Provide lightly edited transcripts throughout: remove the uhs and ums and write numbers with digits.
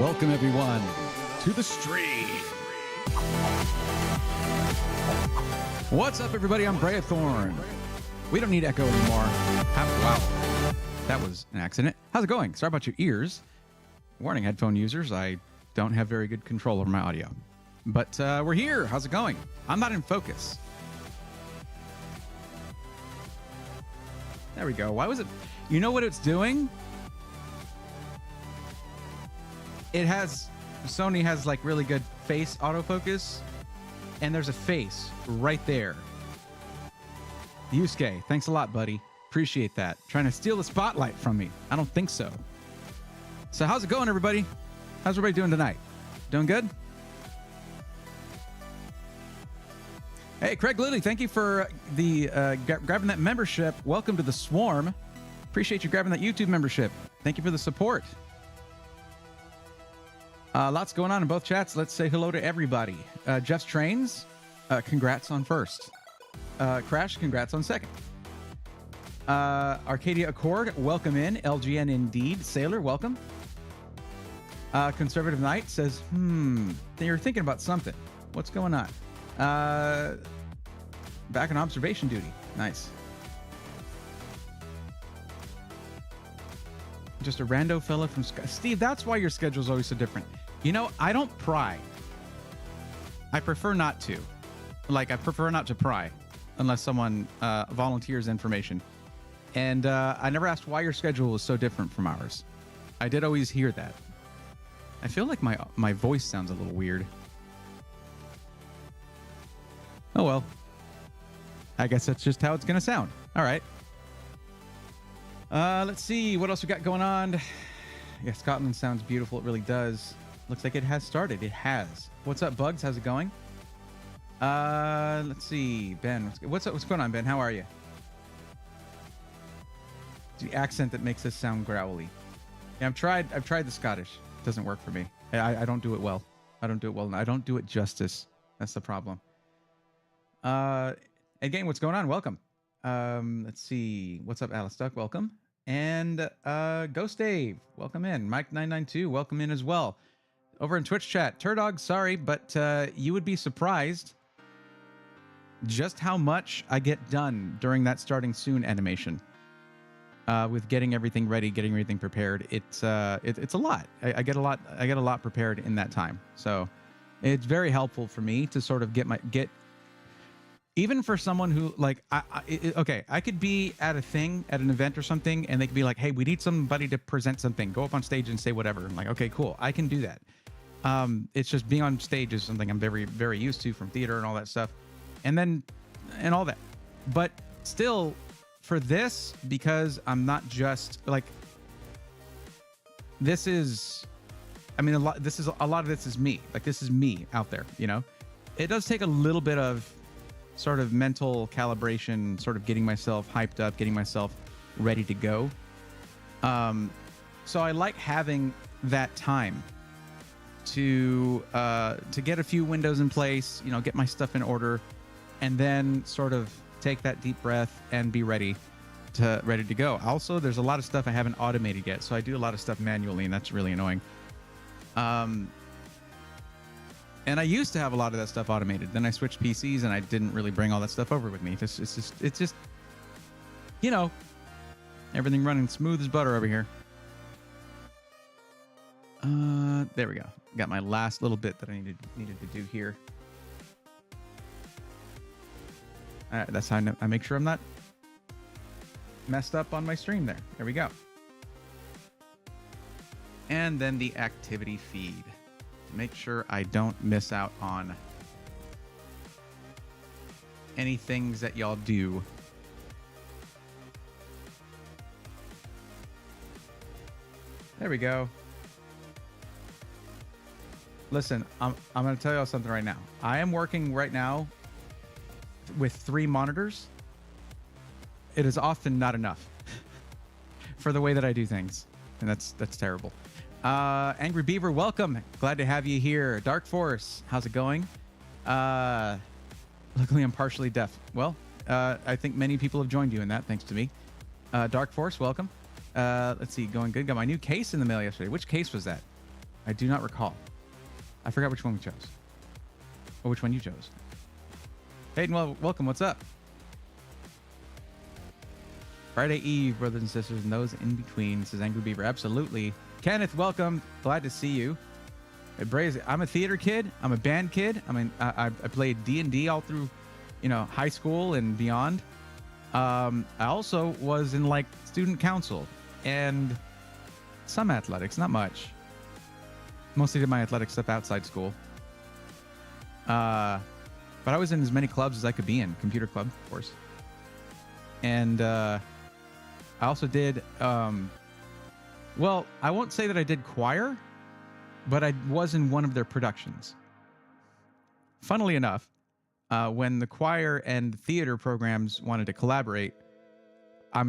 Welcome everyone to the stream. What's up everybody? I'm Brayathorn. We don't need echo anymore. Wow. That was an accident. How's it going? Sorry about your ears. Warning headphone users, I don't have very good control over my audio. But we're here. How's it going? I'm not in focus. There we go. Why was it? You know what it's doing? Sony has like really good face autofocus, and there's a face right there. Yusuke, thanks a lot, buddy. Appreciate that. Trying to steal the spotlight from me. I don't think so. So how's it going, everybody? How's everybody doing tonight? Doing good? Hey, Craig Lilly, thank you for the grabbing that membership. Welcome to the Swarm. Appreciate you grabbing that YouTube membership. Thank you for the support. Lots going on in both chats. Let's say hello to everybody. Jeff's Trains, congrats on first. Crash, congrats on second. Arcadia Accord, welcome in. LGN indeed. Sailor, welcome. Conservative Knight says, you're thinking about something. What's going on? Back on observation duty. Nice. Just a rando fella from Steve, that's why your schedule's always so different. You know, I don't pry. I prefer not to. I prefer not to pry unless someone volunteers information. And I never asked why your schedule was so different from ours. I did always hear that. I feel like my voice sounds a little weird. Oh, well. I guess that's just how it's going to sound. All right. Let's see. What else we got going on? Yeah, Scotland sounds beautiful. It really does. Looks like it has started. It has. What's up, Bugs? How's it going? Let's see. Ben, what's up? What's going on, Ben? How are you? It's the accent that makes us sound growly. Yeah, I've tried the Scottish. It doesn't work for me. I don't do it well. I don't do it well. I don't do it justice. That's the problem. Again, what's going on? Welcome. Let's see. What's up, Alice Duck? Welcome. And Ghost Dave, welcome in. Mike992, welcome in as well. Over in Twitch chat, Turdog, sorry, but you would be surprised just how much I get done during that starting soon animation. With getting everything ready, getting everything prepared. It's a lot. I get a lot prepared in that time. So it's very helpful for me to sort of get even for someone who I could be at an event or something, and they could be like, hey, we need somebody to present something, go up on stage and say whatever. I'm like, okay, cool, I can do that. It's just being on stage is something I'm very, very used to from theater and all that stuff, and all that. But still, for this, because I'm not just like, this is, I mean, a lot of this is me. Like, this is me out there, you know? It does take a little bit of sort of mental calibration, sort of getting myself hyped up, getting myself ready to go. So I like having that time to get a few windows in place, you know, get my stuff in order, and then sort of take that deep breath and be ready to go. Also, there's a lot of stuff I haven't automated yet, so I do a lot of stuff manually, and that's really annoying. And I used to have a lot of that stuff automated. Then I switched PCs, and I didn't really bring all that stuff over with me. It's just, you know, everything running smooth as butter over here. There we go. Got my last little bit that I needed to do here. All right, that's how I make sure I'm not messed up on my stream there. There we go. And then the activity feed. Make sure I don't miss out on any things that y'all do. There we go. Listen, I'm going to tell y'all something right now. I am working right now with 3 monitors. It is often not enough for the way that I do things, and that's terrible. Angry Beaver, welcome. Glad to have you here. Dark Force, how's it going? Luckily, I'm partially deaf. Well, I think many people have joined you in that, thanks to me. Dark Force, welcome. Let's see, going good. Got my new case in the mail yesterday. Which case was that? I do not recall. I forgot which one we chose. Or which one you chose. Hayden, well, welcome. What's up? Friday Eve, brothers and sisters, and those in between, says Angry Beaver. Absolutely. Kenneth, welcome. Glad to see you. I'm a theater kid. I'm a band kid. I played D&D all through, high school and beyond. I also was in like student council and some athletics, not much. Mostly did my athletic stuff outside school. But I was in as many clubs as I could be in. Computer club, of course. And I also did, well, I won't say that I did choir, but I was in one of their productions. Funnily enough, when the choir and theater programs wanted to collaborate, I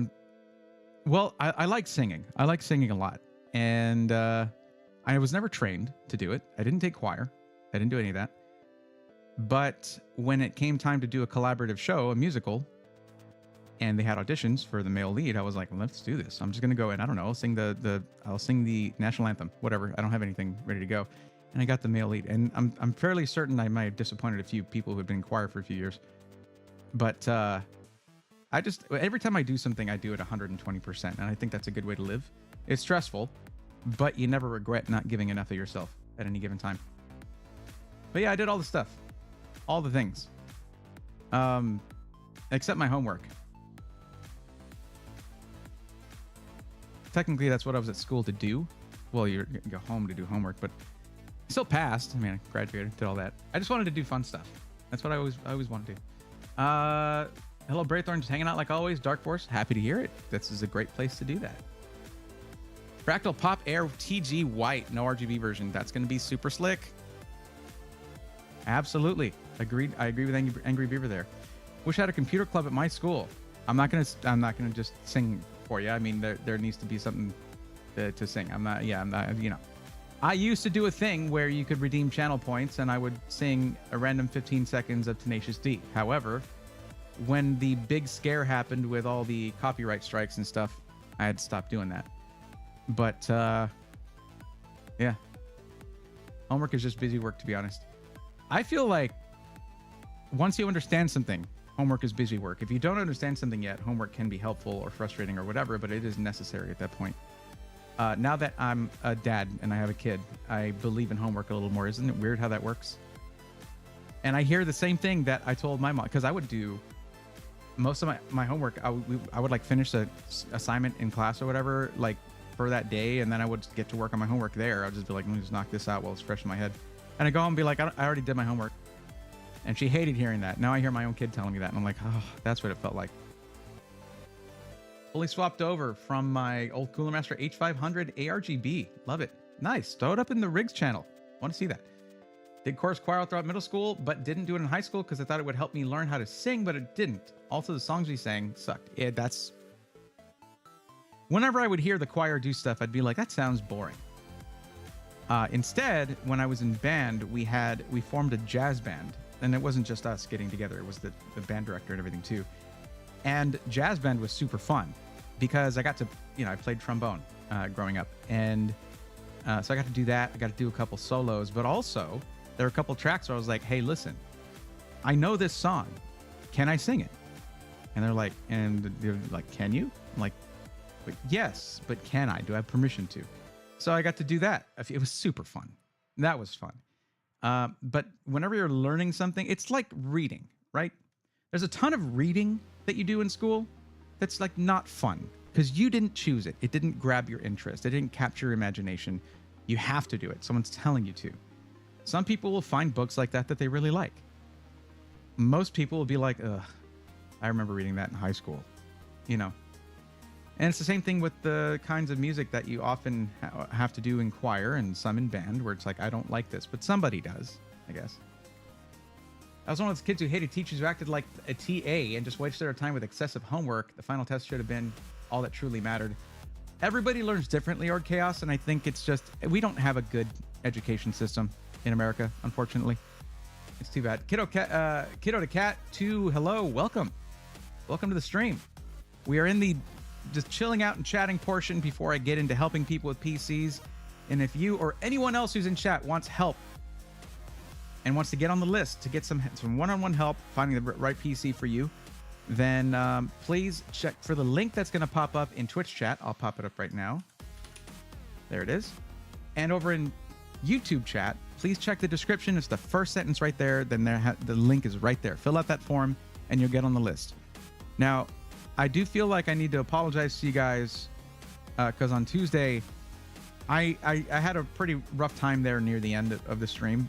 like singing. I like singing a lot. And I was never trained to do it. I didn't take choir. I didn't do any of that. But when it came time to do a collaborative show, a musical, and they had auditions for the male lead, I was like, well, let's do this. I'm just gonna go and I don't know, I'll sing the national anthem, whatever. I don't have anything ready to go. And I got the male lead. And I'm fairly certain I might have disappointed a few people who had been in choir for a few years. But every time I do something, I do it 120%. And I think that's a good way to live. It's stressful, but you never regret not giving enough of yourself at any given time. But yeah, I did all the stuff. All the things. Except my homework. Technically, that's what I was at school to do. Well, you go home to do homework, but I still passed. I mean, I graduated, did all that. I just wanted to do fun stuff. That's what I always wanted to do. Hello, Braythorn, just hanging out like always. Dark Force, happy to hear it. This is a great place to do that. Fractal Pop Air TG White, no RGB version. That's going to be super slick. Absolutely. Agreed. I agree with Angry Beaver there. Wish I had a computer club at my school. I'm not gonna just sing for you. I mean, there needs to be something to sing. I'm not. I used to do a thing where you could redeem channel points, and I would sing a random 15 seconds of Tenacious D. However, when the big scare happened with all the copyright strikes and stuff, I had to stop doing that. But yeah, homework is just busy work, to be honest. I feel like once you understand something, homework is busy work. If you don't understand something yet, homework can be helpful or frustrating or whatever, but it is necessary at that point. Now that I'm a dad and I have a kid, I believe in homework a little more. Isn't it weird how that works? And I hear the same thing that I told my mom, because I would do most of my homework. I would like finish a assignment in class or whatever, like for that day, and then I would get to work on my homework there. I'd just be like, let me just knock this out while it's fresh in my head. And I go home and be like, I already did my homework. And she hated hearing that. Now I hear my own kid telling me that, and I'm like, oh, that's what it felt like. Fully swapped over from my old Cooler Master H500 ARGB. Love it. Nice. Throw it up in the Rigs channel. Want to see that. Did chorus choir throughout middle school, but didn't do it in high school because I thought it would help me learn how to sing, but it didn't. Also, the songs we sang sucked. Yeah, that's... Whenever I would hear the choir do stuff, I'd be like, that sounds boring. Instead, when I was in band, we formed a jazz band. And it wasn't just us getting together. It was the band director and everything too. And jazz band was super fun because I got to, I played trombone growing up. And so I got to do that. I got to do a couple solos, but also there were a couple tracks where I was like, hey, listen, I know this song. Can I sing it? And they're like, can you? I'm like, but yes, but can I? Do I have permission to? So I got to do that. It was super fun. That was fun. But whenever you're learning something, it's like reading, right? There's a ton of reading that you do in school that's like not fun because you didn't choose it. It didn't grab your interest. It didn't capture your imagination. You have to do it. Someone's telling you to. Some people will find books like that they really like. Most people will be like, ugh, I remember reading that in high school, And it's the same thing with the kinds of music that you often have to do in choir and some in band, where it's like, I don't like this, but somebody does, I guess. I was one of those kids who hated teachers who acted like a TA and just wasted their time with excessive homework. The final test should have been all that truly mattered. Everybody learns differently, Ord Chaos, and I think it's just, we don't have a good education system in America, unfortunately. It's too bad. Kiddo to Cat 2, hello, welcome. Welcome to the stream. We are in the just chilling out and chatting portion before I get into helping people with PCs And if you or anyone else who's in chat wants help and wants to get on the list to get some one-on-one help finding the right PC for you, then please check for the link that's going to pop up in Twitch chat. I'll pop it up right now. There it is. And over in YouTube chat, please check the description. It's the first sentence right there. Then the link is right there. Fill out that form and you'll get on the list. Now, I do feel like I need to apologize to you guys because on Tuesday, I had a pretty rough time there near the end of the stream.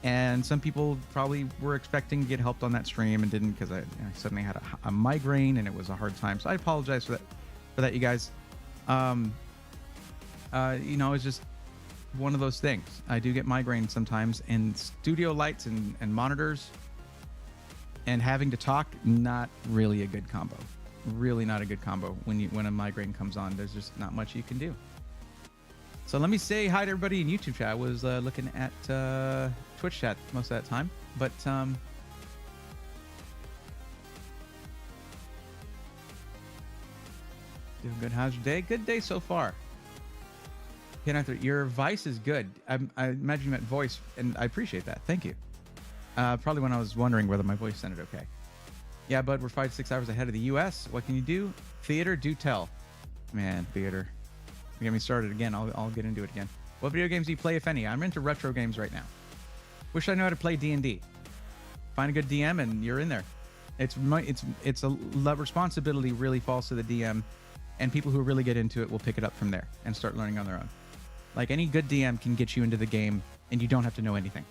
And some people probably were expecting to get helped on that stream and didn't because I suddenly had a migraine and it was a hard time. So I apologize for that, you guys. It's just one of those things. I do get migraines sometimes, and studio lights and monitors and having to talk, not really a good combo. Really not a good combo when a migraine comes on. There's just not much you can do. So let me say hi to everybody in YouTube chat. I was looking at Twitch chat most of that time, but doing good. How's your day? Good day so far. Your voice is good. I imagine you meant voice, and I appreciate that. Thank you. Probably when I was wondering whether my voice sounded okay. Yeah, bud, we're 5 to 6 hours ahead of the U.S. What can you do? Theater, do tell. Man, theater. You get me started again. I'll get into it again. What video games do you play, if any? I'm into retro games right now. Wish I knew how to play D&D. Find a good DM and you're in there. It's responsibility really falls to the DM, and people who really get into it will pick it up from there and start learning on their own. Like any good DM can get you into the game and you don't have to know anything.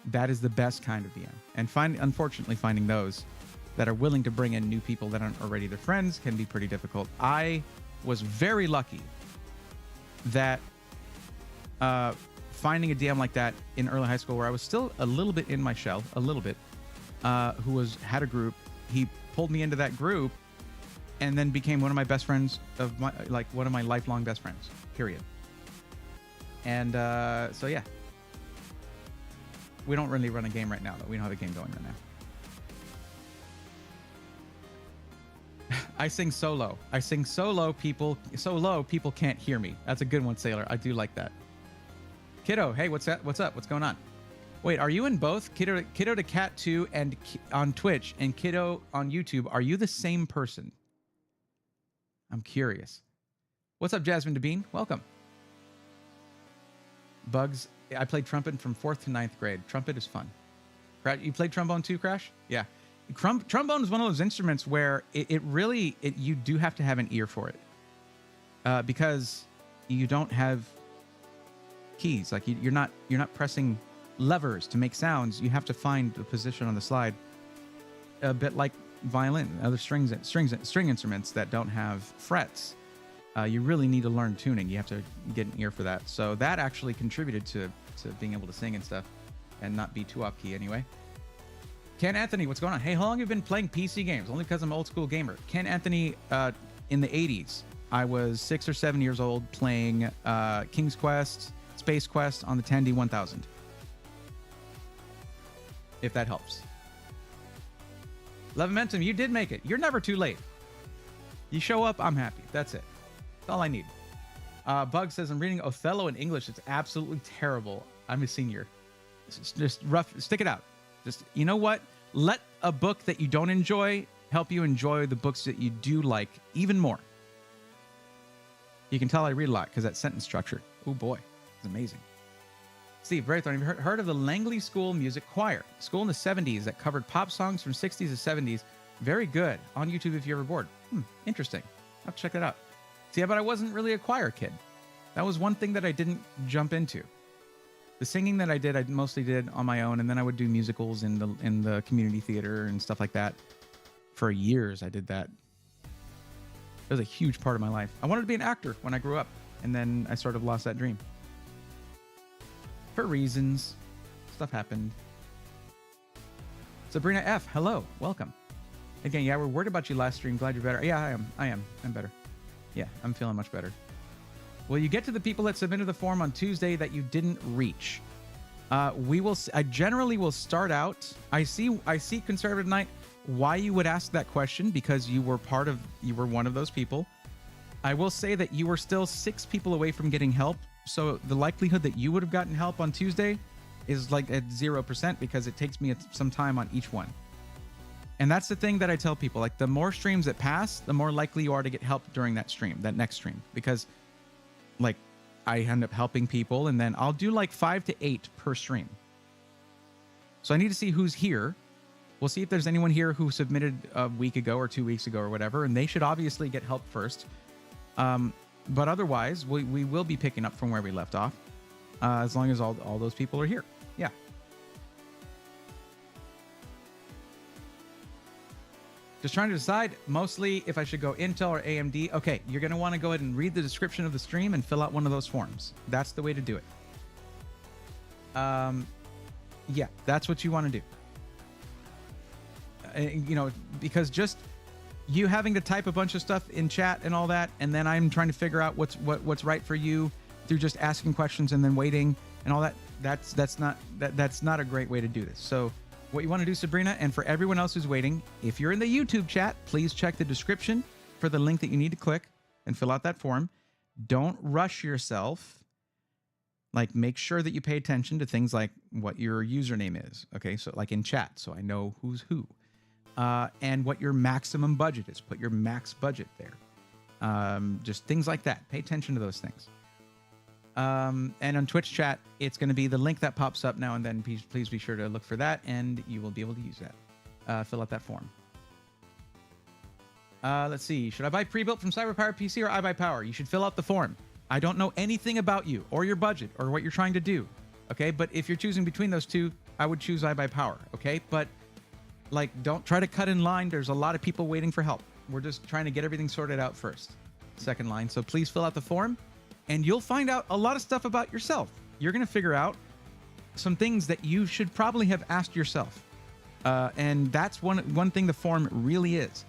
That is the best kind of DM. And unfortunately, finding those that are willing to bring in new people that aren't already their friends can be pretty difficult. I was very lucky that finding a DM like that in early high school, where I was still a little bit in my shell, who had a group. He pulled me into that group and then became one of my best friends one of my lifelong best friends, period. And so yeah, we don't really run a game right now, though. We don't have a game going right now. I sing solo. People can't hear me. That's a good one, Sailor. I do like that. Kiddo, hey, what's up? What's going on? Wait, are you in both? Kiddo to Cat 2 and on Twitch and Kiddo on YouTube, are you the same person? I'm curious. What's up, Jasmine Devine? Welcome. Bugs, I played trumpet from 4th to 9th grade. Trumpet is fun. You played trombone too, Crash? Yeah. Trombone is one of those instruments where you do have to have an ear for it, because you don't have keys. Like you're not pressing levers to make sounds. You have to find the position on the slide, a bit like violin, other string instruments that don't have frets. You really need to learn tuning. You have to get an ear for that. So that actually contributed to being able to sing and stuff and not be too off key anyway. Ken Anthony, what's going on? Hey, how long have you been playing PC games? Only because I'm an old school gamer. Ken Anthony, in the 80s, I was 6 or 7 years old playing King's Quest, Space Quest on the Tandy 1000. If that helps. Levimentum, you did make it. You're never too late. You show up, I'm happy. That's it. That's all I need. Bug says, I'm reading Othello in English. It's absolutely terrible. I'm a senior. It's just rough. Stick it out. Just, you know what? Let a book that you don't enjoy help you enjoy the books that you do like even more. You can tell I read a lot because that sentence structure. Oh boy, it's amazing. Steve Braithorn, have you heard of the Langley School Music Choir? School in the 70s that covered pop songs from 60s to 70s. Very good. On YouTube if you're ever bored. Interesting. I'll have to check that out. See, but I wasn't really a choir kid. That was one thing that I didn't jump into. The singing that I did, I mostly did on my own, and then I would do musicals in the community theater and stuff like that. For years, I did that. It was a huge part of my life. I wanted to be an actor when I grew up, and then I sort of lost that dream. For reasons. Stuff happened. Sabrina F., hello. Welcome. Again, yeah, we're worried about you last stream. Glad you're better. Yeah, I am. I'm better. Yeah, I'm feeling much better. Will you get to the people that submitted the form on Tuesday that you didn't reach? We will. I generally will start out. I see Conservative Knight, why you would ask that question, because you were one of those people. I will say that you were still 6 people away from getting help. So the likelihood that you would have gotten help on Tuesday is like at 0% because it takes me some time on each one. And that's the thing that I tell people, like the more streams that pass, the more likely you are to get help during that stream, that next stream, because like I end up helping people and then I'll do like 5 to 8 per stream. So I need to see who's here. We'll see if there's anyone here who submitted a week ago or 2 weeks ago or whatever, and they should obviously get help first. But otherwise, we will be picking up from where we left off, as long as all those people are here. Yeah. Just trying to decide mostly if I should go Intel or AMD. Okay, you're going to want to go ahead and read the description of the stream and fill out one of those forms. That's the way to do it. Yeah, that's what you want to do. You know, because just you having to type a bunch of stuff in chat and all that, and then I'm trying to figure out what's right for you through just asking questions and then waiting and all that. That's not a great way to do this. So what you want to do, Sabrina, and for everyone else who's waiting, if you're in the YouTube chat, please check the description for the link that you need to click and fill out that form. Don't rush yourself. Like, make sure that you pay attention to things like what your username is. Okay, so like in chat, so I know who's who. And what your maximum budget is. Put your max budget there. Just things like that. Pay attention to those things. And on Twitch chat, it's going to be the link that pops up now and then. Please be sure to look for that, and you will be able to use that. Fill out that form. Let's see. Should I buy pre-built from CyberPower PC or iBuyPower? You should fill out the form. I don't know anything about you or your budget or what you're trying to do. Okay, but if you're choosing between those two, I would choose iBuyPower. Okay, but like, don't try to cut in line. There's a lot of people waiting for help. We're just trying to get everything sorted out first. Second line. So please fill out the form, and you'll find out a lot of stuff about yourself. You're going to figure out some things that you should probably have asked yourself. And that's one thing the form really is.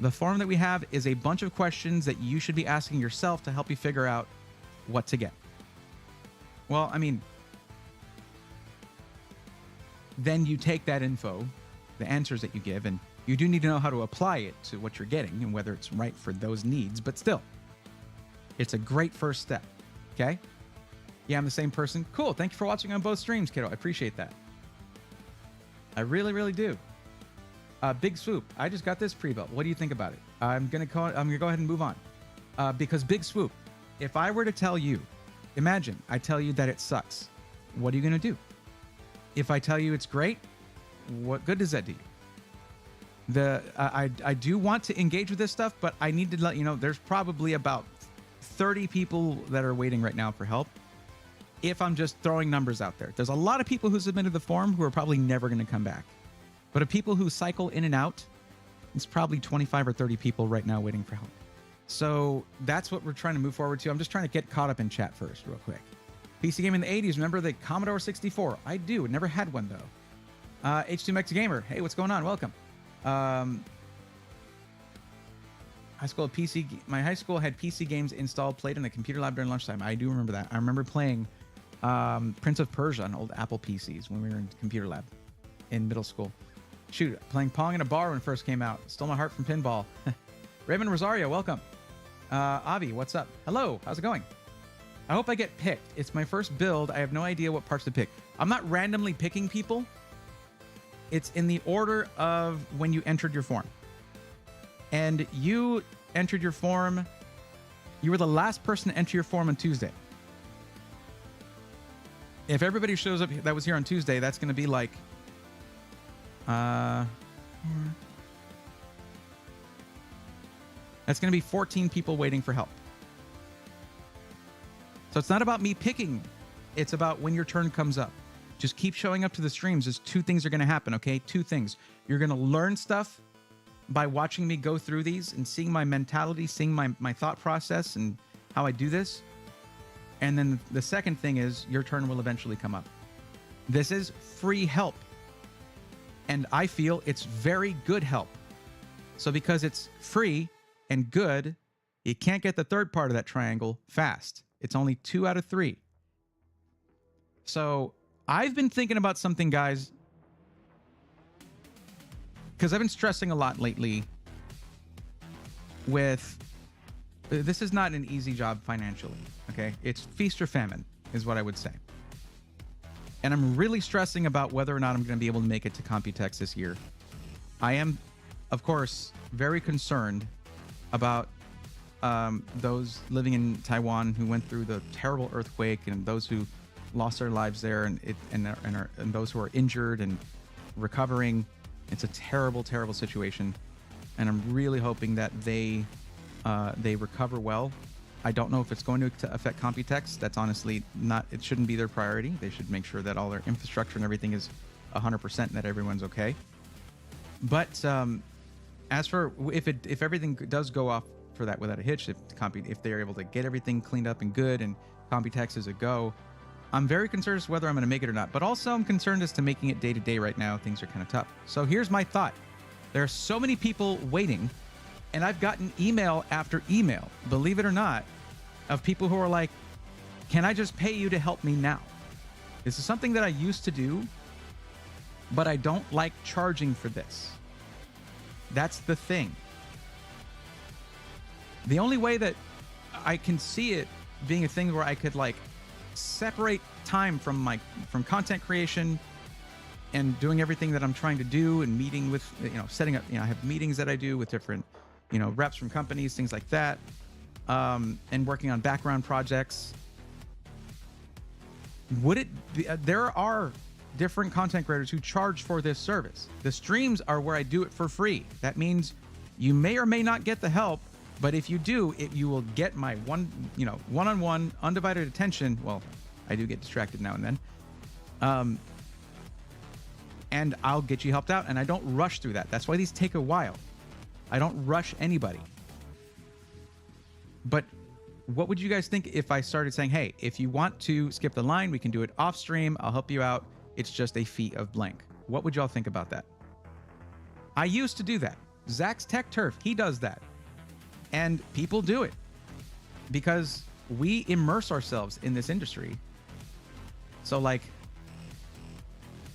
The form that we have is a bunch of questions that you should be asking yourself to help you figure out what to get. Well, I mean, then you take that info, the answers that you give, and you do need to know how to apply it to what you're getting and whether it's right for those needs, but still, it's a great first step. Okay? Yeah, I'm the same person. Cool. Thank you for watching on both streams, kiddo. I appreciate that. I really, really do. Big Swoop. I just got this pre-built. What do you think about it? I'm gonna go ahead and move on. Because Big Swoop, if I were to tell you, imagine I tell you that it sucks. What are you gonna do? If I tell you it's great, what good does that do you? I do want to engage with this stuff, but I need to let you know there's probably about 30 people that are waiting right now for help. If I'm just throwing numbers out there, there's a lot of people who submitted the form who are probably never going to come back. But of people who cycle in and out, it's probably 25 or 30 people right now waiting for help. So that's what we're trying to move forward to. I'm just trying to get caught up in chat first real quick. PC game in the 80s. Remember the Commodore 64? I do. Never had one though. H2Mex Gamer. Hey, what's going on? Welcome. My high school had PC games installed, played in the computer lab during lunchtime. I do remember that. I remember playing Prince of Persia on old Apple PCs when we were in computer lab in middle school. Shoot, playing Pong in a bar when it first came out. Stole my heart from pinball. Raymond Rosario, welcome. Avi, what's up? Hello, how's it going? I hope I get picked. It's my first build. I have no idea what parts to pick. I'm not randomly picking people. It's in the order of when you entered your form. And you entered your form. You were the last person to enter your form on Tuesday. If everybody shows up that was here on Tuesday, that's going to be like... that's going to be 14 people waiting for help. So it's not about me picking. It's about when your turn comes up. Just keep showing up to the streams. There's 2 things are going to happen, okay? 2 things. You're going to learn stuff by watching me go through these and seeing my mentality, seeing my thought process and how I do this. And then the second thing is your turn will eventually come up. This is free help. And I feel it's very good help. So because it's free and good, you can't get the third part of that triangle fast. It's only 2 out of 3. So I've been thinking about something, guys, because I've been stressing a lot lately with This is not an easy job financially, okay? It's feast or famine is what I would say. And I'm really stressing about whether or not I'm going to be able to make it to Computex this year. I am, of course, very concerned about those living in Taiwan who went through the terrible earthquake, and those who lost their lives there, and those who are injured and recovering. It's a terrible, terrible situation, and I'm really hoping that they recover well. I don't know if it's going to affect Computex. That's honestly not. It shouldn't be their priority. They should make sure that all their infrastructure and everything is 100% and that everyone's okay. But as for if everything does go off for that without a hitch, if they're able to get everything cleaned up and good and Computex is a go, I'm very concerned as to whether I'm going to make it or not. But also I'm concerned as to making it day to day right now. Things are kind of tough. So here's my thought. There are so many people waiting, and I've gotten email after email, believe it or not, of people who are like, can I just pay you to help me now? This is something that I used to do, but I don't like charging for this. That's the thing. The only way that I can see it being a thing where I could like separate time from content creation and doing everything that I'm trying to do, and meeting with, setting up, I have meetings that I do with different, reps from companies, things like that, and working on background projects. Would it be, there are different content creators who charge for this service. The streams are where I do it for free. That means you may or may not get the help, but if you do, you will get my one-on-one undivided attention. Well, I do get distracted now and then. And I'll get you helped out, and I don't rush through that. That's why these take a while. I don't rush anybody. But what would you guys think if I started saying, hey, if you want to skip the line, we can do it off stream. I'll help you out. It's just a fee of blank. What would y'all think about that? I used to do that. Zach's Tech Turf, he does that. And people do it because we immerse ourselves in this industry. So like,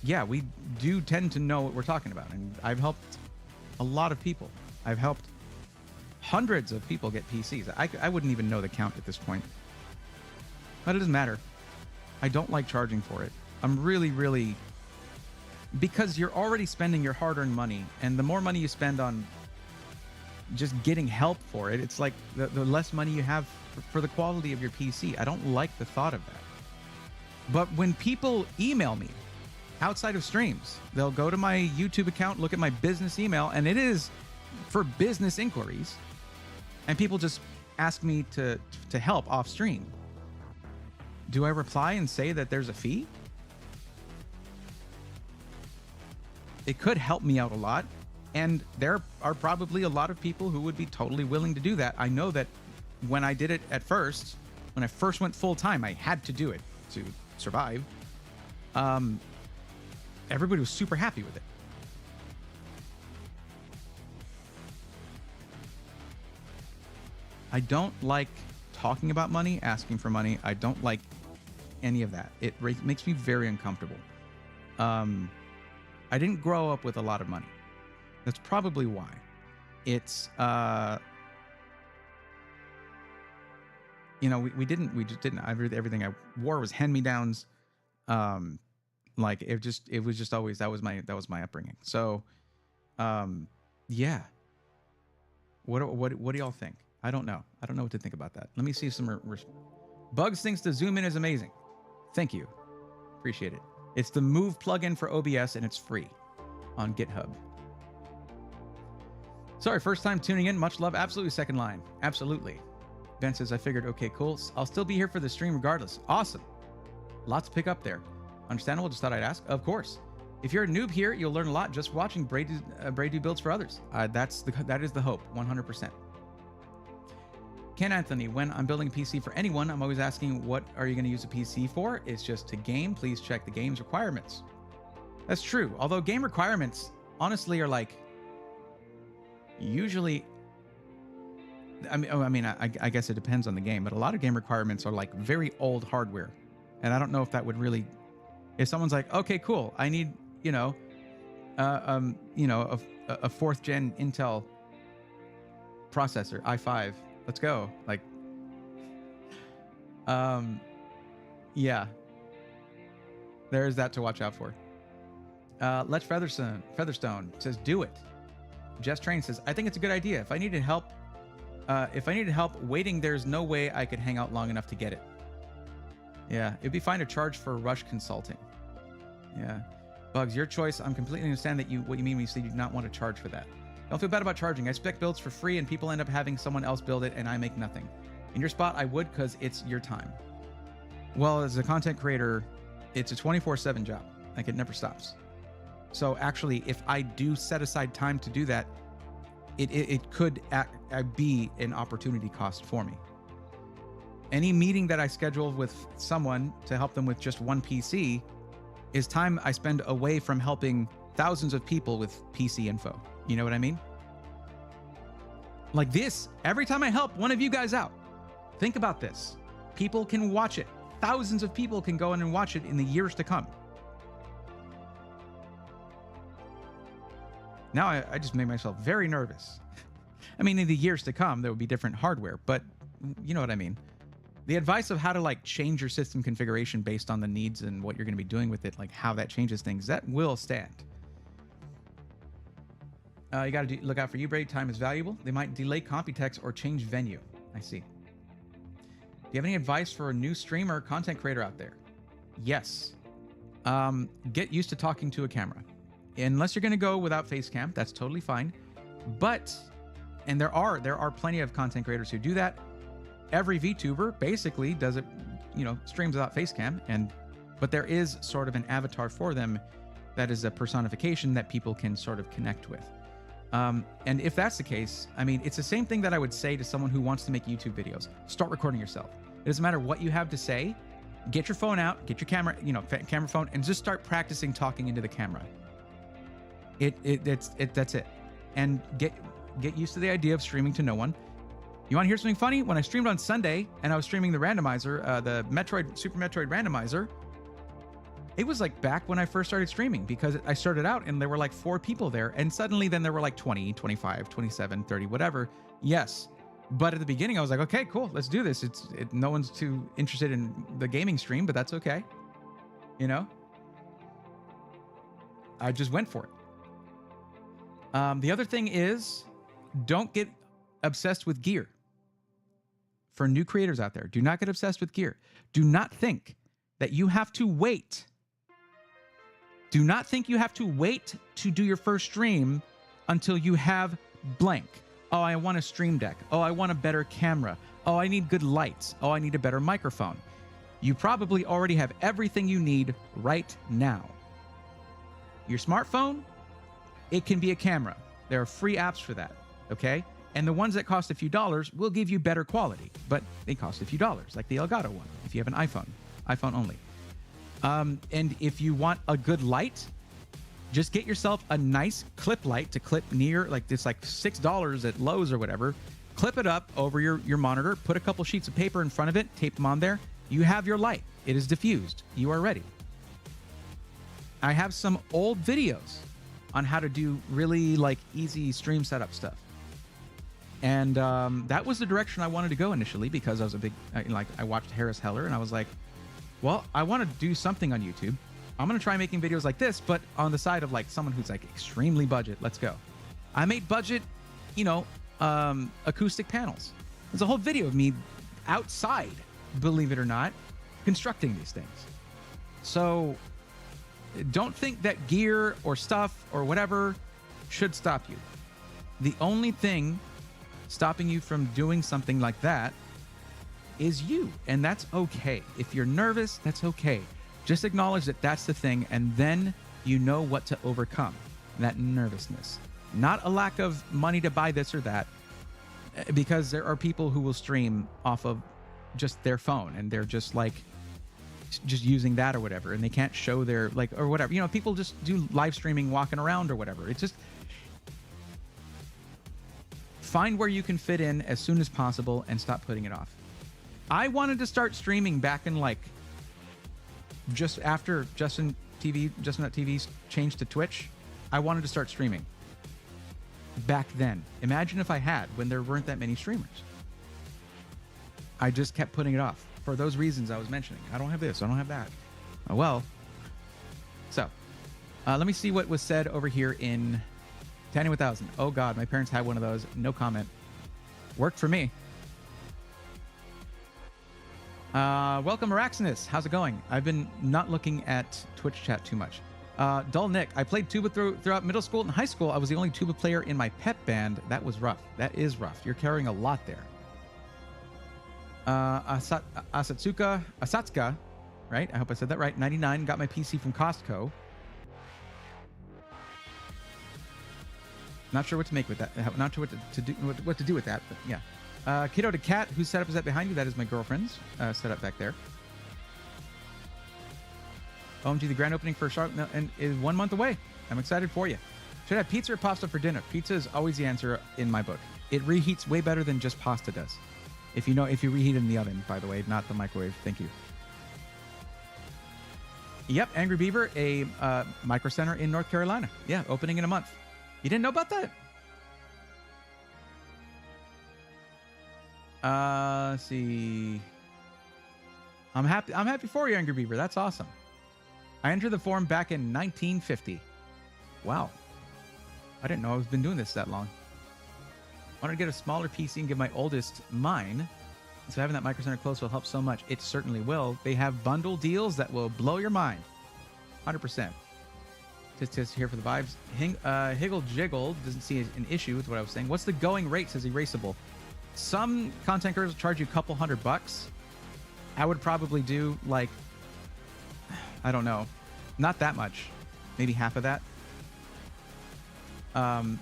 yeah, we do tend to know what we're talking about. And I've helped a lot of people. I've helped hundreds of people get PCs. I wouldn't even know the count at this point. But it doesn't matter. I don't like charging for it. I'm really... Because you're already spending your hard-earned money, and the more money you spend on just getting help for it, it's like the less money you have for the quality of your PC. I don't like the thought of that. But when people email me outside of streams, they'll go to my YouTube account, look at my business email, and it is for business inquiries, and people just ask me to help off stream. Do I reply and say that there's a fee? It could help me out a lot, and there are probably a lot of people who would be totally willing to do that. I know that when I did it at first, when I first went full time, I had to do it to survive. Everybody was super happy with it. I don't like talking about money, asking for money. I don't like any of that. It makes me very uncomfortable. I didn't grow up with a lot of money. That's probably why. It's, we just didn't. Everything I wore was hand-me-downs. Like it was just always, that was my upbringing. So, yeah. What do y'all think? I don't know. I don't know what to think about that. Let me see if some Bugs thinks the zoom in is amazing. Thank you. Appreciate it. It's the Move plugin for OBS, and it's free on GitHub. Sorry, first time tuning in. Much love. Absolutely, second line. Absolutely. Ben says, I figured, okay, cool. I'll still be here for the stream regardless. Awesome. Lots to pick up there. Understandable. Just thought I'd ask. Of course. If you're a noob here, you'll learn a lot just watching Brady builds for others. That is the hope. 100%. Ken Anthony, when I'm building a PC for anyone, I'm always asking, what are you going to use a PC for? It's just to game. Please check the game's requirements. That's true. Although game requirements, honestly, are like, usually, I guess it depends on the game, but a lot of game requirements are like very old hardware. And I don't know if that would really, if someone's like, okay, cool, I need, a fourth gen Intel processor, i5, Let's go. Like, yeah, there's that to watch out for. Let's Featherstone says, do it. Jess Train says, I think it's a good idea. If I needed help waiting, there's no way I could hang out long enough to get it. Yeah, it'd be fine to charge for rush consulting. Yeah. Bugs, your choice. I'm completely understand what you mean when you say you do not want to charge for that. Don't feel bad about charging. I spec builds for free and people end up having someone else build it and I make nothing. In your spot, I would, because it's your time. Well, as a content creator, it's a 24/7 job. Like, it never stops. So actually, if I do set aside time to do that, it could be an opportunity cost for me. Any meeting that I schedule with someone to help them with just one PC is time I spend away from helping thousands of people with PC info. You know what I mean? Like this, every time I help one of you guys out, think about this. People can watch it. Thousands of people can go in and watch it in the years to come. Now I just made myself very nervous. I mean, in the years to come, there will be different hardware, but you know what I mean. The advice of how to like change your system configuration based on the needs and what you're going to be doing with it, like how that changes things, that will stand. You got to look out for Ubraid. Time is valuable. They might delay Computex or change venue. I see. Do you have any advice for a new streamer or content creator out there? Yes. Get used to talking to a camera. Unless you're going to go without face cam, that's totally fine. But, and there are plenty of content creators who do that. Every VTuber basically does it, you know, streams without face cam, but there is sort of an avatar for them that is a personification that people can sort of connect with. And if that's the case, I mean, it's the same thing that I would say to someone who wants to make YouTube videos. Start recording yourself. It doesn't matter what you have to say. Get your phone out, get your camera, you know, camera phone, and just start practicing talking into the camera. That's it. And get used to the idea of streaming to no one. You want to hear something funny? When I streamed on Sunday and I was streaming the randomizer, the Super Metroid randomizer, it was like back when I first started streaming, because I started out and there were like 4 people there, and suddenly then there were like 20, 25, 27, 30, whatever. Yes. But at the beginning I was like, okay, cool, let's do this. No one's too interested in the gaming stream, but that's okay. You know? I just went for it. The other thing is, don't get obsessed with gear. For new creators out there, do not get obsessed with gear. Do not think that you have to wait. Do not think you have to wait to do your first stream until you have blank. Oh, I want a stream deck. Oh, I want a better camera. Oh, I need good lights. Oh, I need a better microphone. You probably already have everything you need right now. Your smartphone, it can be a camera. There are free apps for that, okay? And the ones that cost a few dollars will give you better quality, but they cost a few dollars, like the Elgato one, if you have an iPhone only. And if you want a good light, just get yourself a nice clip light to clip near, like it's like $6 at Lowe's or whatever. Clip it up over your monitor, put a couple sheets of paper in front of it, tape them on there. You have your light. It is diffused. You are ready. I have some old videos on how to do really like easy stream setup stuff. And that was the direction I wanted to go initially, because I was a big, I watched Harris Heller and I was like, well, I want to do something on YouTube. I'm going to try making videos like this, but on the side of like someone who's like extremely budget. Let's go. I made budget, you know, acoustic panels. There's a whole video of me outside, believe it or not, constructing these things. So don't think that gear or stuff or whatever should stop you. The only thing stopping you from doing something like that is you, and that's okay. If you're nervous, that's okay. Just acknowledge that that's the thing, and then you know what to overcome that nervousness. Not a lack of money to buy this or that, because there are people who will stream off of just their phone, and they're just like just using that or whatever, and they can't show their like or whatever. You know, people just do live streaming walking around or whatever. It's just find where you can fit in as soon as possible and stop putting it off. I wanted to start streaming back in like just after Justin.TV changed to Twitch. I wanted to start streaming back then. Imagine if I had, when there weren't that many streamers. I just kept putting it off for those reasons I was mentioning. I don't have this. I don't have that. Oh, well. So, let me see what was said over here in Tanny 1000. Oh, God. My parents had one of those. No comment. Worked for me. Welcome, Araxinus. How's it going? I've been not looking at Twitch chat too much. Dull Nick. I played tuba throughout middle school and high school. I was the only tuba player in my pep band. That was rough. That is rough. You're carrying a lot there. Asatsuka, right? I hope I said that right. 99. Got my PC from Costco. Not sure what to make with that. Not sure what to do with that. But yeah. Kiddo to Cat. Whose setup is that behind you? That is my girlfriend's setup back there. OMG, the grand opening for Charlotte and is 1 month away. I'm excited for you. Should I have pizza or pasta for dinner? Pizza is always the answer in my book. It reheats way better than just pasta does. If you reheat it in the oven, by the way, not the microwave. Thank you. Yep, Angry Beaver, a micro center in North Carolina. Yeah, opening in a month. You didn't know about that? Let's see. I'm happy for you, Angry Beaver. That's awesome. I entered the forum back in 1950. Wow. I didn't know I've been doing this that long. Wanted to get a smaller PC and give my oldest mine. So having that Micro Center close will help so much. It certainly will. They have bundle deals that will blow your mind. 100%. Just here for the vibes. Higgle Jiggle doesn't see an issue with what I was saying. What's the going rate, says Erasable? Some content creators will charge you a couple $100. I would probably do like, I don't know, not that much, maybe half of that.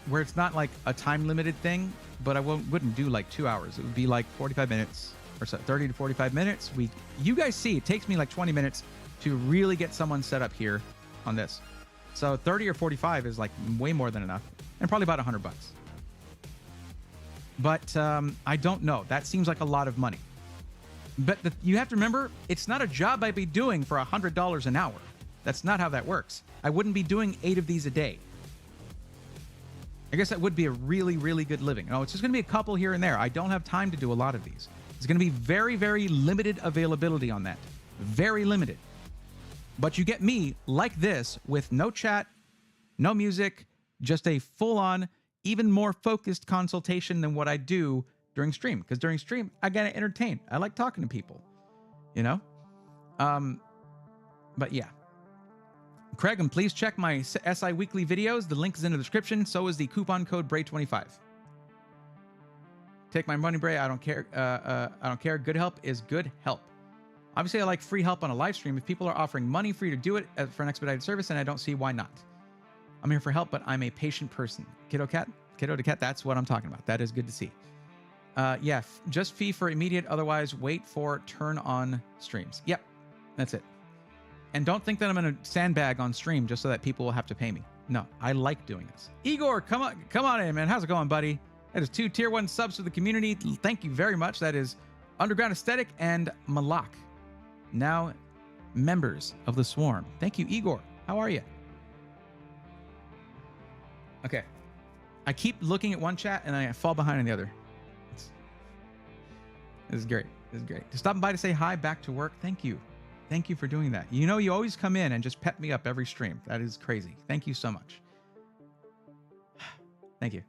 Where it's not like a time limited thing, but I wouldn't do like 2 hours. It would be like 45 minutes or so, 30 to 45 minutes. You guys see, it takes me like 20 minutes to really get someone set up here on this. So 30 or 45 is like way more than enough, and probably about $100. But I don't know. That seems like a lot of money. But you have to remember, it's not a job I'd be doing for $100 an hour. That's not how that works. I wouldn't be doing 8 of these a day. I guess that would be a really, really good living. No, it's just going to be a couple here and there. I don't have time to do a lot of these. It's going to be very, very limited availability on that. Very limited. But you get me like this with no chat, no music, just a full-on, even more focused consultation than what I do during stream. Because during stream, I got to entertain. I like talking to people, you know? But yeah. Craig, and please check my SI Weekly videos. The link is in the description. So is the coupon code BRAY25. Take my money, Bray. I don't care. I don't care. Good help is good help. Obviously, I like free help on a live stream. If people are offering money for you to do it for an expedited service, and I don't see why not. I'm here for help, but I'm a patient person. Kiddo to cat, that's what I'm talking about. That is good to see. Yeah, just fee for immediate. Otherwise, wait for turn on streams. Yep, that's it. And don't think that I'm going to sandbag on stream just so that people will have to pay me. No, I like doing this. Igor, come on in, man. How's it going, buddy? That is 2 tier 1 subs to the community. Thank you very much. That is Underground Aesthetic and Malak. Now, members of the Swarm. Thank you, Igor. How are you? Okay. I keep looking at one chat and I fall behind on the other. This is great. This is great. Just stopping by to say hi, back to work. Thank you. Thank you for doing that. You know, you always come in and just pep me up every stream. That is crazy. Thank you so much. Thank you.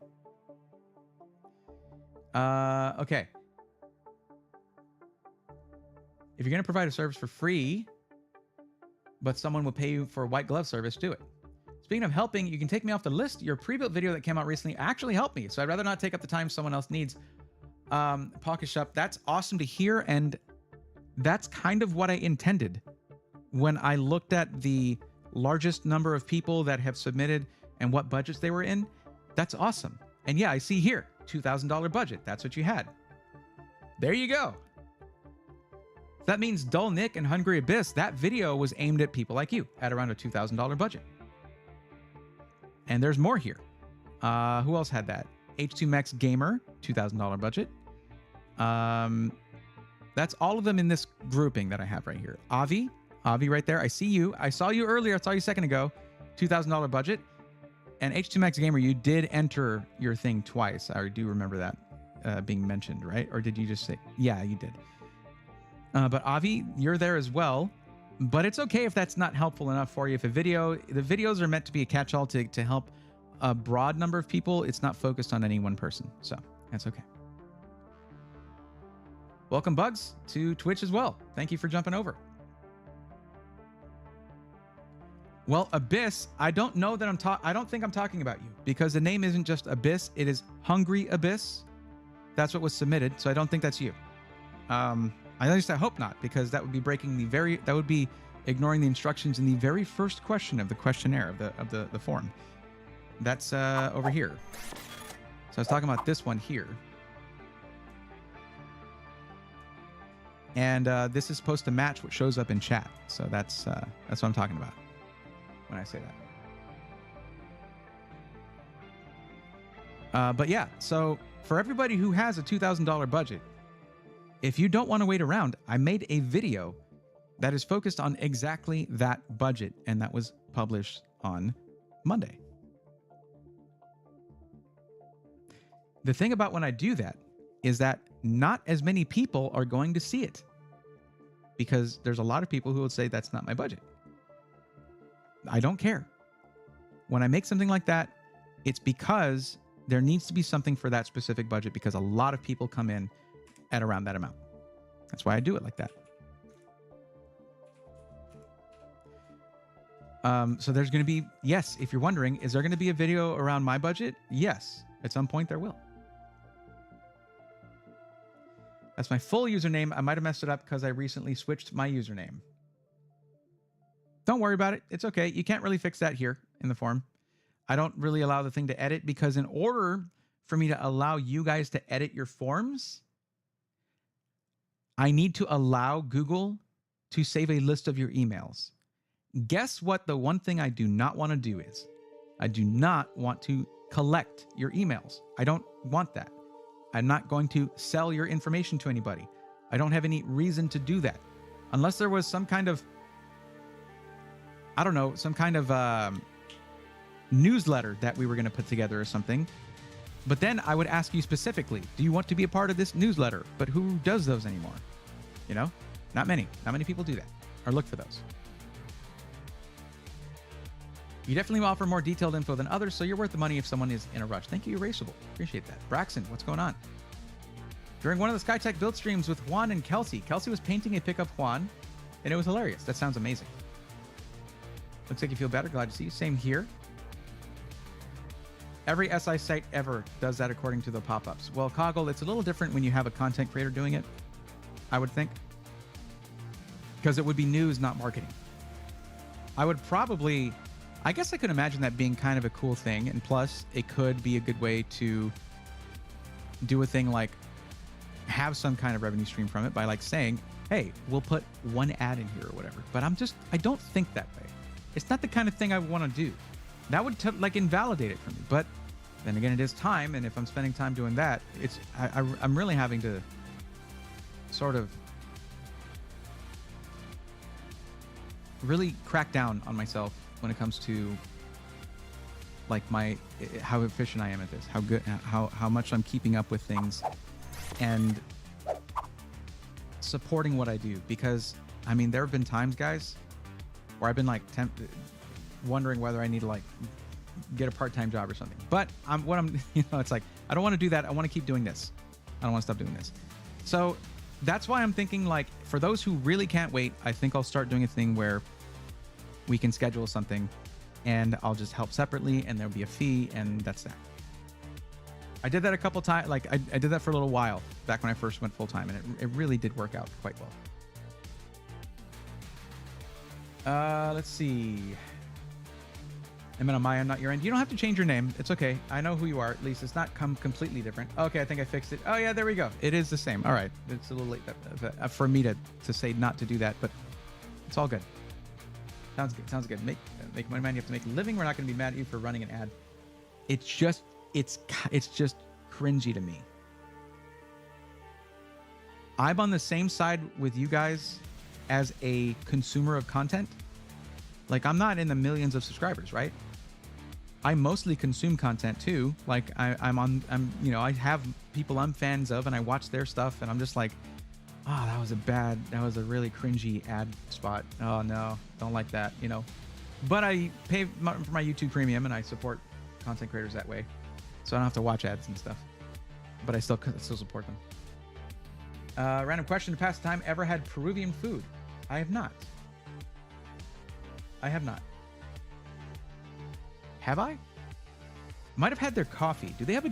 Okay. If you're going to provide a service for free, but someone will pay you for a white glove service, do it. Speaking of helping, you can take me off the list. Your pre-built video that came out recently actually helped me, so I'd rather not take up the time someone else needs. Pocket Shop, that's awesome to hear, and that's kind of what I intended when I looked at the largest number of people that have submitted and what budgets they were in. That's awesome. And yeah, I see here, $2,000 budget. That's what you had. There you go. That means Dull Nick and Hungry Abyss, that video was aimed at people like you at around a $2,000 budget. And there's more here. Who else had that? H2Max Gamer, $2,000 budget. That's all of them in this grouping that I have right here. Avi right there. I see you. I saw you earlier. I saw you a second ago. $2,000 budget. And H2Max Gamer, you did enter your thing twice. I do remember that being mentioned, right? Or did you just say, yeah, you did. But Avi, you're there as well. But it's okay if that's not helpful enough for you. If the videos are meant to be a catch-all to help a broad number of people, it's not focused on any one person. So that's okay. Welcome, Bugs, to Twitch as well. Thank you for jumping over. Well, Abyss, I don't know that I don't think I'm talking about you, because the name isn't just Abyss, it is Hungry Abyss. That's what was submitted, so I don't think that's you. At least I hope not, because that would be that would be ignoring the instructions in the very first question of the questionnaire of the form. That's over here. So I was talking about this one here. And this is supposed to match what shows up in chat. So that's what I'm talking about when I say that. But yeah, so for everybody who has a $2,000 budget, if you don't want to wait around, I made a video that is focused on exactly that budget, and that was published on Monday. The thing about when I do that is that not as many people are going to see it, because there's a lot of people who will say that's not my budget. I don't care. When I make something like that, it's because there needs to be something for that specific budget, because a lot of people come in at around that amount. That's why I do it like that. So there's going to be, yes, if you're wondering, is there going to be a video around my budget? Yes, at some point there will. That's my full username. I might have messed it up because I recently switched my username. Don't worry about it. It's okay. You can't really fix that here in the form. I don't really allow the thing to edit, because in order for me to allow you guys to edit your forms, I need to allow Google to save a list of your emails. Guess what the one thing I do not want to do is? I do not want to collect your emails. I don't want that. I'm not going to sell your information to anybody. I don't have any reason to do that. Unless there was some kind of, I don't know, some kind of newsletter that we were going to put together or something. But then I would ask you specifically, do you want to be a part of this newsletter? But who does those anymore? You know, not many. Not many people do that or look for those. You definitely offer more detailed info than others, so you're worth the money if someone is in a rush. Thank you, Erasable. Appreciate that. Braxton, what's going on? During one of the SkyTech build streams with Juan and Kelsey was painting a pic of Juan, and it was hilarious. That sounds amazing. Looks like you feel better. Glad to see you. Same here. Every SI site ever does that according to the pop-ups. Well, Coggle, it's a little different when you have a content creator doing it, I would think, because it would be news, not marketing. I guess I could imagine that being kind of a cool thing, and plus it could be a good way to do a thing like have some kind of revenue stream from it by like saying, hey, we'll put one ad in here or whatever. But I don't think that way. It's not the kind of thing I want to do. That would like invalidate it for me. But then again, it is time, and if I'm spending time doing that, I'm really having to sort of really crack down on myself when it comes to like how efficient I am at this, how much I'm keeping up with things and supporting what I do. Because I mean, there have been times, guys, where I've been like wondering whether I need to like get a part-time job or something. But it's like, I don't want to do that. I want to keep doing this. I don't want to stop doing this. So that's why I'm thinking, like, for those who really can't wait, I think I'll start doing a thing where we can schedule something and I'll just help separately and there'll be a fee, and that's that. I did that a couple times. Like I did that for a little while back when I first went full-time, and it really did work out quite well. Let's see. I'm not your end. You don't have to change your name. It's okay. I know who you are. At least it's not completely different. Okay, I think I fixed it. Oh yeah, there we go. It is the same. All right. It's a little late for me to say not to do that, but it's all good. Sounds good. Sounds good. Make money, man. You have to make a living. We're not going to be mad at you for running an ad. It's just cringy to me. I'm on the same side with you guys as a consumer of content. Like, I'm not in the millions of subscribers, right? I mostly consume content too. Like I have people I'm fans of, and I watch their stuff, and I'm just like, Oh, that was a really cringy ad spot. Oh no, don't like that, you know. But I pay for my YouTube Premium and I support content creators that way, so I don't have to watch ads and stuff. But I still support them. Random question: to pass the time, ever had Peruvian food? I have not. I have not. Have I? Might have had their coffee. Do they have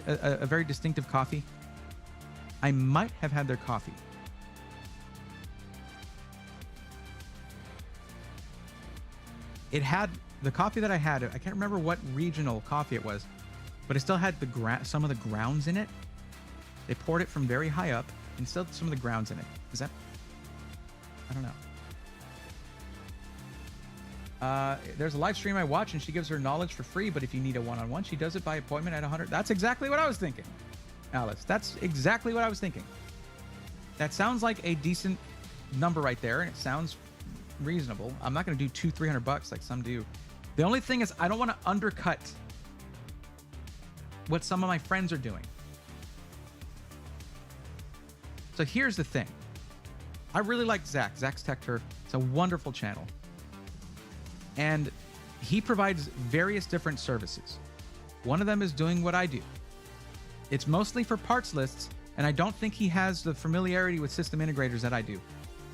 a very distinctive coffee? I might have had their coffee. It had the coffee that I had. I can't remember what regional coffee it was, but it still had some of the grounds in it. They poured it from very high up and still had some of the grounds in it. Is that? I don't know. There's a live stream I watch and she gives her knowledge for free, but if you need a one-on-one, she does it by appointment at 100. That's exactly what I was thinking, Alice. That's exactly what I was thinking. That sounds like a decent number right there, and it sounds reasonable. I'm not going to do $200-300 like some do. The only thing is I don't want to undercut what some of my friends are doing. So here's the thing. I really like Zach's Tech Turf. It's a wonderful channel. And he provides various different services. One of them is doing what I do. It's mostly for parts lists, and I don't think he has the familiarity with system integrators that I do,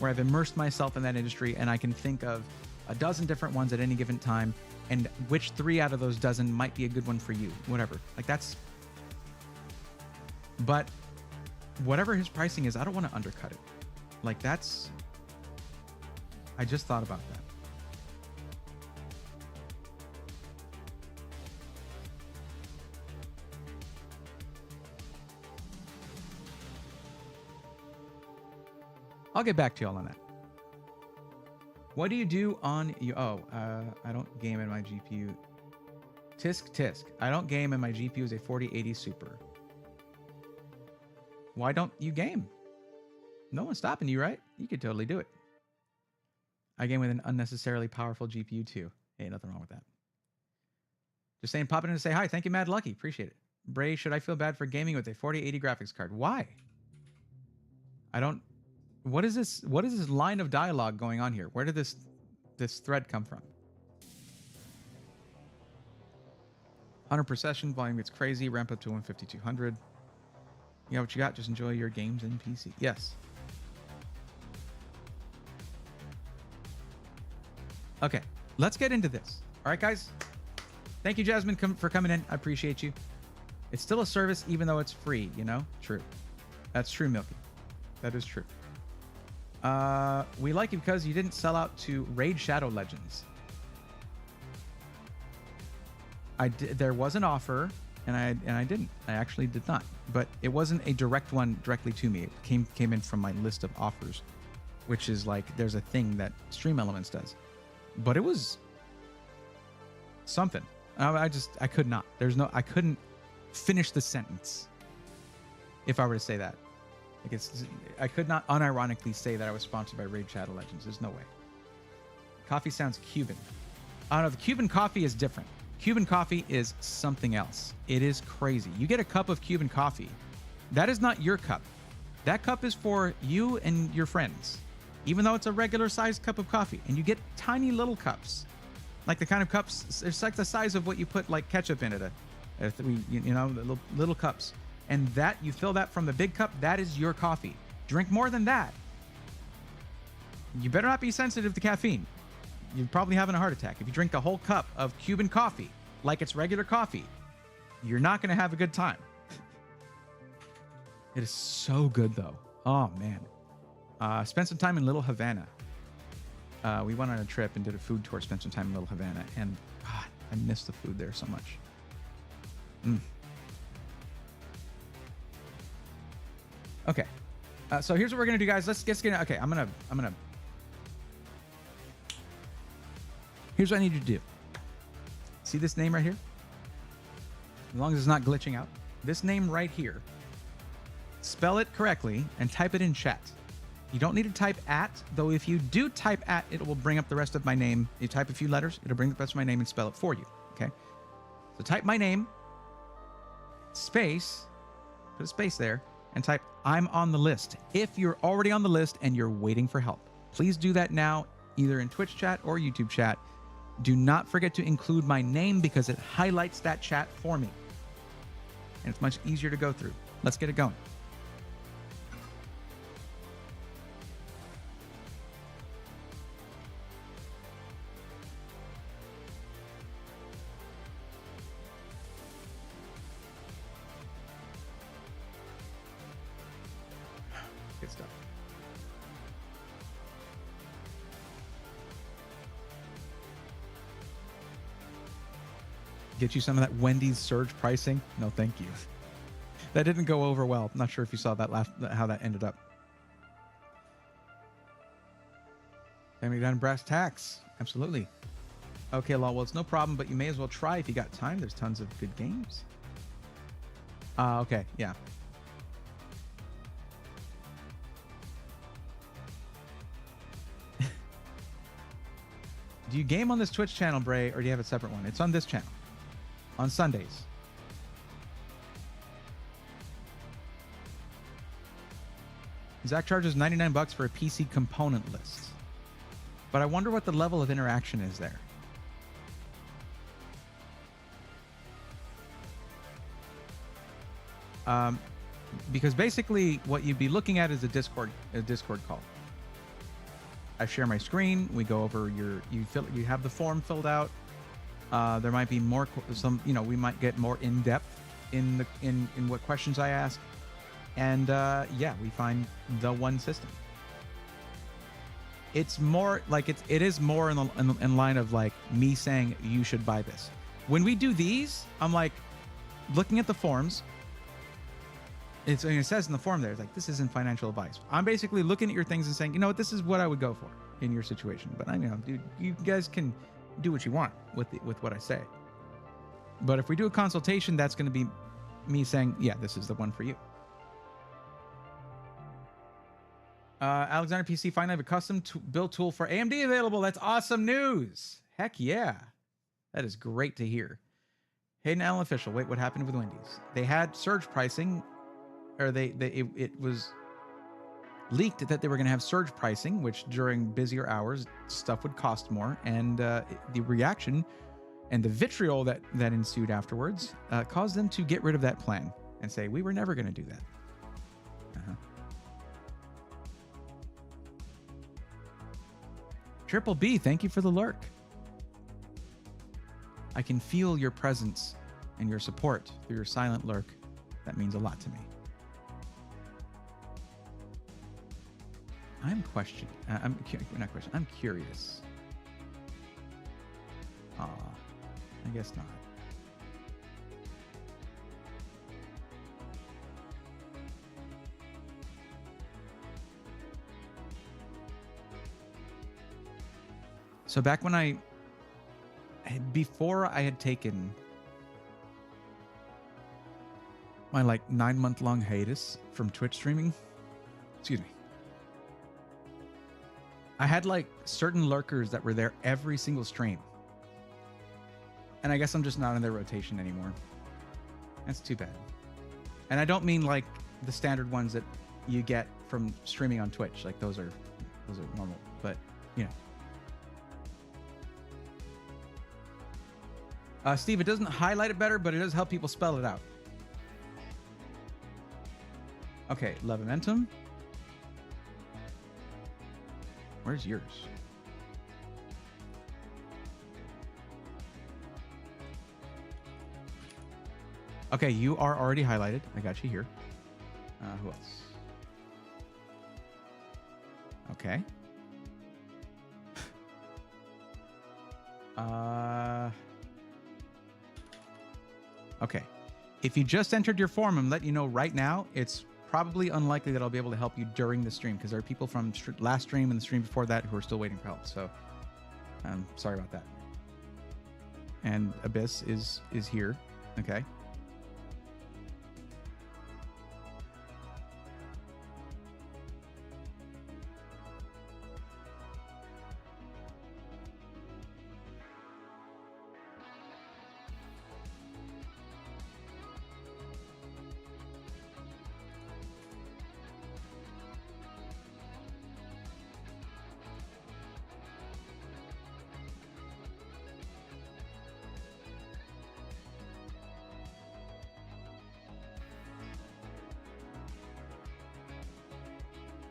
where I've immersed myself in that industry and I can think of a dozen different ones at any given time, and which 3 out of those dozen might be a good one for you, whatever. Like that's... But whatever his pricing is, I don't want to undercut it. Like that's... I just thought about that. I'll get back to y'all on that. What do you do on you? Oh, I don't game in my GPU. Tisk. I don't game and my GPU is a 4080 Super. Why don't you game? No one's stopping you, right? You could totally do it. I game with an unnecessarily powerful GPU too. Hey, nothing wrong with that. Just saying, popping in to say hi. Thank you, Mad Lucky. Appreciate it. Bray, should I feel bad for gaming with a 4080 graphics card? Why? I don't... What is this line of dialogue going on here? Where did this thread come from? 100 per session, volume gets crazy, ramp up to 150-200. You know what you got, just enjoy your games in PC. Yes. Okay, let's get into this. All right, guys. Thank you, Jasmine, for coming in. I appreciate you. It's still a service, even though it's free, you know? True. That's true, Milky. That is true. We like you because you didn't sell out to Raid Shadow Legends. There was an offer, and I didn't. I actually did not. But it wasn't a direct one directly to me. It came in from my list of offers, which is like there's a thing that Stream Elements does. But it was something. I could not. I couldn't finish the sentence if I were to say that. Like I could not unironically say that I was sponsored by Raid Shadow Legends. There's no way. Coffee sounds Cuban. I don't know. The Cuban coffee is different. Cuban coffee is something else. It is crazy. You get a cup of Cuban coffee. That is not your cup. That cup is for you and your friends. Even though it's a regular sized cup of coffee. And you get tiny little cups. Like the kind of cups, it's like the size of what you put like ketchup in it. You know, the little cups. And that, you fill that from the big cup, that is your coffee. Drink more than that. You better not be sensitive to caffeine. You're probably having a heart attack. If you drink a whole cup of Cuban coffee, like it's regular coffee, you're not going to have a good time. It is so good, though. Oh, man. Spent some time in Little Havana. We went on a trip and did a food tour, spent some time in Little Havana, and God, I miss the food there so much. Okay, so here's what we're gonna do, guys. Let's get okay. I'm gonna. Here's what I need you to do. See this name right here? As long as it's not glitching out. This name right here. Spell it correctly and type it in chat. You don't need to type @ though. If you do type @ it will bring up the rest of my name. You type a few letters, it'll bring up the rest of my name and spell it for you. Okay. So type my name, space, put a space there. and type I'm on the list. If you're already on the list and you're waiting for help, please do that now, either in Twitch chat or YouTube chat. Do not forget to include my name because it highlights that chat for me. And it's much easier to go through. Let's get it going. Good stuff. Get you some of that Wendy's surge pricing? No, thank you. That didn't go over well. Not sure if you saw that how that ended up. Family down brass tacks. Absolutely. Okay, well, it's no problem, but you may as well try if you got time. There's tons of good games. Okay, yeah. Do you game on this Twitch channel, Bray, or do you have a separate one? It's on this channel. On Sundays. Zach charges $99 for a PC component list. But I wonder what the level of interaction is there. Because basically what you'd be looking at is a Discord call. I share my screen. We go over you have the form filled out. There might be more we might get more in depth in what questions I ask, and yeah, we find the one system. It's more like it is more in line of like me saying you should buy this. When we do these, I'm like looking at the forms. It says in the form there, it's like, this isn't financial advice. I'm basically looking at your things and saying, you know what, this is what I would go for in your situation. But I mean, dude, you guys can do what you want with what I say. But if we do a consultation, that's going to be me saying, yeah, this is the one for you. Alexander PC finally have a custom build tool for AMD available. That's awesome news. Heck yeah. That is great to hear. Hayden Allen official. Wait, what happened with Wendy's? They had surge pricing. Or it was leaked that they were going to have surge pricing, which during busier hours stuff would cost more, and the reaction and the vitriol that ensued afterwards caused them to get rid of that plan and say we were never going to do that. Triple B, thank you for the lurk. I can feel your presence and your support through your silent lurk. That means a lot to me. I'm curious. I guess not. So back when before I had taken my like 9-month-long hiatus from Twitch streaming, excuse me, I had like certain lurkers that were there every single stream. And I guess I'm just not in their rotation anymore. That's too bad. And I don't mean like the standard ones that you get from streaming on Twitch. Like those are normal, but you know. Steve, it doesn't highlight it better, but it does help people spell it out. Okay, Levimentum. Where's yours? Okay, you are already highlighted. I got you here. Who else? Okay. Okay. If you just entered your form, I'm letting you know right now, it's probably unlikely that I'll be able to help you during the stream because there are people from last stream and the stream before that who are still waiting for help. So I'm sorry about that. And Abyss is here. Okay.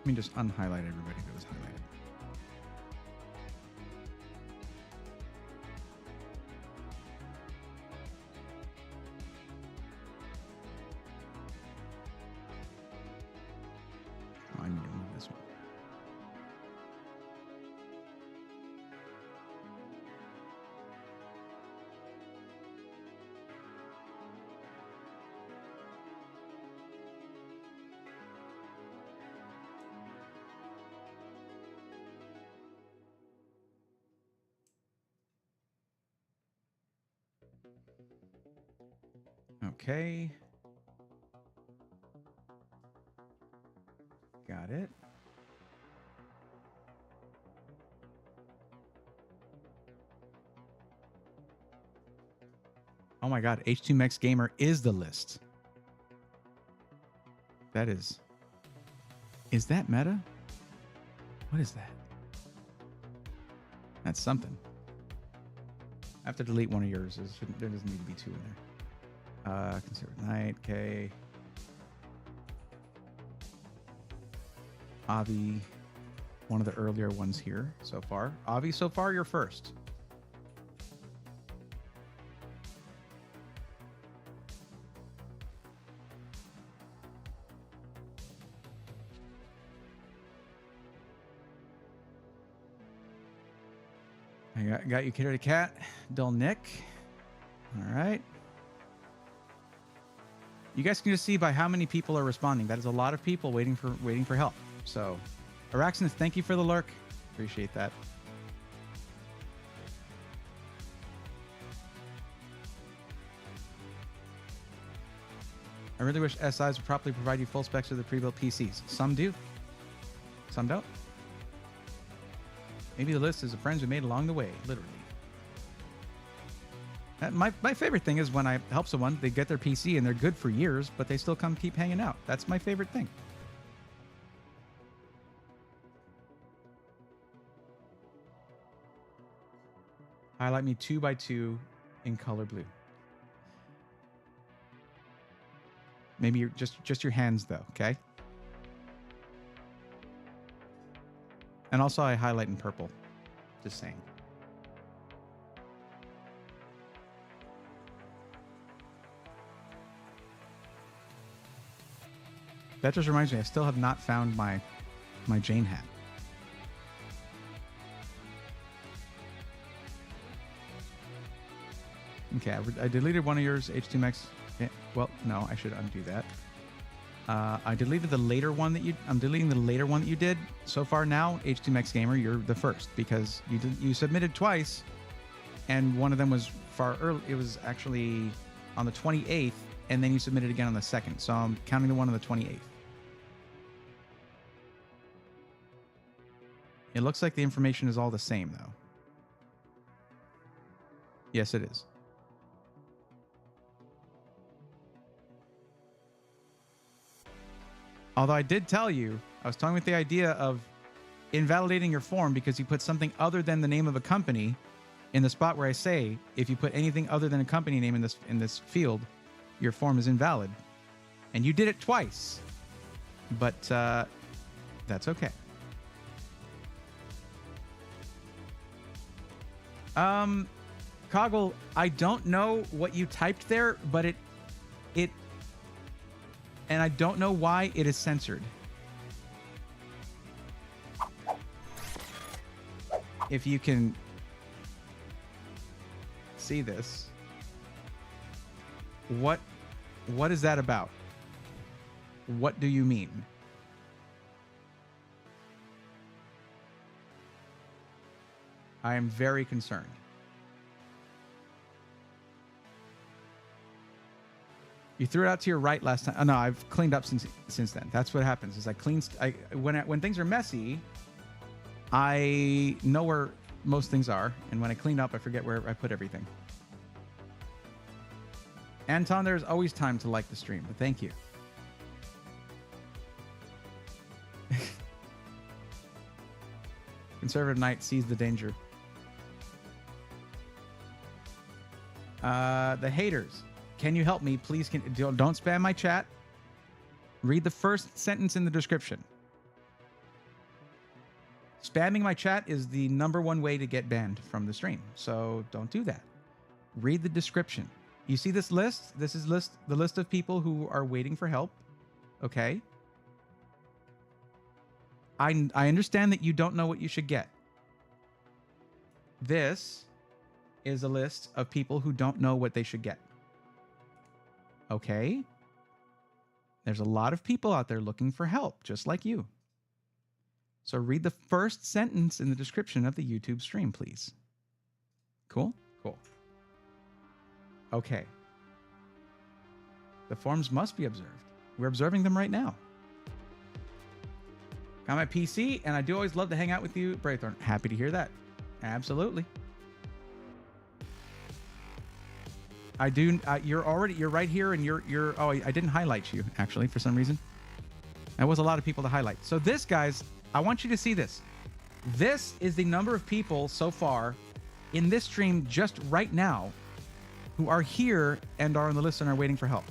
Let me just unhighlight everybody that was highlighted. Oh, I need to move this one. Okay. Got it. Oh my God, H2Mex Gamer is the list. That is that meta? What is that? That's something. I have to delete one of yours. There doesn't need to be two in there. Conservative Knight, okay. Avi, one of the earlier ones here so far. Avi, so far you're first. I got you, Kitty Cat. Dull Nick. All right. You guys can just see by how many people are responding. That is a lot of people waiting for help. So, Araxinus, thank you for the lurk. Appreciate that. I really wish SIs would properly provide you full specs of the pre-built PCs. Some do. Some don't. Maybe the list is the friends we made along the way, literally. My favorite thing is when I help someone, they get their PC and they're good for years, but they still keep hanging out. That's my favorite thing. Highlight me 2x2 in color blue. Maybe just your hands though, okay? And also I highlight in purple. Just saying. That just reminds me, I still have not found my Jane hat. Okay, I deleted one of yours, H2Mex. Yeah, well, no, I should undo that. I deleted the later one that I'm deleting the later one that you did. So far now, H2Mex Gamer, you're the first because you submitted twice, and one of them was far early. It was actually on the 28th, and then you submitted again on the 2nd. So I'm counting the one on the 28th. It looks like the information is all the same, though. Yes, it is. Although I did tell you, I was talking with the idea of invalidating your form because you put something other than the name of a company in the spot where I say, if you put anything other than a company name in this field, your form is invalid. And you did it twice. But that's okay. Coggle, I don't know what you typed there, but it and I don't know why it is censored. If you can see this, what is that about? What do you mean? I am very concerned. You threw it out to your right last time. Oh, no, I've cleaned up since then. That's what happens. Is when things are messy, I know where most things are, and when I clean up, I forget where I put everything. Anton, there's always time to like the stream, but thank you. Conservative Knight sees the danger. The haters. Can you help me, please? Don't spam my chat. Read the first sentence in the description. Spamming my chat is the #1 way to get banned from the stream. So don't do that. Read the description. You see this list? This is the list of people who are waiting for help. Okay. I understand that you don't know what you should get. This is a list of people who don't know what they should get. Okay? There's a lot of people out there looking for help, just like you. So read the first sentence in the description of the YouTube stream, please. Cool? Cool. Okay. The forms must be observed. We're observing them right now. Got my PC, and I do always love to hang out with you, Braythorn. Happy to hear that. Absolutely. I do. You're right here, and you're. Oh, I didn't highlight you actually for some reason. That was a lot of people to highlight. So this, guys, I want you to see this. This is the number of people so far in this stream just right now who are here and are on the list and are waiting for help.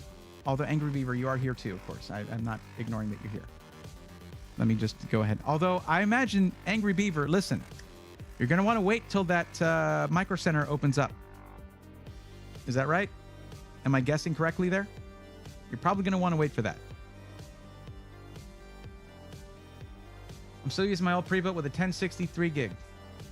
Although Angry Beaver, you are here too, of course. I'm not ignoring that you're here. Let me just go ahead. Although I imagine Angry Beaver, listen, you're going to want to wait till that Micro Center opens up. Is that right? Am I guessing correctly there? You're probably going to want to wait for that. I'm still using my old pre-built with a 1063 gig.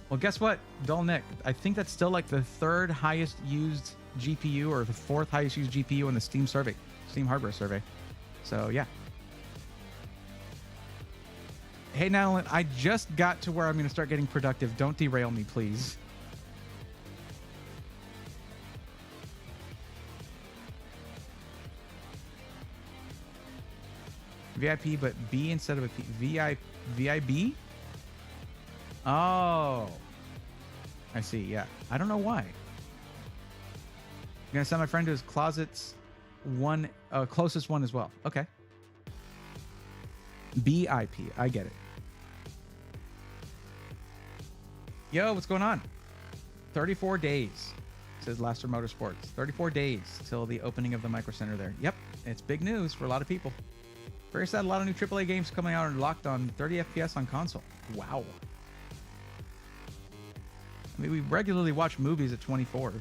Well, guess what, Dull Nick? I think that's still like the 3rd highest used GPU or the 4th highest used GPU in the Steam survey, Steam hardware survey. So yeah. Hey, Nadeline, I just got to where I'm going to start getting productive. Don't derail me, please. VIP, but B instead of a P. VIB? Oh. I see, yeah. I don't know why. I'm going to send my friend to his closets closest one as well. Okay. BIP. I get it. Yo, what's going on? 34 days, says Laster Motorsports. 34 days till the opening of the Micro Center there. Yep, it's big news for a lot of people. Very sad, a lot of new AAA games coming out are locked on 30 FPS on console. Wow. I mean, we regularly watch movies at 24.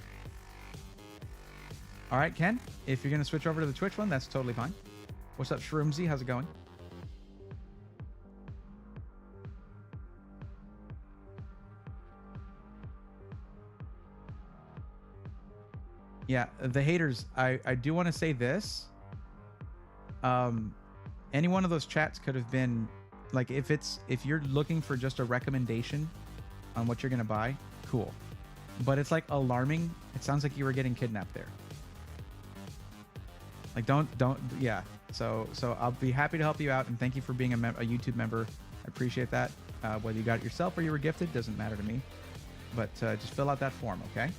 All right, Ken, if you're going to switch over to the Twitch one, that's totally fine. What's up, Shroomsy? How's it going? Yeah, the haters, I do want to say this. Any one of those chats could have been, like, if you're looking for just a recommendation on what you're going to buy, cool. But it's like alarming. It sounds like you were getting kidnapped there. Like, yeah. So I'll be happy to help you out, and thank you for being a YouTube member. I appreciate that. Whether you got it yourself or you were gifted, doesn't matter to me. But just fill out that form, okay?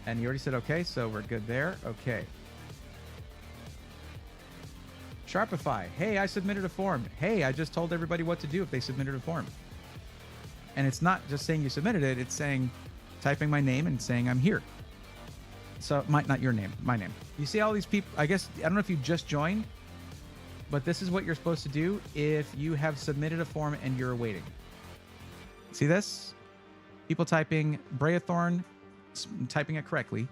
And you already said okay, so we're good there. Okay. Sharpify. Hey, I submitted a form. Hey, I just told everybody what to do if they submitted a form. And it's not just saying you submitted it, it's saying typing my name and saying I'm here. So not your name, my name. You see all these people, I guess, I don't know if you just joined, but this is what you're supposed to do if you have submitted a form and you're waiting. See this? People typing Brayathorn, typing it correctly,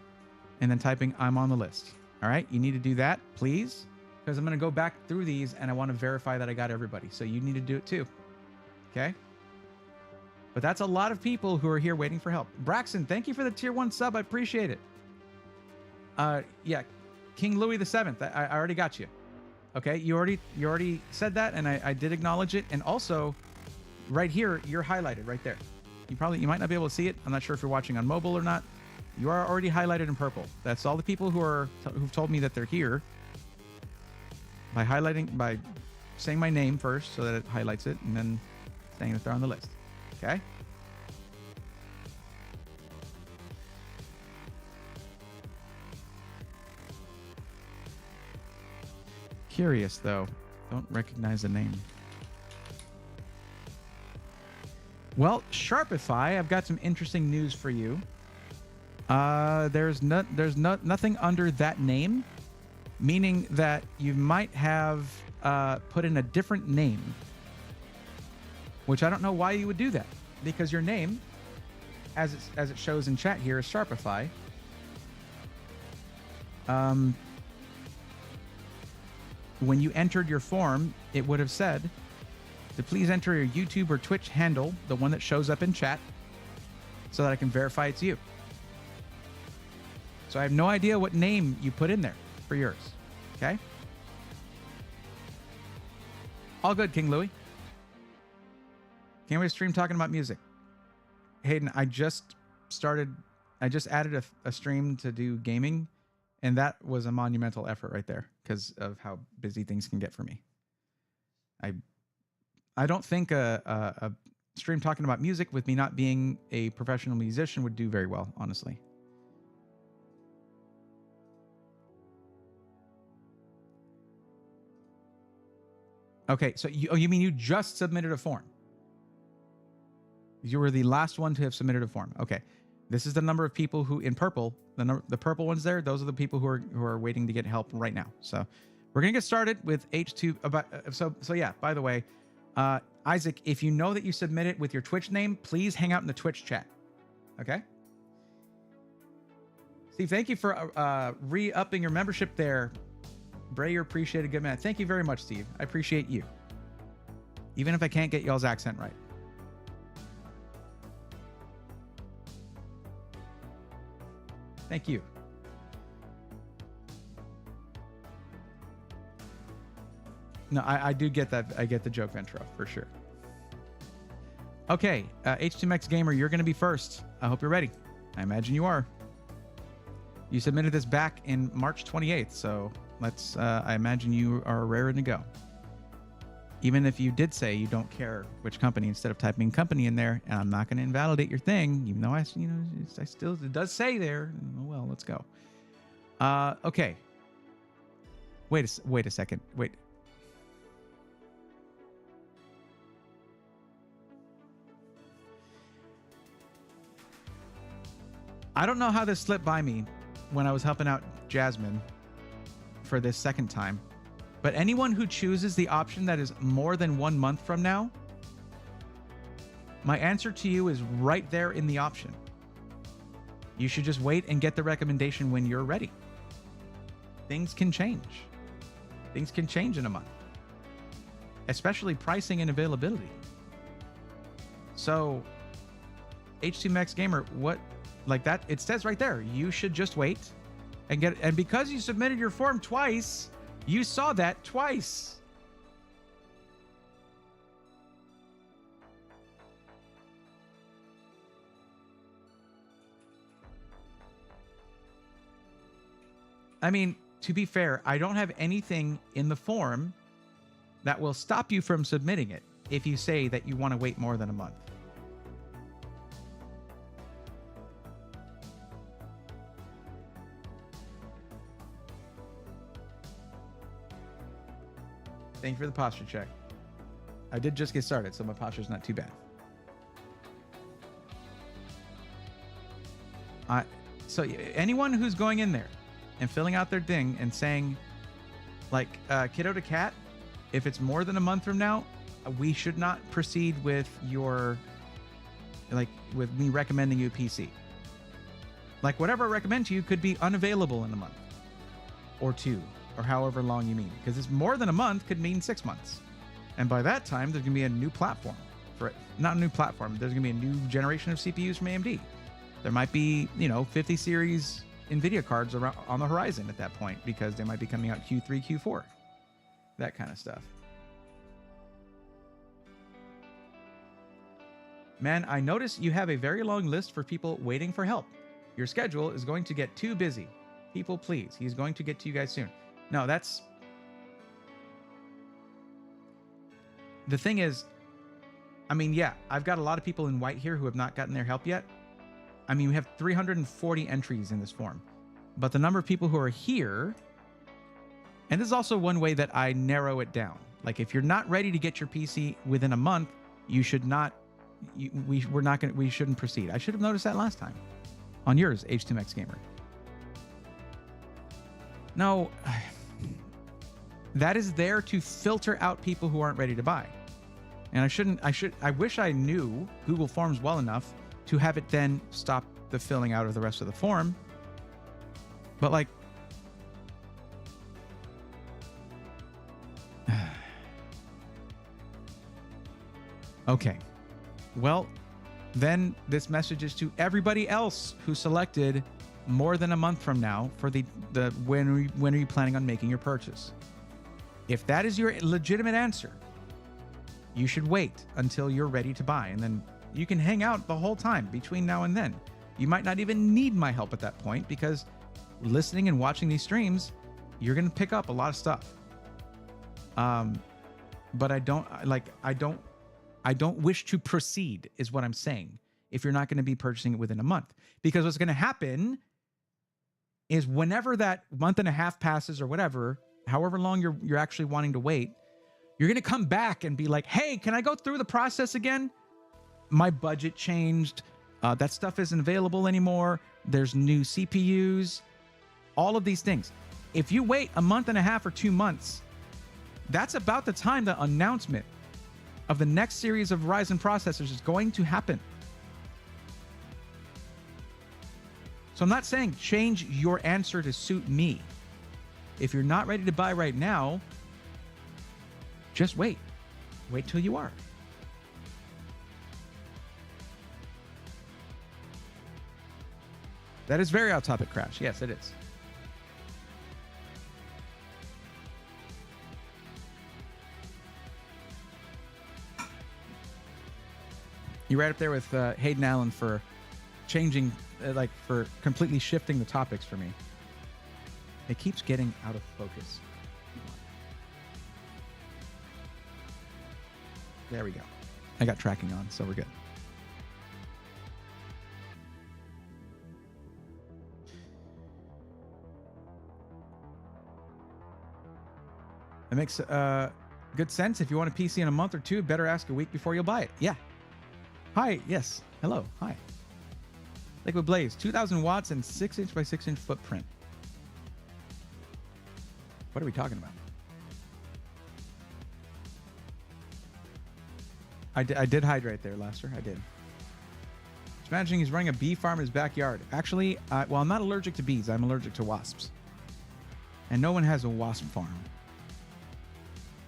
and then typing I'm on the list. All right, you need to do that, please, because I'm going to go back through these and I want to verify that I got everybody. So you need to do it too. Okay? But that's a lot of people who are here waiting for help. Braxton, thank you for the tier 1 sub. I appreciate it. Yeah, King Louis VII. I already got you. Okay, you already said that, and I did acknowledge it. And also, right here, you're highlighted right there. You might not be able to see it. I'm not sure if you're watching on mobile or not. You are already highlighted in purple. That's all the people who've told me that they're here. By saying my name first so that it highlights it, and then saying that they're on the list. Okay? Curious, though. Don't recognize the name. Well, Sharpify, I've got some interesting news for you. There's nothing under that name, meaning that you might have put in a different name. which I don't know why you would do that, because your name, as it shows in chat here, is Sharpify. When you entered your form, it would have said to please enter your YouTube or Twitch handle, the one that shows up in chat, so that I can verify it's you. So I have no idea what name you put in there for yours. Okay? All good, King Louie. Can't wait to stream talking about music. Hayden, I just added a stream to do gaming, and that was a monumental effort right there because of how busy things can get for me. I don't think a stream talking about music with me not being a professional musician would do very well, honestly. Okay, so you mean you just submitted a form? You were the last one to have submitted a form. Okay, this is the number of people who in purple, the purple ones there. Those are the people who are waiting to get help right now. So we're gonna get started with H2. So yeah. By the way, Isaac, if you know that you submitted with your Twitch name, please hang out in the Twitch chat. Okay. Steve, thank you for re-upping your membership there. Bray, you're appreciated, good man. Thank you very much, Steve. I appreciate you. Even if I can't get y'all's accent right. Thank you. No, I do get that. I get the joke, Ventro, for sure. Okay, H2Max Gamer, you're going to be first. I hope you're ready. I imagine you are. You submitted this back in March 28th, so let's, I imagine you are raring to go. Even if you did say you don't care which company, instead of typing company in there, and I'm not going to invalidate your thing, even though I still, it does say there. Oh, well, let's go. Okay. Wait a second. Wait. I don't know how this slipped by me when I was helping out Jasmine for this second time, but anyone who chooses the option that is more than 1 month from now, my answer to you is right there in the option. You should just wait and get the recommendation when you're ready. Things can change. Things can change in a month, especially pricing and availability. So H2Max Gamer, what, like that, it says right there, you should just wait and get it. And because you submitted your form twice, you saw that twice. I mean, to be fair, I don't have anything in the form that will stop you from submitting it if you say that you want to wait more than a month. Thank you for the posture check. I did just get started, so my posture's not too bad. So anyone who's going in there and filling out their thing and saying, like, kiddo to cat, if it's more than a month from now, we should not proceed with your, like, with me recommending you a PC. Like, whatever I recommend to you could be unavailable in a month or two, or however long you mean, because it's more than a month could mean 6 months. And by that time, there's gonna be a new platform for it. Not a new platform, there's gonna be a new generation of CPUs from AMD. There might be, 50 series NVIDIA cards around on the horizon at that point, because they might be coming out Q3, Q4, that kind of stuff. Man, I notice you have a very long list for people waiting for help. Your schedule is going to get too busy. People, please, he's going to get to you guys soon. No, that's... The thing is, I mean, yeah, I've got a lot of people in white here who have not gotten their help yet. I mean, we have 340 entries in this form, but the number of people who are here, and this is also one way that I narrow it down. Like, if you're not ready to get your PC within a month, you should not, we shouldn't proceed. I should have noticed that last time on yours, H2Max Gamer. No, that is there to filter out people who aren't ready to buy. And I wish I knew Google Forms well enough to have it then stop the filling out of the rest of the form. But like, okay. Well, then this message is to everybody else who selected more than a month from now for the when are you planning on making your purchase? If that is your legitimate answer, you should wait until you're ready to buy, and then you can hang out the whole time between now and then. You might not even need my help at that point, because listening and watching these streams, you're going to pick up a lot of stuff. But I don't wish to proceed is what I'm saying, if you're not going to be purchasing it within a month. Because what's going to happen is whenever that month and a half passes or whatever, however long you're actually wanting to wait, you're going to come back and be like, hey, can I go through the process again? My budget changed. That stuff isn't available anymore. There's new CPUs, all of these things. If you wait a month and a half or 2 months, that's about the time the announcement of the next series of Ryzen processors is going to happen. So I'm not saying change your answer to suit me. If you're not ready to buy right now, just wait. Wait till you are. That is very off topic, Crash. Yes, it is. You're right up there with Hayden Allen for changing, for completely shifting the topics for me. It keeps getting out of focus. There we go. I got tracking on, so we're good. It makes good sense. If you want a PC in a month or two, better ask a week before you'll buy it. Yeah. Hi. Yes. Hello. Hi. Liquid Blaze, 2,000 watts and 6-inch by 6-inch footprint. What are we talking about? I did hydrate there, Laster. I did. Just imagining he's running a bee farm in his backyard. Actually, well, I'm not allergic to bees. I'm allergic to wasps. And no one has a wasp farm.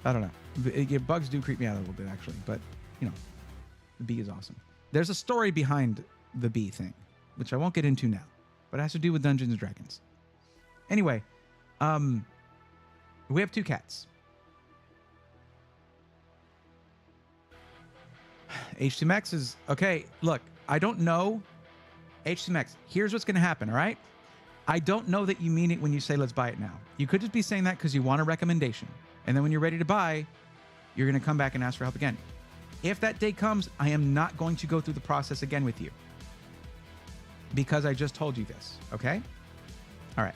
I don't know. Bugs do creep me out a little bit, actually. But, you know, the bee is awesome. There's a story behind the bee thing, which I won't get into now. But it has to do with Dungeons & Dragons. Anyway, we have 2 cats. H2Max is okay. Look, I don't know. H2Max, here's what's going to happen. All right. I don't know that you mean it when you say, let's buy it now. You could just be saying that because you want a recommendation. And then when you're ready to buy, you're going to come back and ask for help again. If that day comes, I am not going to go through the process again with you, because I just told you this. Okay. All right.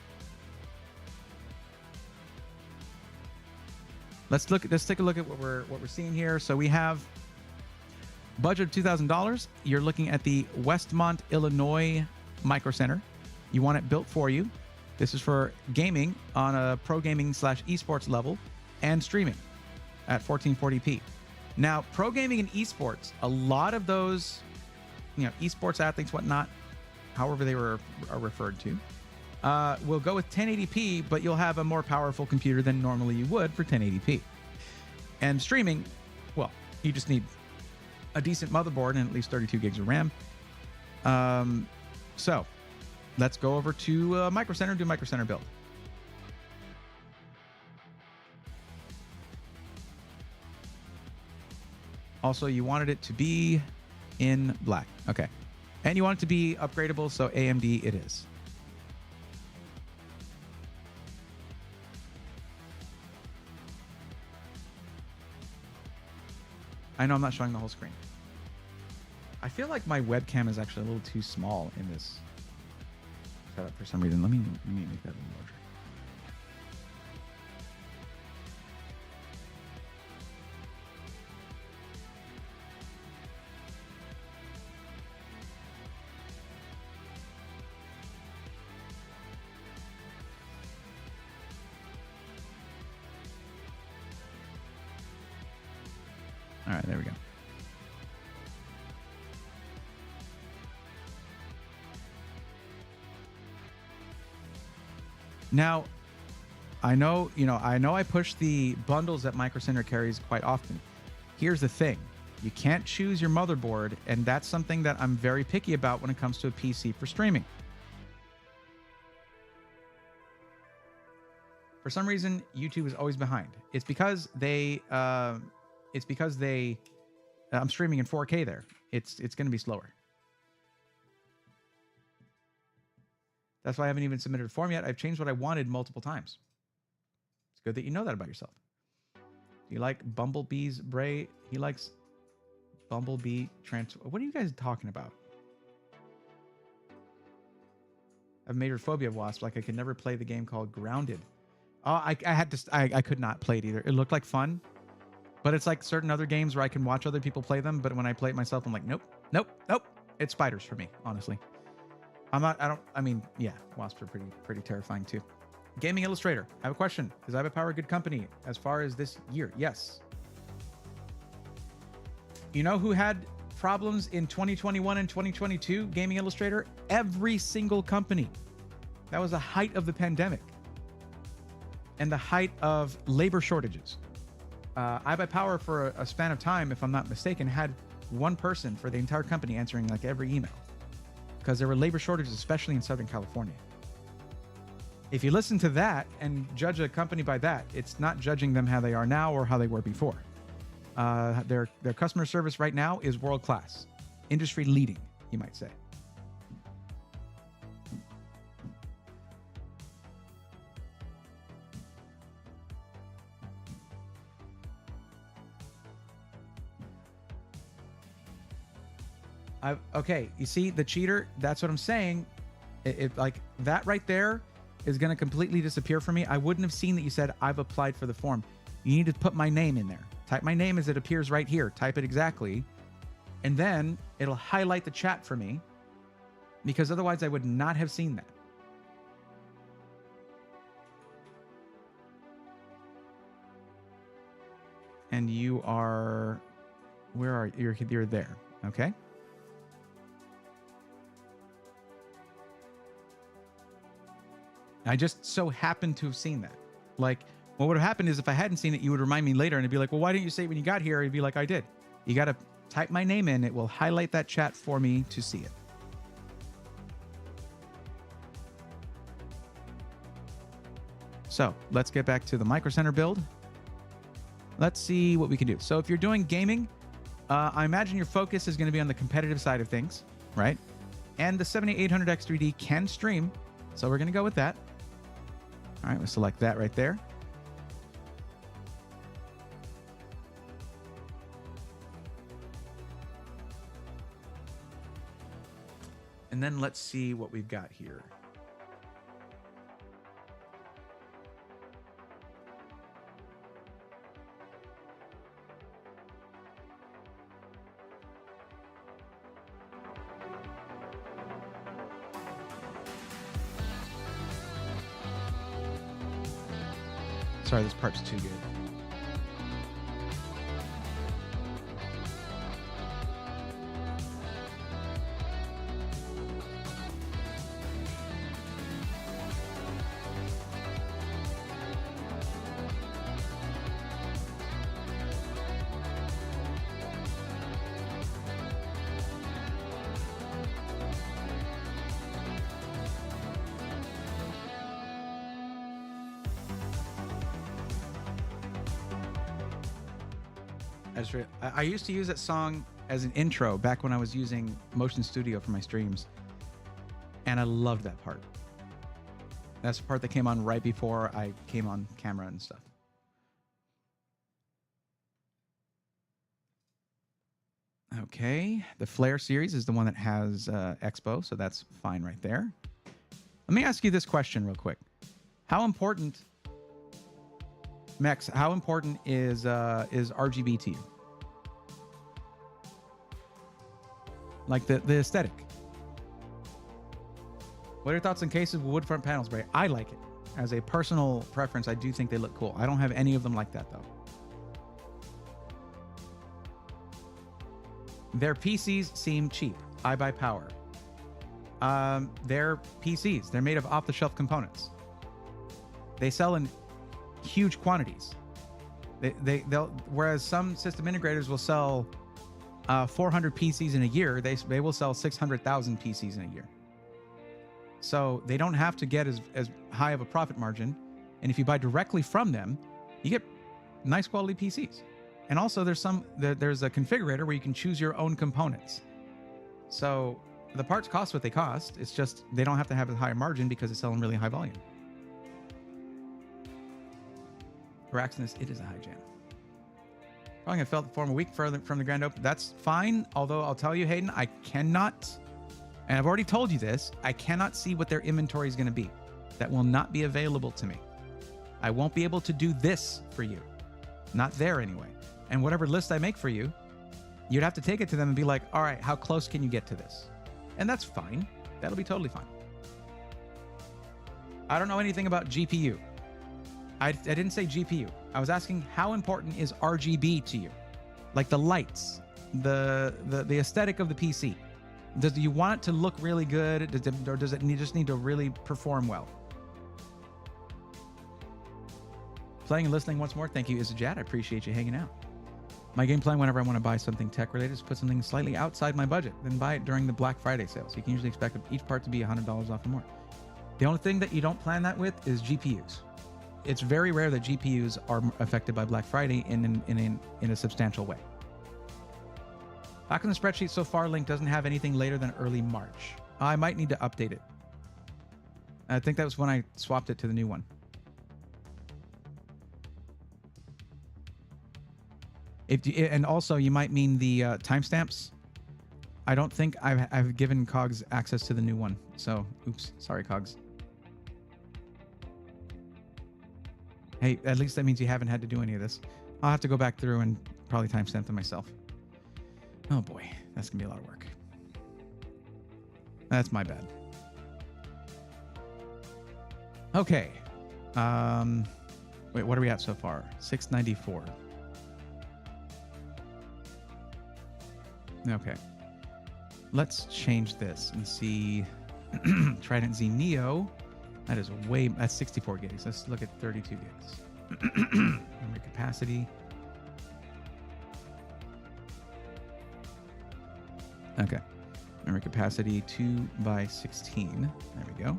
Let's take a look at what we're seeing here. So we have budget of $2,000. You're looking at the Westmont, Illinois Micro Center. You want it built for you. This is for gaming on a pro gaming / esports level and streaming at 1440p. Now, pro gaming and esports, a lot of those, esports athletes, whatnot, however they are referred to, will go with 1080p, but you'll have a more powerful computer than normally you would for 1080p. And streaming, well, you just need a decent motherboard and at least 32 gigs of RAM. So let's go over to Micro Center and do Micro Center build. Also, you wanted it to be in black. Okay. And you want it to be upgradable, so AMD it is. I know I'm not showing the whole screen. I feel like my webcam is actually a little too small in this setup for some reason. Let me make that a little larger. All right, there we go. Now, I know I push the bundles that Micro Center carries quite often. Here's the thing. You can't choose your motherboard, and that's something that I'm very picky about when it comes to a PC for streaming. For some reason, YouTube is always behind. It's because I'm streaming in 4K there. It's going to be slower. That's why I haven't even submitted a form yet. I've changed what I wanted multiple times. It's good that you know that about yourself. Do you like Bumblebee's Bray? He likes Bumblebee transfer. What are you guys talking about? I've made her phobia of wasps. Like I could never play the game called Grounded. Oh, I could not play it either. It looked like fun, but it's like certain other games where I can watch other people play them, but when I play it myself, I'm like, nope. It's spiders for me, honestly. Yeah, wasps are pretty terrifying too. Gaming Illustrator, I have a question. Is iBuyPower a good company as far as this year? Yes. You know who had problems in 2021 and 2022? Gaming Illustrator? Every single company. That was the height of the pandemic and the height of labor shortages. iBuyPower for a span of time, if I'm not mistaken, had one person for the entire company answering like every email because there were labor shortages, especially in Southern California. If you listen to that and judge a company by that, it's not judging them how they are now or how they were before. Their customer service right now is world-class, industry leading, you might say. Okay, you see the cheater? That's what I'm saying. It like that right there is going to completely disappear for me. I wouldn't have seen that you said I've applied for the form. You need to put my name in there. Type my name as it appears right here. Type it exactly. And then it'll highlight the chat for me because otherwise I would not have seen that. And you are, where are you? You're there. Okay. I just so happened to have seen that. Like, what would have happened is if I hadn't seen it, you would remind me later and it'd be like, well, why didn't you say it when you got here? It'd be like, I did. You got to type my name in. It will highlight that chat for me to see it. So let's get back to the Micro Center build. Let's see what we can do. So if you're doing gaming, I imagine your focus is going to be on the competitive side of things, right? And the 7800X3D can stream. So we're going to go with that. All right, we'll select that right there. And then let's see what we've got here. Sorry, this part's too good. I used to use that song as an intro back when I was using Motion Studio for my streams, and I loved that part. That's the part that came on right before I came on camera and stuff. Okay, the Flare series is the one that has Expo, so that's fine right there. Let me ask you this question real quick. How important, Mex, how important is RGB to you? Like the aesthetic. What are your thoughts on cases with wood front panels, Bray? I like it. As a personal preference, I do think they look cool. I don't have any of them like that, though. Their PCs seem cheap. I buy power. They're PCs. They're made of off-the-shelf components. They sell in huge quantities. They'll whereas some system integrators will sell 400 PCs in a year, they will sell 600,000 PCs in a year. So they don't have to get as high of a profit margin. And if you buy directly from them, you get nice quality PCs. And also there's a configurator where you can choose your own components. So the parts cost what they cost. It's just they don't have to have a higher margin because it's selling really high volume. Raxness, it is a high jam. Probably gonna fill out the form a week further from the grand open. That's fine. Although I'll tell you, Hayden, I cannot, and I've already told you this, I cannot see what their inventory is gonna be. That will not be available to me. I won't be able to do this for you. Not there anyway. And whatever list I make for you, you'd have to take it to them and be like, all right, how close can you get to this? And that's fine. That'll be totally fine. I don't know anything about GPU. I didn't say GPU. I was asking how important is RGB to you? Like the lights, the aesthetic of the PC. Do you want it to look really good, or does it just need to really perform well? Playing and listening once more. Thank you, Izajad. I appreciate you hanging out. My game plan whenever I want to buy something tech related is put something slightly outside my budget, then buy it during the Black Friday sale. So you can usually expect each part to be $100 off or more. The only thing that you don't plan that with is GPUs. It's very rare that GPUs are affected by Black Friday in a substantial way. Back on the spreadsheet so far, Link doesn't have anything later than early March. I might need to update it. I think that was when I swapped it to the new one. And also, you might mean the timestamps. I don't think I've given Cogs access to the new one. So, oops, sorry, Cogs. Hey, at least that means you haven't had to do any of this. I'll have to go back through and probably timestamp them myself. Oh boy, that's gonna be a lot of work. That's my bad. Okay. Wait, what are we at so far? 694. Okay. Let's change this and see. Trident Z Neo. That's 64 gigs. Let's look at 32 gigs. Memory capacity. Okay. Memory capacity 2x16. There we go.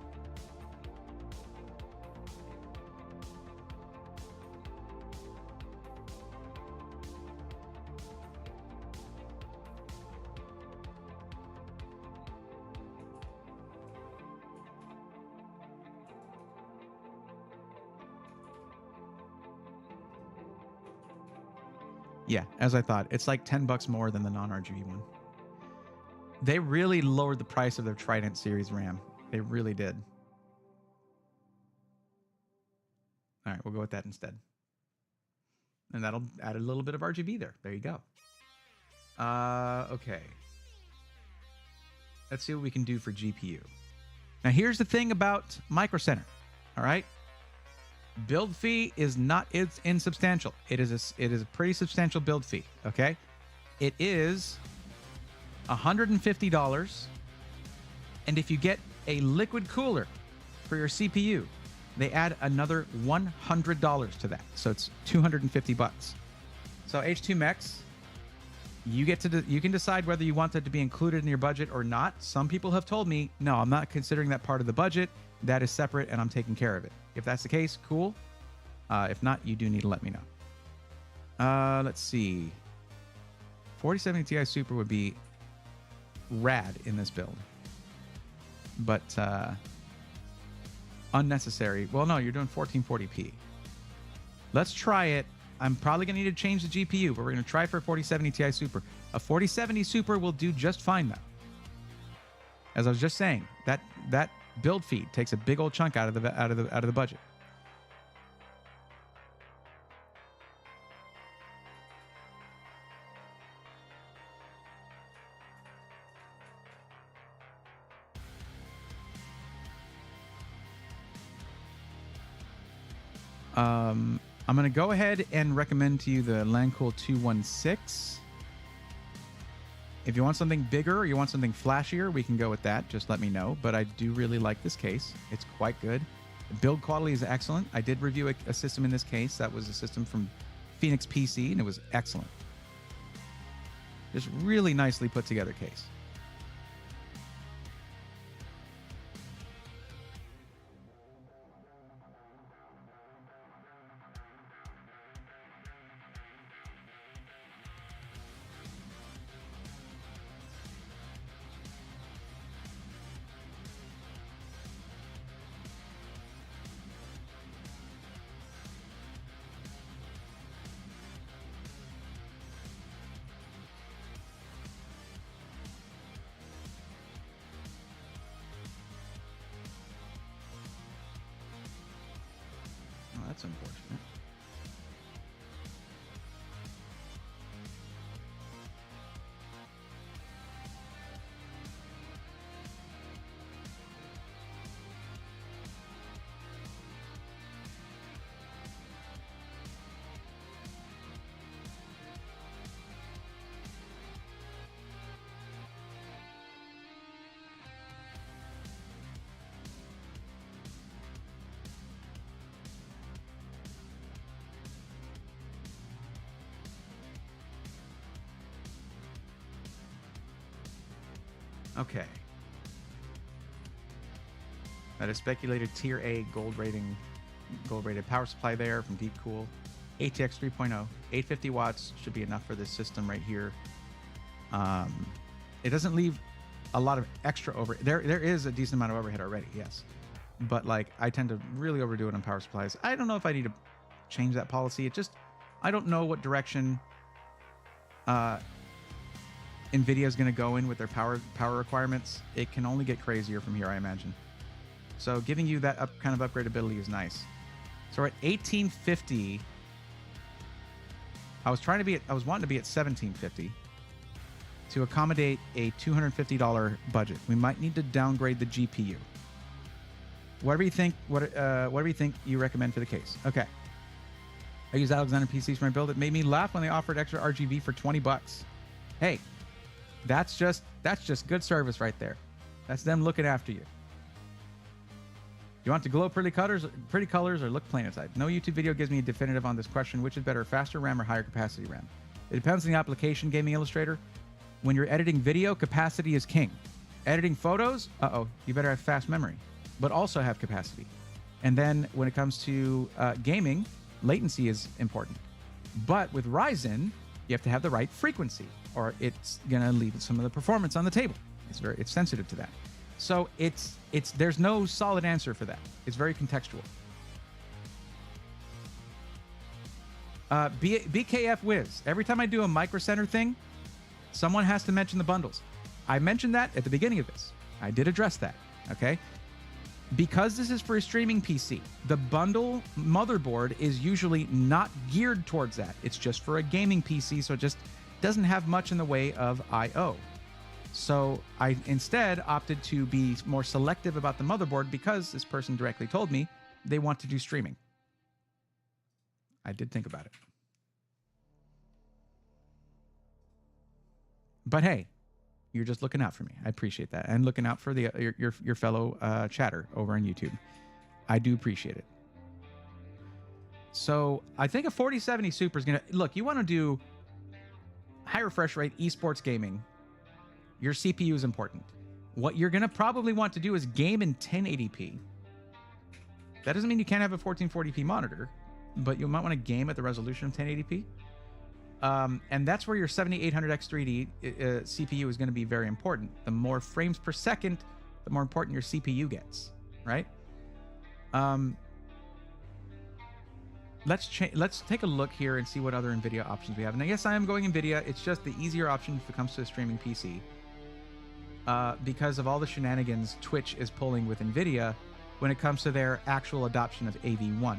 Yeah, as I thought. It's like $10 more than the non-RGB one. They really lowered the price of their Trident series RAM. They really did. All right, we'll go with that instead. And that'll add a little bit of RGB there. There you go. Okay. Let's see what we can do for GPU. Now, here's the thing about Micro Center. All right. Build fee is not, it's insubstantial. It is a pretty substantial build fee. Okay. It is $150. And if you get a liquid cooler for your CPU, they add another $100 to that. So it's $250. So H2 Mex, you can decide whether you want that to be included in your budget or not. Some people have told me, no, I'm not considering that part of the budget. That is separate and I'm taking care of it. If that's the case, cool. If not, you do need to let me know. Let's see. 4070 Ti Super would be rad in this build. But unnecessary. Well, no, you're doing 1440p. Let's try it. I'm probably going to need to change the GPU, but we're going to try for a 4070 Ti Super. A 4070 Super will do just fine, though. As I was just saying, that build fee takes a big old chunk out of the budget. I'm going to go ahead and recommend to you the Landcool 216. If you want something bigger or you want something flashier, we can go with that. Just let me know. But I do really like this case. It's quite good. The build quality is excellent. I did review a system in this case. That was a system from Phoenix PC, and it was excellent. Just really nicely put together case. That's unfortunate. Okay. That is speculated tier A gold rated power supply there from Deep Cool. ATX 3.0, 850 watts should be enough for this system right here. It doesn't leave a lot of extra over. There is a decent amount of overhead already, yes. But like I tend to really overdo it on power supplies. I don't know if I need to change that policy. It just, I don't know what direction NVIDIA is going to go in with their power requirements. It can only get crazier from here, I imagine. So giving you that kind of upgradability is nice. So we're at 1850. I was wanting to be at 1750 to accommodate a $250 budget. We might need to downgrade the GPU. Whatever you think, whatever you think you recommend for the case. Okay. I use Alexander PCs for my build. It made me laugh when they offered extra RGB for 20 bucks. Hey, that's just good service right there. That's them looking after you. You want to glow pretty colors or look plain inside? No YouTube video gives me a definitive on this question. Which is better, faster RAM or higher capacity RAM? It depends on the application, Gaming Illustrator. When you're editing video, capacity is king. Editing photos, you better have fast memory, but also have capacity. And then when it comes to gaming, latency is important. But with Ryzen, you have to have the right frequency, or it's gonna leave some of the performance on the table. It's sensitive to that. So there's no solid answer for that. It's very contextual. BKF Wiz. Every time I do a Micro Center thing, someone has to mention the bundles. I mentioned that at the beginning of this. I did address that, okay? Because this is for a streaming PC, the bundle motherboard is usually not geared towards that. It's just for a gaming PC, so it just doesn't have much in the way of I/O. So I instead opted to be more selective about the motherboard because this person directly told me they want to do streaming. I did think about it. But hey, you're just looking out for me. I appreciate that. And looking out for your fellow chatter over on YouTube. I do appreciate it. So I think a 4070 Super is going to... Look, you want to do high refresh rate esports gaming. Your CPU is important. What you're going to probably want to do is game in 1080p. That doesn't mean you can't have a 1440p monitor, but you might want to game at the resolution of 1080p. And that's where your 7800X3D CPU is going to be very important. The more frames per second, the more important your CPU gets, right? Let's take a look here and see what other NVIDIA options we have. Now, yes, I am going NVIDIA. It's just the easier option if it comes to a streaming PC. Because of all the shenanigans Twitch is pulling with NVIDIA when it comes to their actual adoption of AV1.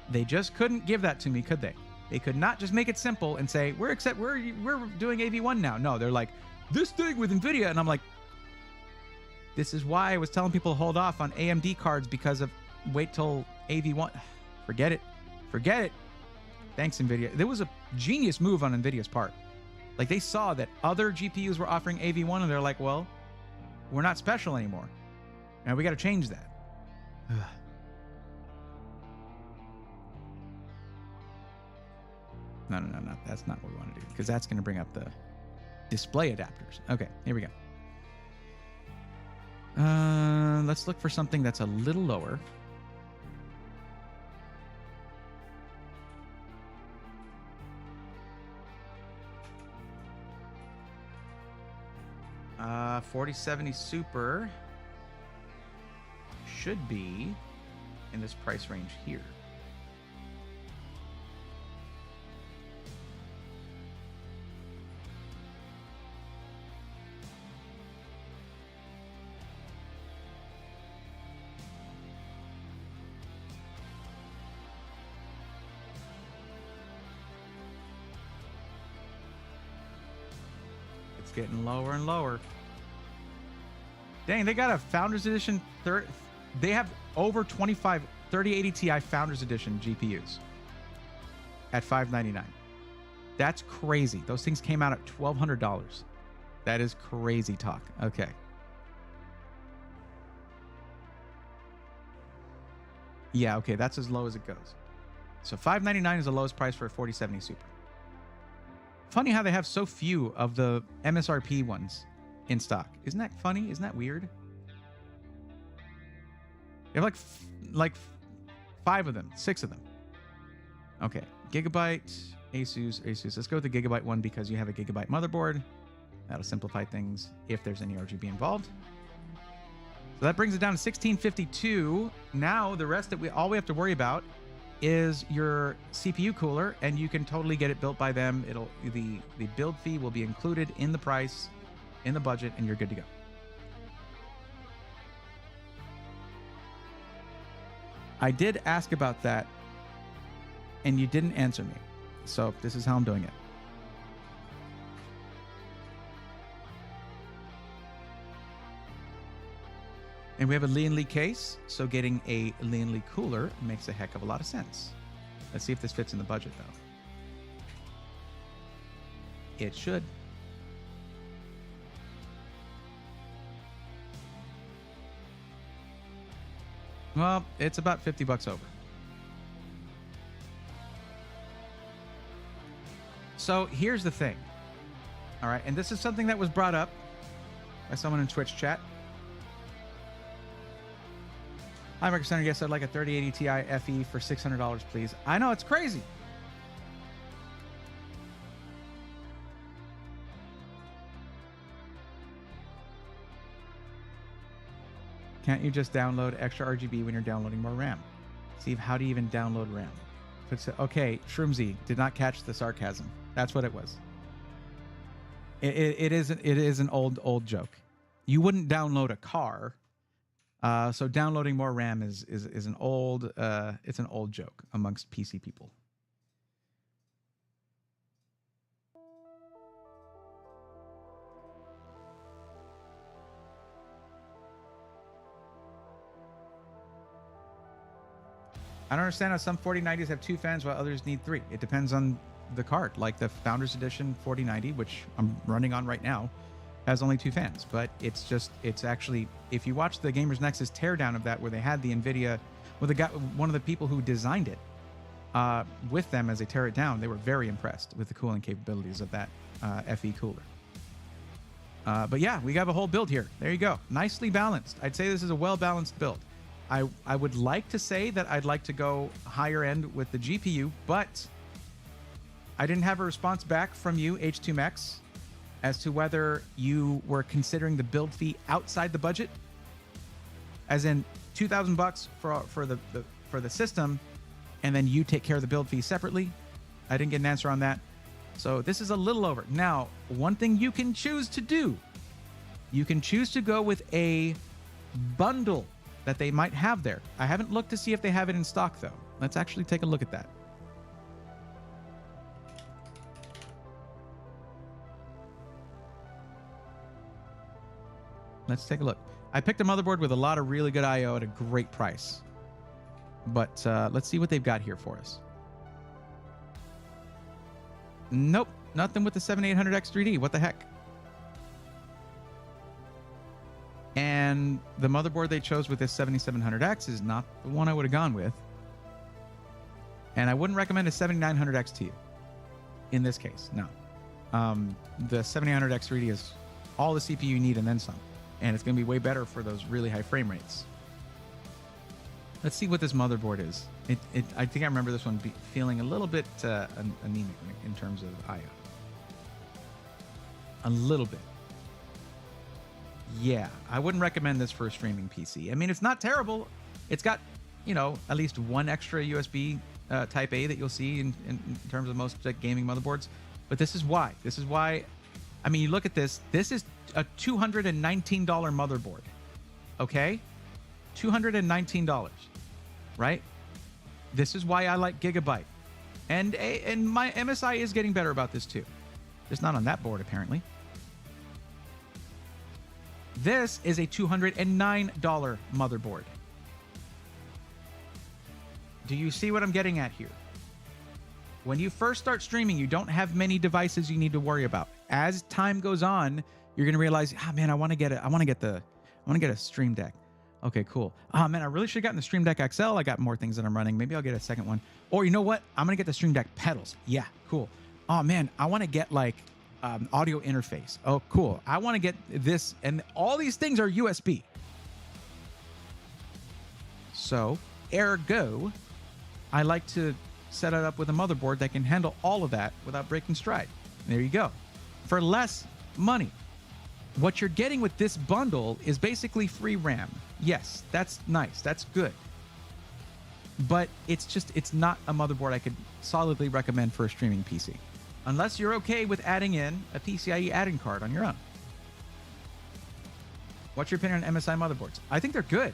They just couldn't give that to me, could they? They could not just make it simple and say, we're doing AV1 now. No, they're like, this thing with NVIDIA. And I'm like, this is why I was telling people to hold off on AMD cards because of wait till AV1. Forget it. Forget it. Thanks, NVIDIA. There was a genius move on NVIDIA's part. Like they saw that other GPUs were offering AV1 and they're like, well, we're not special anymore. And we got to change that. No. That's not what we want to do because that's going to bring up the display adapters. Okay, here we go. Let's look for something that's a little lower. Uh, 4070 Super should be in this price range here. Getting lower and lower. Dang, they got a Founders Edition. They have over 25 3080 Ti Founders Edition GPUs at $599. That's crazy. Those things came out at $1,200. That is crazy talk. Okay. Yeah, okay, that's as low as it goes. So $599 is the lowest price for a 4070 Super. Funny how they have so few of the MSRP ones in stock. Isn't that funny? Isn't that weird? They have like 5 of them, 6 of them. Okay, Gigabyte, Asus. Let's go with the Gigabyte one because you have a Gigabyte motherboard. That'll simplify things if there's any RGB involved. So that brings it down to 1652. Now the rest that all we have to worry about is your CPU cooler, and you can totally get it built by them. The build fee will be included in the price, in the budget, and you're good to go. I did ask about that, and you didn't answer me. So this is how I'm doing it. And we have a Lian Li case, so getting a Lian Li cooler makes a heck of a lot of sense. Let's see if this fits in the budget, though. It should. Well, it's about 50 bucks over. So here's the thing. All right, and this is something that was brought up by someone in Twitch chat. Hi, Micro Center. Yes, I'd like a 3080 Ti FE for $600, please. I know, it's crazy. Can't you just download extra RGB when you're downloading more RAM? Steve, how do you even download RAM? Okay, Shroomzy did not catch the sarcasm. That's what it was. It is an old joke. You wouldn't download a car. So downloading more RAM is an old it's an old joke amongst PC people. I don't understand how some 4090s have 2 fans while others need 3. It depends on the card. Like the Founders Edition 4090, which I'm running on right now, has only 2 fans. But it's actually, if you watch the Gamers Nexus teardown of that, where they had the NVIDIA, well, one of the people who designed it with them as they tear it down, they were very impressed with the cooling capabilities of that FE cooler. But yeah, we have a whole build here. There you go. Nicely balanced. I'd say this is a well-balanced build. I would like to say that I'd like to go higher end with the GPU, but I didn't have a response back from you, H2Mex, as to whether you were considering the build fee outside the budget, as in $2,000 for the system, and then you take care of the build fee separately. I didn't get an answer on that. So this is a little over. Now, one thing you can choose to do, you can choose to go with a bundle that they might have there. I haven't looked to see if they have it in stock, though. Let's actually take a look at that. Let's take a look. I picked a motherboard with a lot of really good I/O at a great price. But let's see what they've got here for us. Nope, Nothing with the 7800X3D. What the heck? And the motherboard they chose with this 7700X is not the one I would have gone with. And I wouldn't recommend a 7900X to you in this case. No. The 7900X3D is all the CPU you need and then some. And it's going to be way better for those really high frame rates. Let's see what this motherboard is. I think I remember this one feeling a little bit anemic in terms of I/O. A little bit. Yeah, I wouldn't recommend this for a streaming PC. I mean, it's not terrible. It's got, you know, at least one extra USB Type A that you'll see in terms of most gaming motherboards. But this is why. This is why. I mean, you look at this. This is a $219 motherboard. Okay? $219. Right? This is why I like Gigabyte. And my MSI is getting better about this too. Just not on that board, apparently. This is a $209 motherboard. Do you see what I'm getting at here? When you first start streaming, you don't have many devices you need to worry about. As time goes on, you're going to realize, ah, man, I want to get a Stream Deck. Okay, cool. Ah, man, I really should have gotten the Stream Deck XL. I got more things that I'm running. Maybe I'll get a second one. Or you know what? I'm going to get the Stream Deck pedals. Yeah, cool. Oh, man, I want to get like audio interface. Oh, cool. I want to get this. And all these things are USB. So, ergo, I like to set it up with a motherboard that can handle all of that without breaking stride. There you go. For less money. What you're getting with this bundle is basically free RAM. Yes, that's nice. That's good. But it's not a motherboard I could solidly recommend for a streaming PC. Unless you're okay with adding in a PCIe add-in card on your own. What's your opinion on MSI motherboards? I think they're good.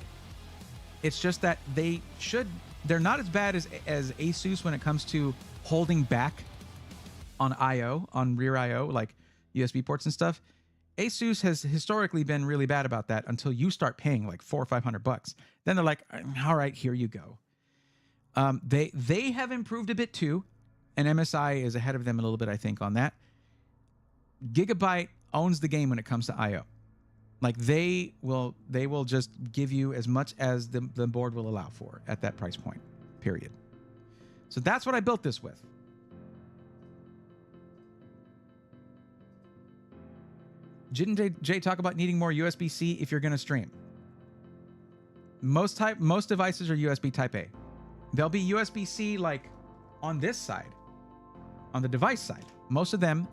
It's just that they're not as bad as Asus when it comes to holding back on I/O, on rear I/O, like USB ports and stuff. Asus has historically been really bad about that until you start paying like $400 or $500. Then they're like, all right, here you go. They have improved a bit too, and MSI is ahead of them a little bit, I think, on that. Gigabyte owns the game when it comes to I/O. Like they will just give you as much as the board will allow for at that price point, period. So that's what I built this with. Didn't Jay talk about needing more USB-C if you're going to stream? Most devices are USB Type A. There'll be USB-C like on this side, on the device side. Most of them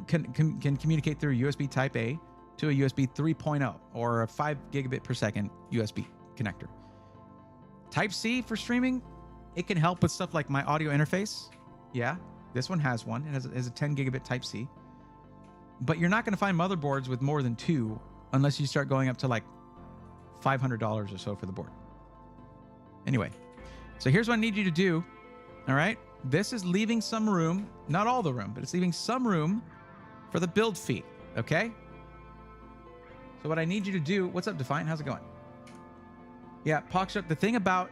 can communicate through USB Type A to a USB 3.0 or a 5 gigabit per second USB connector. Type C for streaming, it can help with stuff like my audio interface. Yeah, this one has one. It has a 10 gigabit Type C. But you're not going to find motherboards with more than two unless you start going up to like $500 or so for the board. Anyway, so here's what I need you to do. All right. This is leaving some room, not all the room, but it's leaving some room for the build fee. Okay. So what I need you to do, what's up, Defiant? How's it going? Yeah, Pockshot, the thing about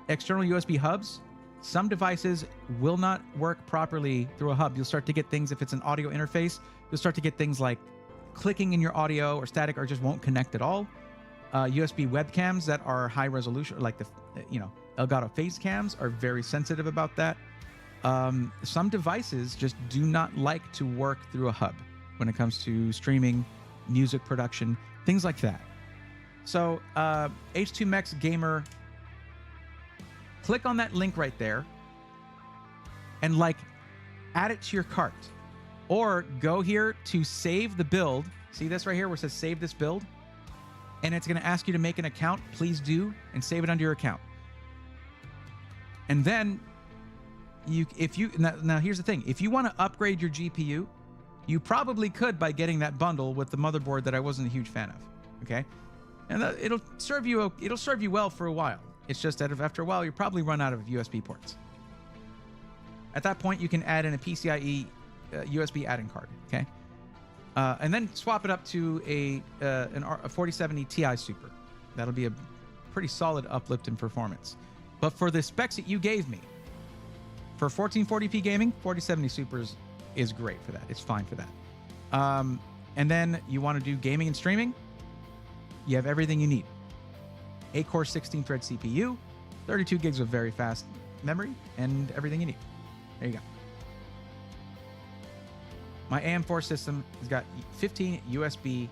external USB hubs, some devices will not work properly through a hub. You'll start to get things, if it's an audio interface, you'll start to get things like clicking in your audio or static or just won't connect at all. USB webcams that are high resolution, like the, Elgato face cams are very sensitive about that. Some devices just do not like to work through a hub when it comes to streaming, music production, things like that. So H2Mex Gamer, click on that link right there and add it to your cart. Or go here to save the build. See this right here where it says save this build? And it's going to ask you to make an account. Please do, and save it under your account. And then now here's the thing. If you want to upgrade your GPU, you probably could by getting that bundle with the motherboard that I wasn't a huge fan of. Okay? And it'll serve you well for a while. It's just that after a while, you'll probably run out of USB ports. At that point, you can add in a PCIe USB add-in card, okay? And then swap it up to a 4070 Ti Super. That'll be a pretty solid uplift in performance. But for the specs that you gave me, for 1440p gaming, 4070 Super is is great for that. It's fine for that. And then you want to do gaming and streaming. You have everything you need. 8-core 16-thread CPU, 32 gigs of very fast memory, and everything you need. There you go. My AM4 system has got 15 USB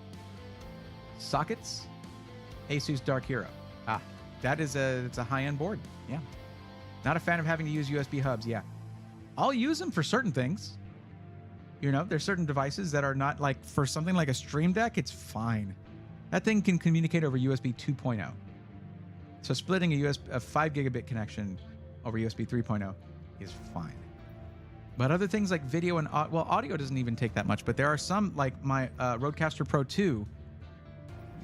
sockets. Asus Dark Hero. It's a high-end board. Yeah. Not a fan of having to use USB hubs. Yeah. I'll use them for certain things. You know, there's certain devices that are not like, for something like a Stream Deck, it's fine. That thing can communicate over USB 2.0. So splitting a 5 gigabit connection over USB 3.0 is fine. But other things like video and audio doesn't even take that much. But there are some, like my Rodecaster Pro 2.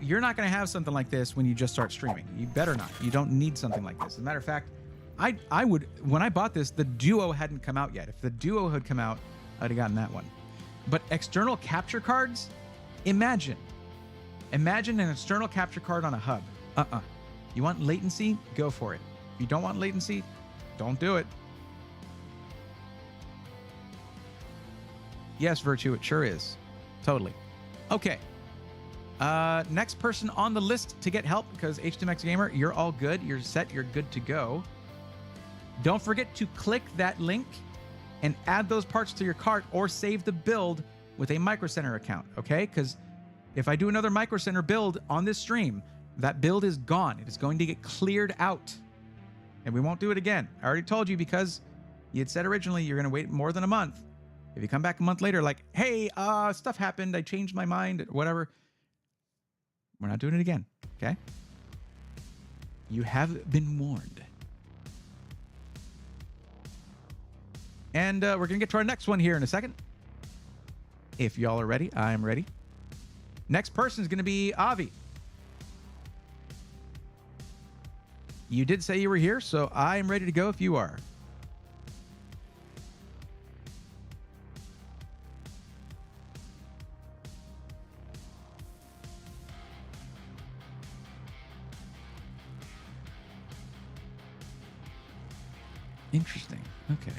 You're not going to have something like this when you just start streaming. You better not. You don't need something like this. As a matter of fact, I would, when I bought this, the Duo hadn't come out yet. If the Duo had come out, I'd have gotten that one. But external capture cards, imagine an external capture card on a hub. You want latency? Go for it. If you don't want latency, don't do it. Yes, Virtue, it sure is. Totally. Okay. Next person on the list to get help, because H2Max Gamer, you're all good. You're set. You're good to go. Don't forget to click that link and add those parts to your cart or save the build with a Micro Center account, okay? Because if I do another Micro Center build on this stream, that build is gone. It is going to get cleared out. And we won't do it again. I already told you, because you had said originally you're going to wait more than a month. If you come back a month later like, hey, stuff happened, I changed my mind, whatever, we're not doing it again, okay? You have been warned. And we're going to get to our next one here in a second. If y'all are ready, I'm ready. Next person is going to be Avi. You did say you were here, so I am ready to go if you are. Interesting. Okay.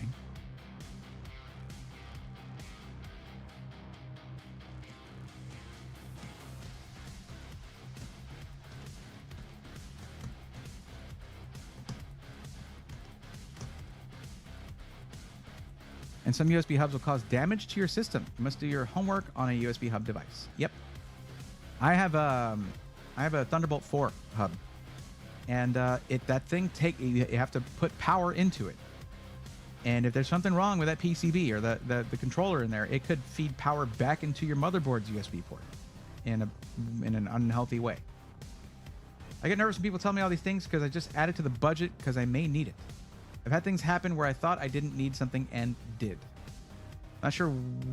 And some USB hubs will cause damage to your system. You must do your homework on a USB hub device. Yep. I have a Thunderbolt 4 hub. And that thing you have to put power into it. And if there's something wrong with that PCB or the controller in there, it could feed power back into your motherboard's USB port in an unhealthy way. I get nervous when people tell me all these things because I just add it to the budget because I may need it. I've had things happen where I thought I didn't need something and did. Not sure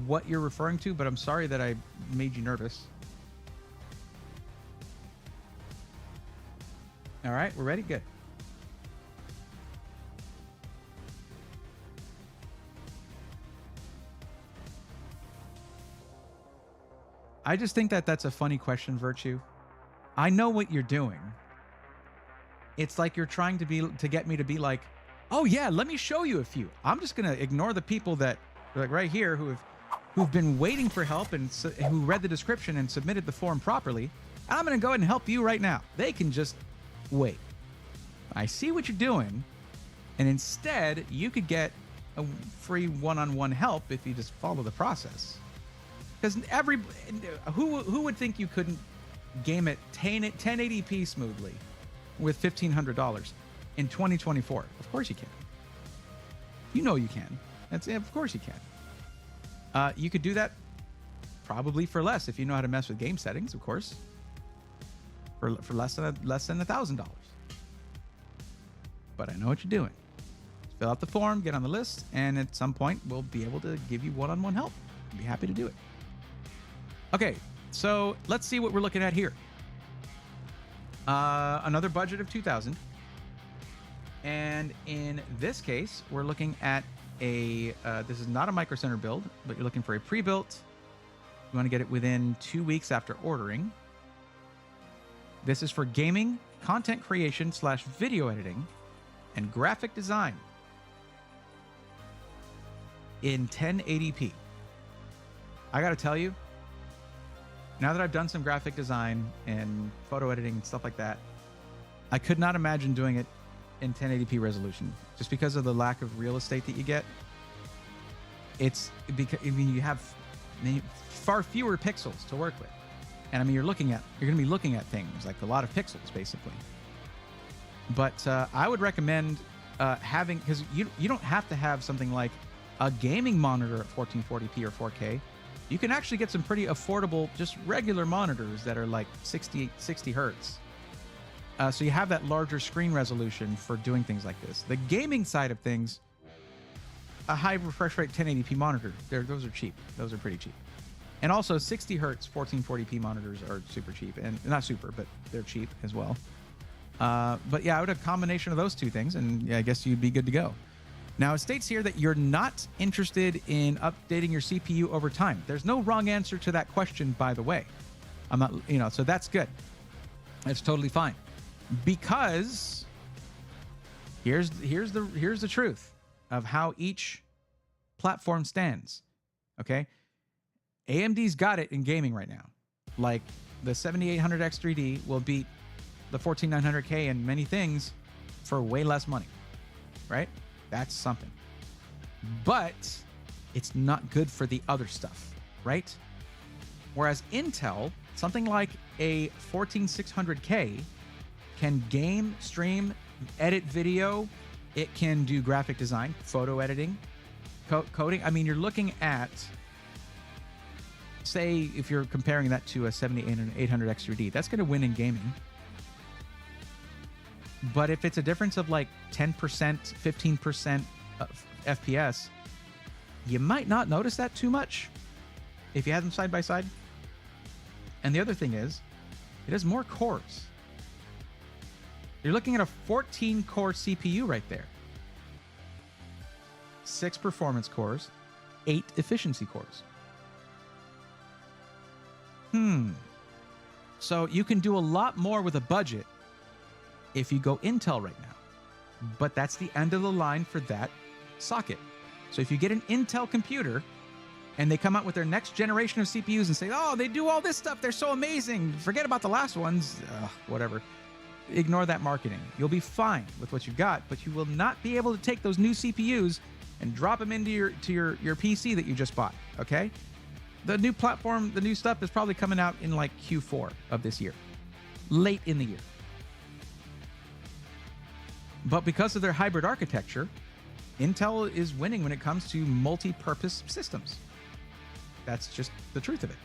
what you're referring to, but I'm sorry that I made you nervous. All right, we're ready? Good. I just think that's a funny question, Virtue. I know what you're doing. It's like you're trying to get me to be like, oh yeah, let me show you a few. I'm just gonna ignore the people that are like right here who've been waiting for help and who read the description and submitted the form properly. I'm gonna go ahead and help you right now. They can just wait. I see what you're doing, and instead you could get a free one-on-one help if you just follow the process. Because who would think you couldn't game it 1080p smoothly with $1,500 in 2024? Of course you can. You know you can. Of course you can. You could do that probably for less if you know how to mess with game settings, of course. For less than $1,000. But I know what you're doing. Just fill out the form, get on the list, and at some point we'll be able to give you one-on-one help. I'd be happy to do it. Okay, so let's see what we're looking at here. Another budget of $2,000. And in this case, we're looking at this is not a Micro Center build, but you're looking for a pre-built. You want to get it within 2 weeks after ordering. This is for gaming, content creation / video editing, and graphic design in 1080p. I got to tell you, now that I've done some graphic design and photo editing and stuff like that, I could not imagine doing it in 1080p resolution just because of the lack of real estate that you get. It's because, I mean, you have far fewer pixels to work with. And I mean, you're going to be looking at things like a lot of pixels, basically. But I would recommend having, because you don't have to have something like a gaming monitor at 1440p or 4K. You can actually get some pretty affordable, just regular monitors that are like 60 hertz. So you have that larger screen resolution for doing things like this. The gaming side of things, a high refresh rate 1080p monitor, those are cheap. Those are pretty cheap. And also 60 hertz 1440p monitors are super cheap, and not super, but they're cheap as well. But yeah, I would have a combination of those two things, and yeah, I guess you'd be good to go. Now, it states here that you're not interested in updating your CPU over time. There's no wrong answer to that question, by the way. I'm not, so that's good. That's totally fine. Because here's the truth of how each platform stands. Okay? AMD's got it in gaming right now. Like the 7800X3D will beat the 14900K and many things for way less money. Right? That's something. But it's not good for the other stuff, right? Whereas Intel, something like a 14600K can game, stream, edit video. It can do graphic design, photo editing, coding. I mean, you're looking at, say, if you're comparing that to a 7800X3D, that's going to win in gaming. But if it's a difference of like 10%, 15% FPS, you might not notice that too much if you have them side by side. And the other thing is, it has more cores. You're looking at a 14-core CPU right there. 6 performance cores, 8 efficiency cores. So you can do a lot more with a budget if you go Intel right now. But that's the end of the line for that socket. So if you get an Intel computer and they come out with their next generation of CPUs and say, oh, they do all this stuff, they're so amazing, forget about the last ones, whatever. Ignore that marketing. You'll be fine with what you've got, but you will not be able to take those new CPUs and drop them into your PC that you just bought, okay? The new platform, the new stuff is probably coming out in like Q4 of this year, late in the year. But because of their hybrid architecture, Intel is winning when it comes to multi-purpose systems. That's just the truth of it.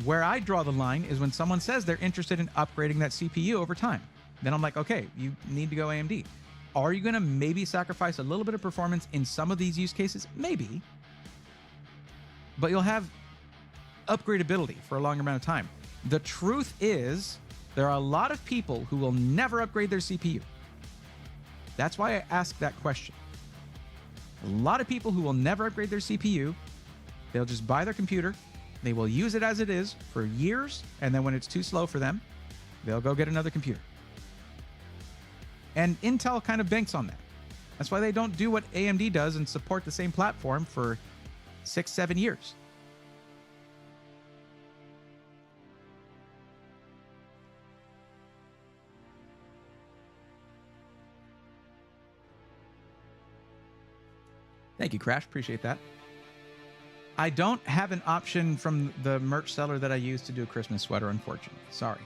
Where I draw the line is when someone says they're interested in upgrading that CPU over time. Then I'm like, okay, you need to go AMD. Are you going to maybe sacrifice a little bit of performance in some of these use cases? Maybe. But you'll have upgradability for a longer amount of time. The truth is, there are a lot of people who will never upgrade their CPU. That's why I asked that question. A lot of people who will never upgrade their CPU, they'll just buy their computer, they will use it as it is for years, and then when it's too slow for them, they'll go get another computer. And Intel kind of banks on that. That's why they don't do what AMD does and support the same platform for 6-7 years. Thank you, Crash. Appreciate that. I don't have an option from the merch seller that I use to do a Christmas sweater, unfortunately. Sorry.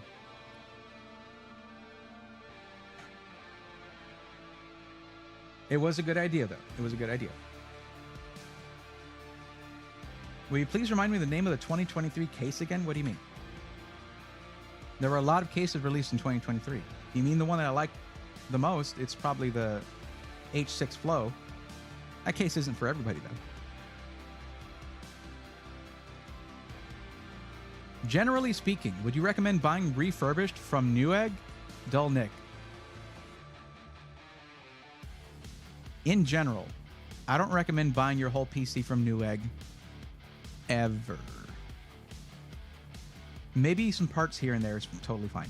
It was a good idea, though. It was a good idea. Will you please remind me the name of the 2023 case again? What do you mean? There were a lot of cases released in 2023. You mean the one that I like the most? It's probably the H6 Flow. That case isn't for everybody, though. Generally speaking, would you recommend buying refurbished from Newegg? Dull Nick. In general, I don't recommend buying your whole PC from Newegg ever. Maybe some parts here and there is totally fine.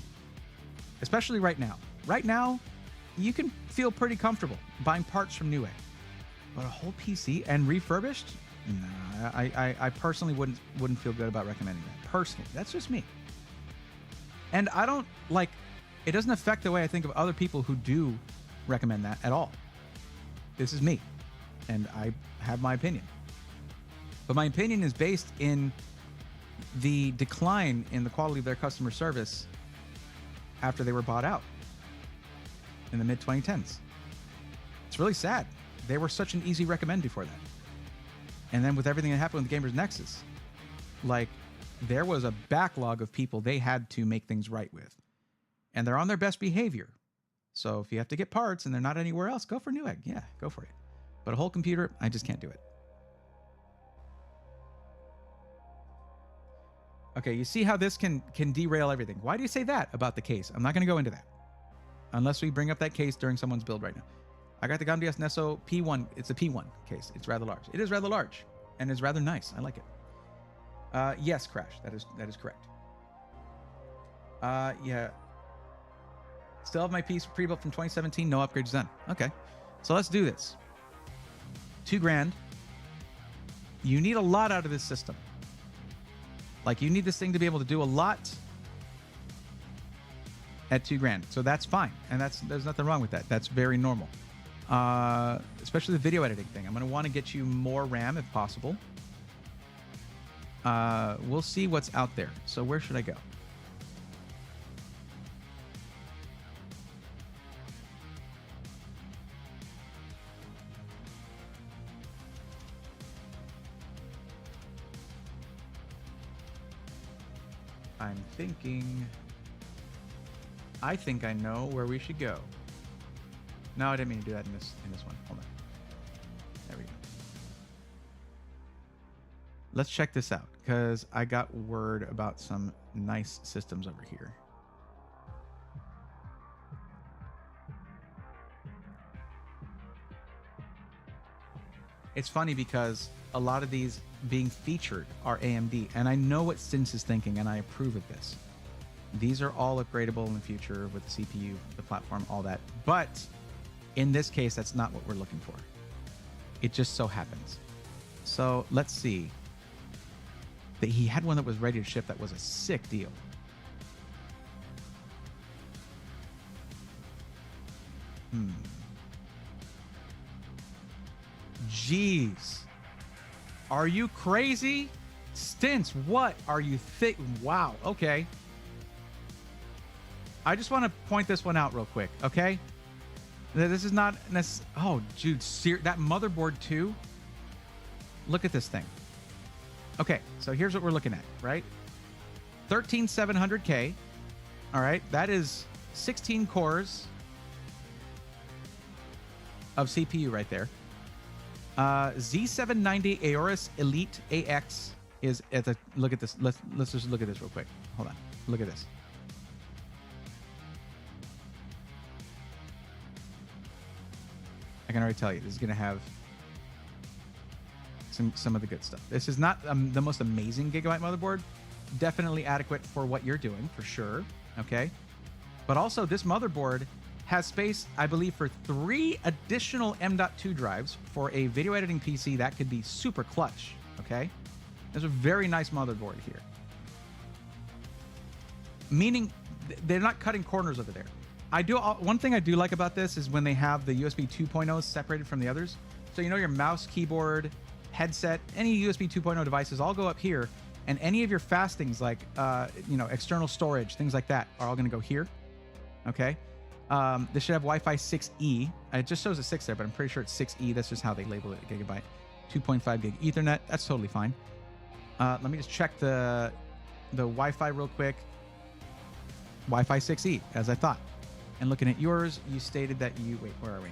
Especially right now. Right now, you can feel pretty comfortable buying parts from Newegg. But a whole PC and refurbished? Nah, I personally wouldn't feel good about recommending that. Personally, that's just me. And I don't like. It doesn't affect the way I think of other people who do recommend that at all. This is me, and I have my opinion. But my opinion is based in the decline in the quality of their customer service after they were bought out in the mid-2010s. It's really sad. They were such an easy recommend before that. And then with everything that happened with Gamers Nexus, like, there was a backlog of people they had to make things right with. And they're on their best behavior. So if you have to get parts and they're not anywhere else, go for Newegg. Yeah, go for it. But a whole computer, I just can't do it. Okay, you see how this can derail everything. Why do you say that about the case? I'm not going to go into that. Unless we bring up that case during someone's build right now. I got the GAMDS Nesso P1. It's a P1 case. It's rather large. It is rather large. And it's rather nice. I like it. Yes, Crash. That is correct. Yeah. Still have my piece pre-built from 2017. No upgrades done. Okay. So let's do this. $2,000. You need a lot out of this system. Like, you need this thing to be able to do a lot at $2,000. So that's fine. And there's nothing wrong with that. That's very normal. Especially the video editing thing. I'm going to want to get you more RAM if possible. We'll see what's out there. So where should I go? I'm thinking... I think I know where we should go. No, I didn't mean to do that in this one. Hold on. There we go. Let's check this out, because I got word about some nice systems over here. It's funny because a lot of these being featured are AMD, and I know what Stints is thinking, and I approve of this. These are all upgradable in the future with the CPU, the platform, all that. But in this case, that's not what we're looking for. It just so happens. So let's see. That he had one that was ready to ship that was a sick deal. Jeez. Are you crazy? Stints, what are you Wow, okay. I just want to point this one out real quick, okay? This is not oh, dude, that motherboard too? Look at this thing. Okay, so here's what we're looking at, right? 13700K. All right, that is 16 cores of CPU right there. Z790 Aorus Elite AX is at the, look at this. Let's just look at this real quick. Hold on. Look at this. I can already tell you this is going to have some of the good stuff. This is not the most amazing gigabyte motherboard. Definitely adequate for what you're doing, for sure. Okay. But also this motherboard has space, I believe, for 3 additional M.2 drives for a video editing PC that could be super clutch. Okay. There's a very nice motherboard here. Meaning they're not cutting corners over there. One thing I do like about this is when they have the USB 2.0 separated from the others. So, you know, your mouse, keyboard, headset, any USB 2.0 devices all go up here, and any of your fastings like, external storage, things like that are all going to go here. Okay. This should have Wi-Fi 6E. It just shows a 6 there, but I'm pretty sure it's 6E. That's just how they label it, gigabyte. 2.5 gig Ethernet. That's totally fine. Let me just check the Wi-Fi real quick. Wi-Fi 6E, as I thought. And looking at yours, you stated that wait, where are we?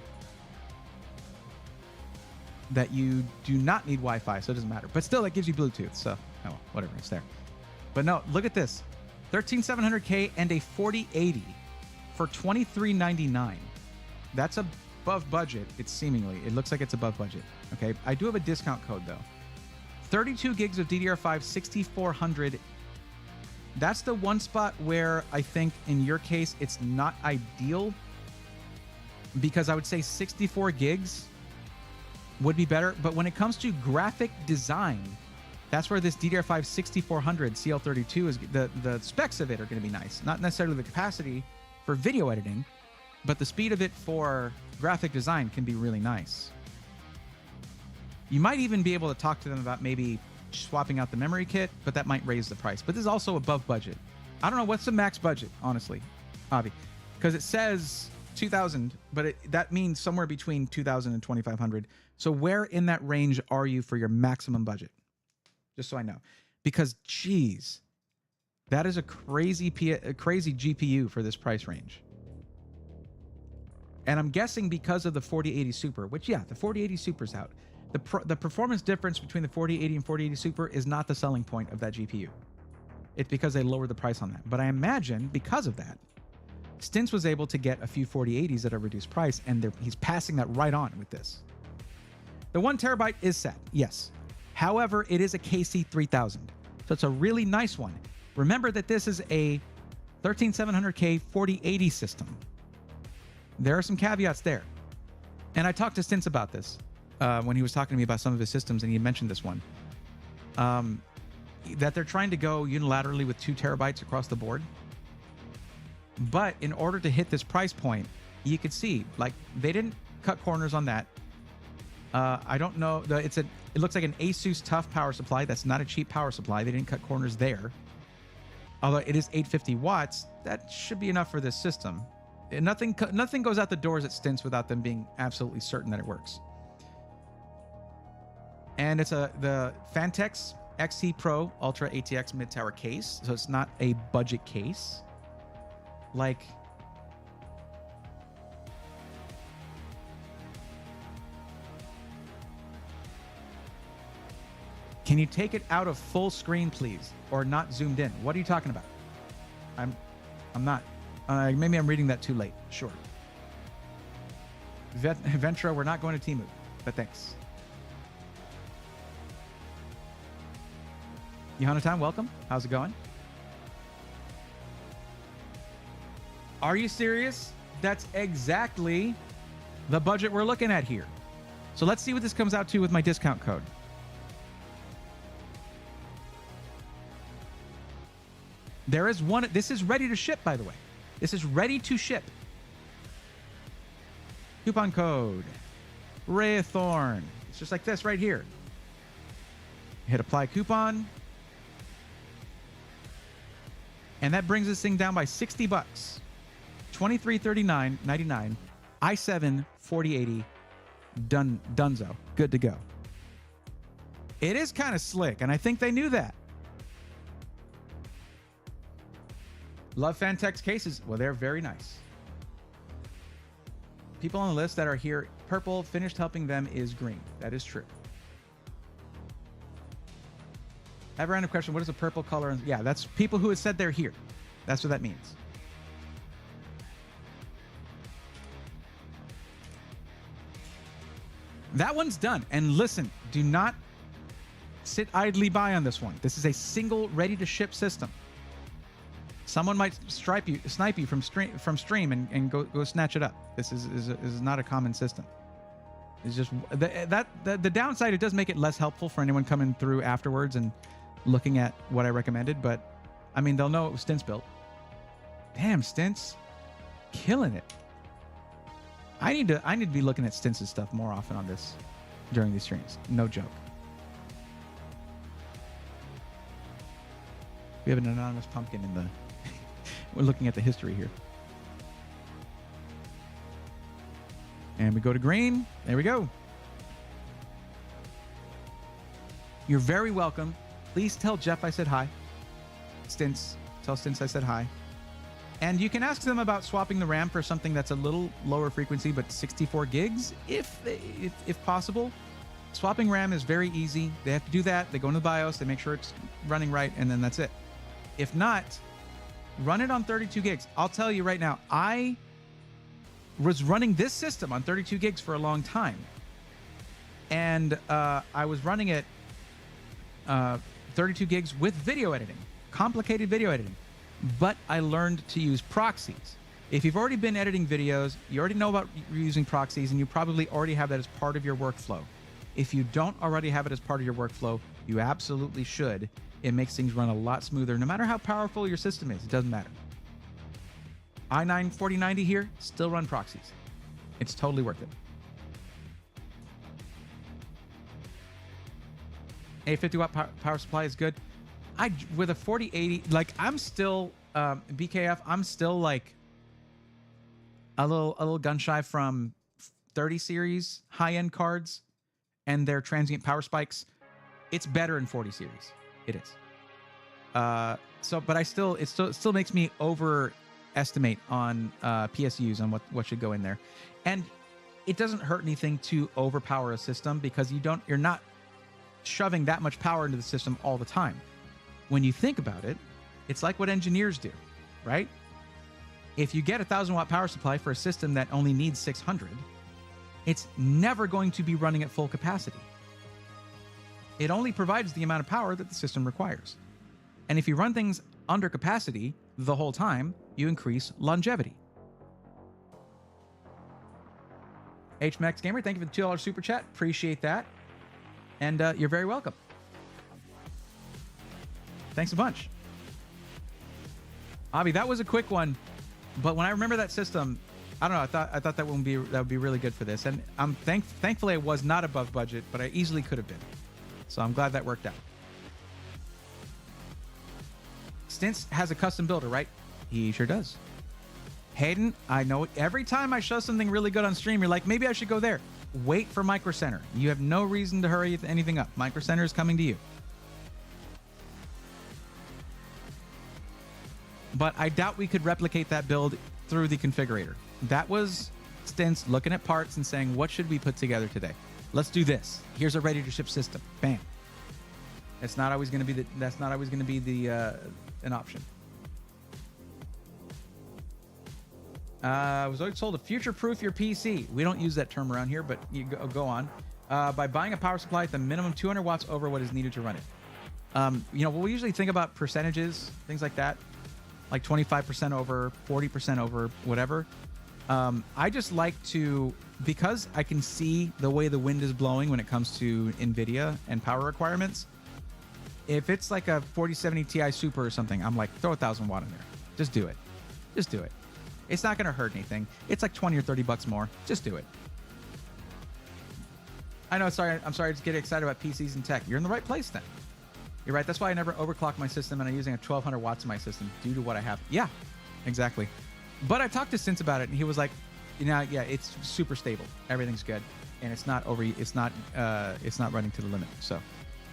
That you do not need Wi-Fi, so it doesn't matter. But still, that gives you Bluetooth, so, oh, well, whatever, it's there. But no, look at this. 13700K and a 4080 for $23.99. That's above budget, it looks like it's above budget, okay? I do have a discount code, though. 32 gigs of DDR5, 6400. That's the one spot where I think in your case it's not ideal, because I would say 64 gigs would be better. But when it comes to graphic design, that's where this DDR5 6400 CL32 is. The specs of it are going to be nice. Not necessarily the capacity for video editing, but the speed of it for graphic design can be really nice. You might even be able to talk to them about maybe swapping out the memory kit, but that might raise the price. But this is also above budget. I don't know what's the max budget, honestly, Avi, because it says 2,000, but that means somewhere between 2,000 and 2,500. So where in that range are you for your maximum budget? Just so I know, because geez, that is a crazy GPU for this price range. And I'm guessing because of the 4080 Super, which yeah, the 4080 Super's out. The performance difference between the 4080 and 4080 Super is not the selling point of that GPU. It's because they lowered the price on that. But I imagine because of that, Stints was able to get a few 4080s at a reduced price, and he's passing that right on with this. The 1 terabyte is set, yes. However, it is a KC3000, so it's a really nice one. Remember that this is a 13700K 4080 system. There are some caveats there. And I talked to Stints about this when he was talking to me about some of his systems, and he mentioned this one. That they're trying to go unilaterally with 2 terabytes across the board. But in order to hit this price point, you could see, like, they didn't cut corners on that. I don't know. It looks like an Asus TUF power supply. That's not a cheap power supply. They didn't cut corners there. Although it is 850 watts, that should be enough for this system. Nothing goes out the doors at Stints without them being absolutely certain that it works. And it's the Fantex XT Pro Ultra ATX mid-tower case, so it's not a budget case. Like, can you take it out of full screen, please, or not zoomed in? What are you talking about? I'm not. Maybe I'm reading that too late. Sure. Ventura, we're not going to Temu, but thanks. Yohanatan, welcome. How's it going? Are you serious? That's exactly the budget we're looking at here. So let's see what this comes out to with my discount code. There is one. This is ready to ship, by the way. This is ready to ship. Coupon code Ray of Thorn. It's just like this right here. Hit apply coupon. And that brings this thing down by 60 bucks. $2339.99. i7 4080. Dunzo. Good to go. It is kind of slick, and I think they knew that. Love Fantex cases. Well, they're very nice. People on the list that are here, purple, finished helping them is green. That is true. I have a random question. What is a purple color? Yeah, that's people who have said they're here. That's what that means. That one's done. And listen, do not sit idly by on this one. This is a single ready-to-ship system. Someone might snipe you from stream and go snatch it up. This is not a common system. It's just the downside. It does make it less helpful for anyone coming through afterwards and looking at what I recommended. But I mean, they'll know it was Stints built. Damn, Stints, killing it. I need to be looking at Stints' stuff more often on this during these streams. No joke. We have an anonymous pumpkin in the. We're looking at the history here. And we go to green. There we go. You're very welcome. Please tell Jeff I said hi. Stints. Tell Stints I said hi. And you can ask them about swapping the RAM for something that's a little lower frequency, but 64 gigs, if possible. Swapping RAM is very easy. They have to do that. They go into the BIOS. They make sure it's running right, and then that's it. If not, run it on 32 gigs. I'll tell you right now, I was running this system on 32 gigs for a long time. And I was running it 32 gigs with video editing, complicated video editing. But I learned to use proxies. If you've already been editing videos, you already know about using proxies, and you probably already have that as part of your workflow. If you don't already have it as part of your workflow, you absolutely should. It makes things run a lot smoother, no matter how powerful your system is. It doesn't matter. i9 4090 here, still run proxies. It's totally worth it. A 50 watt power supply is good. With a 4080, like I'm still BKF. I'm still like a little gun shy from 30 series high end cards and their transient power spikes. It's better in 40 series. It is. But it still makes me overestimate on PSUs on what should go in there, and it doesn't hurt anything to overpower a system because you're not shoving that much power into the system all the time. When you think about it, it's like what engineers do, right? If you get a 1,000 watt power supply for a system that only needs 600, it's never going to be running at full capacity. It only provides the amount of power that the system requires. And if you run things under capacity the whole time, you increase longevity. HMX Gamer, thank you for the $2 super chat. Appreciate that. And you're very welcome. Thanks a bunch. Avi, that was a quick one, but when I remember that system, I don't know. I thought that would be really good for this, and thankfully it was not above budget, but I easily could have been. So I'm glad that worked out. Stints has a custom builder, right? He sure does. Hayden, I know every time I show something really good on stream, you're like, maybe I should go there. Wait for Micro Center. You have no reason to hurry anything up. Micro Center is coming to you. But I doubt we could replicate that build through the configurator. That was Stints looking at parts and saying, what should we put together today? Let's do this. Here's a ready to ship system. Bam. That's not always going to be an option. I was always told to future-proof your PC. We don't use that term around here, but you go on. By buying a power supply at the minimum 200 watts over what is needed to run it. We usually think about percentages, things like that, like 25% over, 40% over, whatever. I just like to, because I can see the way the wind is blowing when it comes to NVIDIA and power requirements. If it's like a 4070 Ti Super or something, I'm like, throw 1,000 watt in there. Just do it. Just do it. It's not going to hurt anything. It's like 20 or 30 bucks more. Just do it. I know. Sorry. I'm sorry to get excited about PCs and tech. You're in the right place then. You're right. That's why I never overclock my system, and I'm using a 1,200 watts in my system due to what I have. Yeah, exactly. But I talked to Stints about it, and he was like, yeah, it's super stable. Everything's good, and it's not running to the limit. So,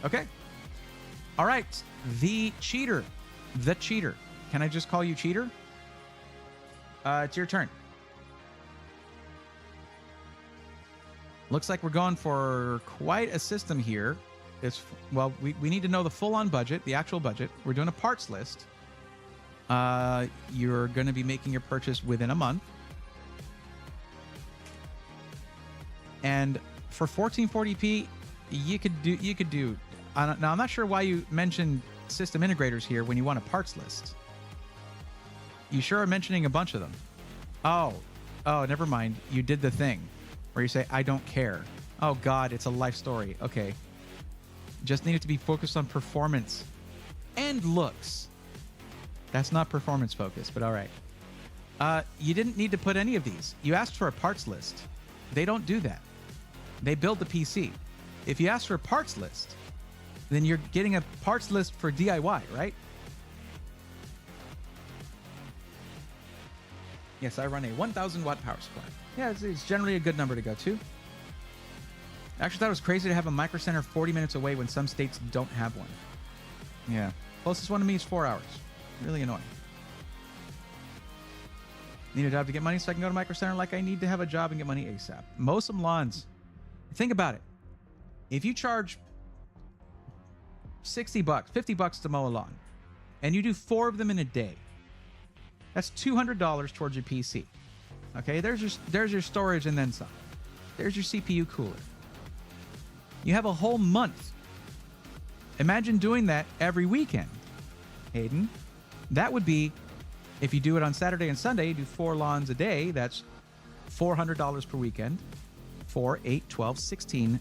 okay. All right. The cheater. Can I just call you cheater? It's your turn. Looks like we're going for quite a system here. We need to know the full-on budget, the actual budget. We're doing a parts list. You're going to be making your purchase within a month. And for 1440p, you could do. Now, I'm not sure why you mentioned system integrators here when you want a parts list. You sure are mentioning a bunch of them. Oh, never mind. You did the thing where you say, I don't care. Oh, God, it's a life story. Okay. Just needed to be focused on performance and looks. That's not performance focused, but all right. You didn't need to put any of these. You asked for a parts list. They don't do that. They build the PC. If you ask for a parts list, then you're getting a parts list for DIY, right? Yes, I run a 1,000 watt power supply. Yeah, it's generally a good number to go to. I actually thought it was crazy to have a Micro Center 40 minutes away when some states don't have one. Yeah. Closest one to me is 4 hours. Really annoying. Need a job to get money so I can go to Micro Center like I need to have a job and get money ASAP. Mow some lawns. Think about it. If you charge 60 bucks, 50 bucks to mow a lawn, and you do 4 of them in a day, that's $200 towards your PC. Okay, there's your storage and then some. There's your CPU cooler. You have a whole month. Imagine doing that every weekend, Hayden. That would be, if you do it on Saturday and Sunday, you do 4 lawns a day, that's $400 per weekend. 4, 8, 12, 16.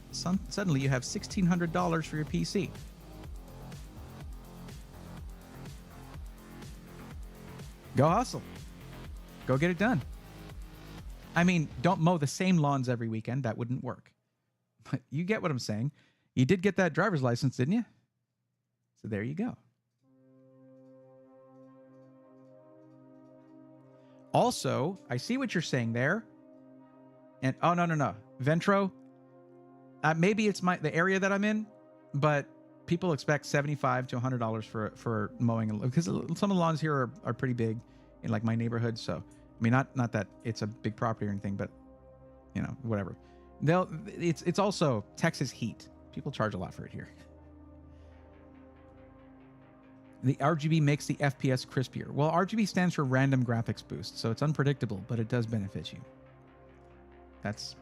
Suddenly you have $1,600 for your PC. Go hustle. Go get it done. I mean, don't mow the same lawns every weekend. That wouldn't work. But you get what I'm saying. You did get that driver's license, didn't you? So there you go. Also, I see what you're saying there. And oh, no. Ventro, maybe it's the area that I'm in, but people expect $75 to $100 for mowing, because some of the lawns here are pretty big in like my neighborhood. So I mean, not that it's a big property or anything, but you know, whatever. It's also Texas heat. People charge a lot for it here. The RGB makes the FPS crispier. Well, RGB stands for random graphics boost, so it's unpredictable, but it does benefit you. That's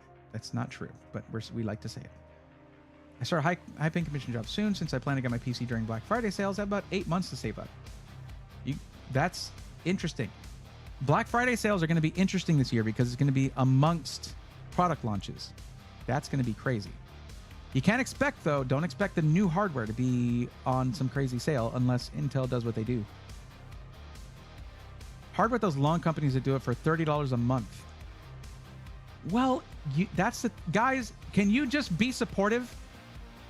not true, but we like to say it. I start a high-paying commission job soon, since I plan to get my PC during Black Friday sales. I have about 8 months to save up. That's interesting. Black Friday sales are going to be interesting this year because it's going to be amongst product launches. That's going to be crazy. You can't expect, though, don't expect the new hardware to be on some crazy sale unless Intel does what they do. Hard with those long companies that do it for $30 a month. Well, that's the guys. Can you just be supportive?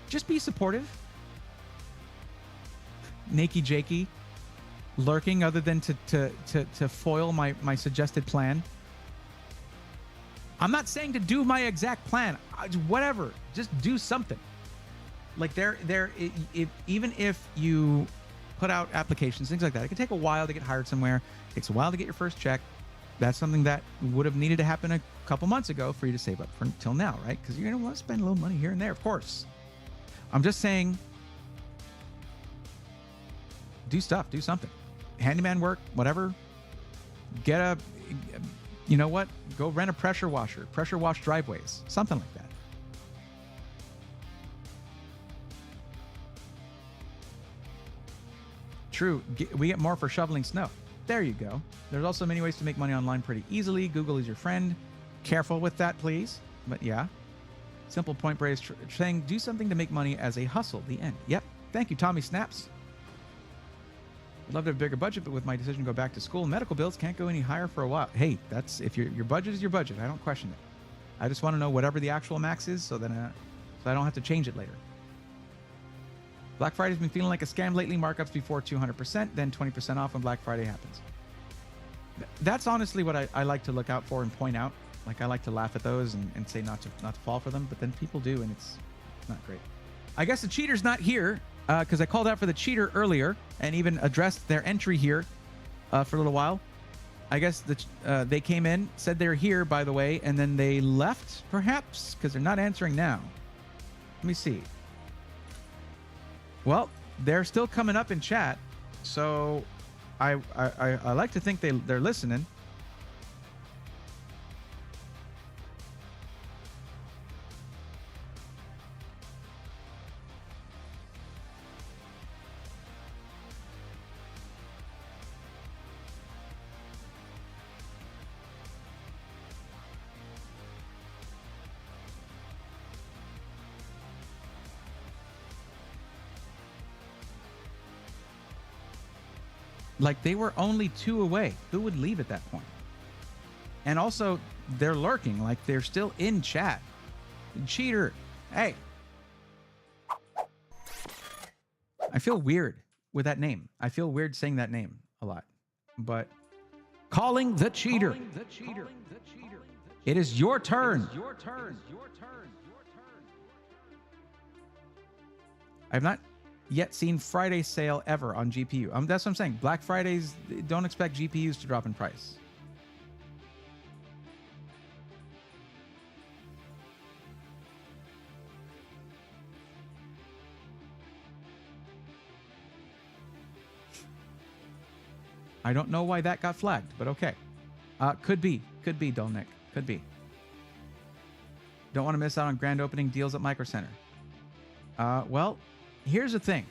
Just be supportive. Nakey Jakey, lurking other than to foil my suggested plan. I'm not saying to do my exact plan. Whatever, just do something. Like even if you put out applications, things like that, it can take a while to get hired somewhere. It takes a while to get your first check. That's something that would have needed to happen a couple months ago for you to save up for until now, right? Because you're gonna want to spend a little money here and there, of course. I'm just saying, do stuff, do something. Handyman work, whatever. You know what? Go rent a pressure washer, pressure wash driveways, something like that. True, we get more for shoveling snow. There you go. There's also many ways to make money online pretty easily. Google is your friend. Careful with that, please. But yeah. Simple Point Break is saying, do something to make money as a hustle. The end. Yep. Thank you, Tommy Snaps. I'd love to have a bigger budget, but with my decision to go back to school, medical bills can't go any higher for a while. Hey, that's if your budget is your budget. I don't question it. I just want to know whatever the actual max is, so then so I don't have to change it later. Black Friday's been feeling like a scam lately. Markups before 200%, then 20% off when Black Friday happens. That's honestly what I like to look out for and point out. Like, I like to laugh at those and say not to fall for them, but then people do, and it's not great. I guess the cheater's not here, because I called out for the cheater earlier and even addressed their entry here for a little while. I guess they came in, said they're here, by the way, and then they left, perhaps, because they're not answering now. Let me see. Well, they're still coming up in chat, so I like to think they're listening. Like, they were only 2 away. Who would leave at that point? And also, they're lurking. Like, they're still in chat. Cheater. Hey. I feel weird with that name. I feel weird saying that name a lot. But calling the cheater. It is your turn. I've not yet seen Friday sale ever on GPU. That's what I'm saying. Black Fridays, don't expect GPUs to drop in price. I don't know why that got flagged, but okay. Could be, Dolnick. Could be. Don't want to miss out on grand opening deals at Micro Center. Well, here's the thing,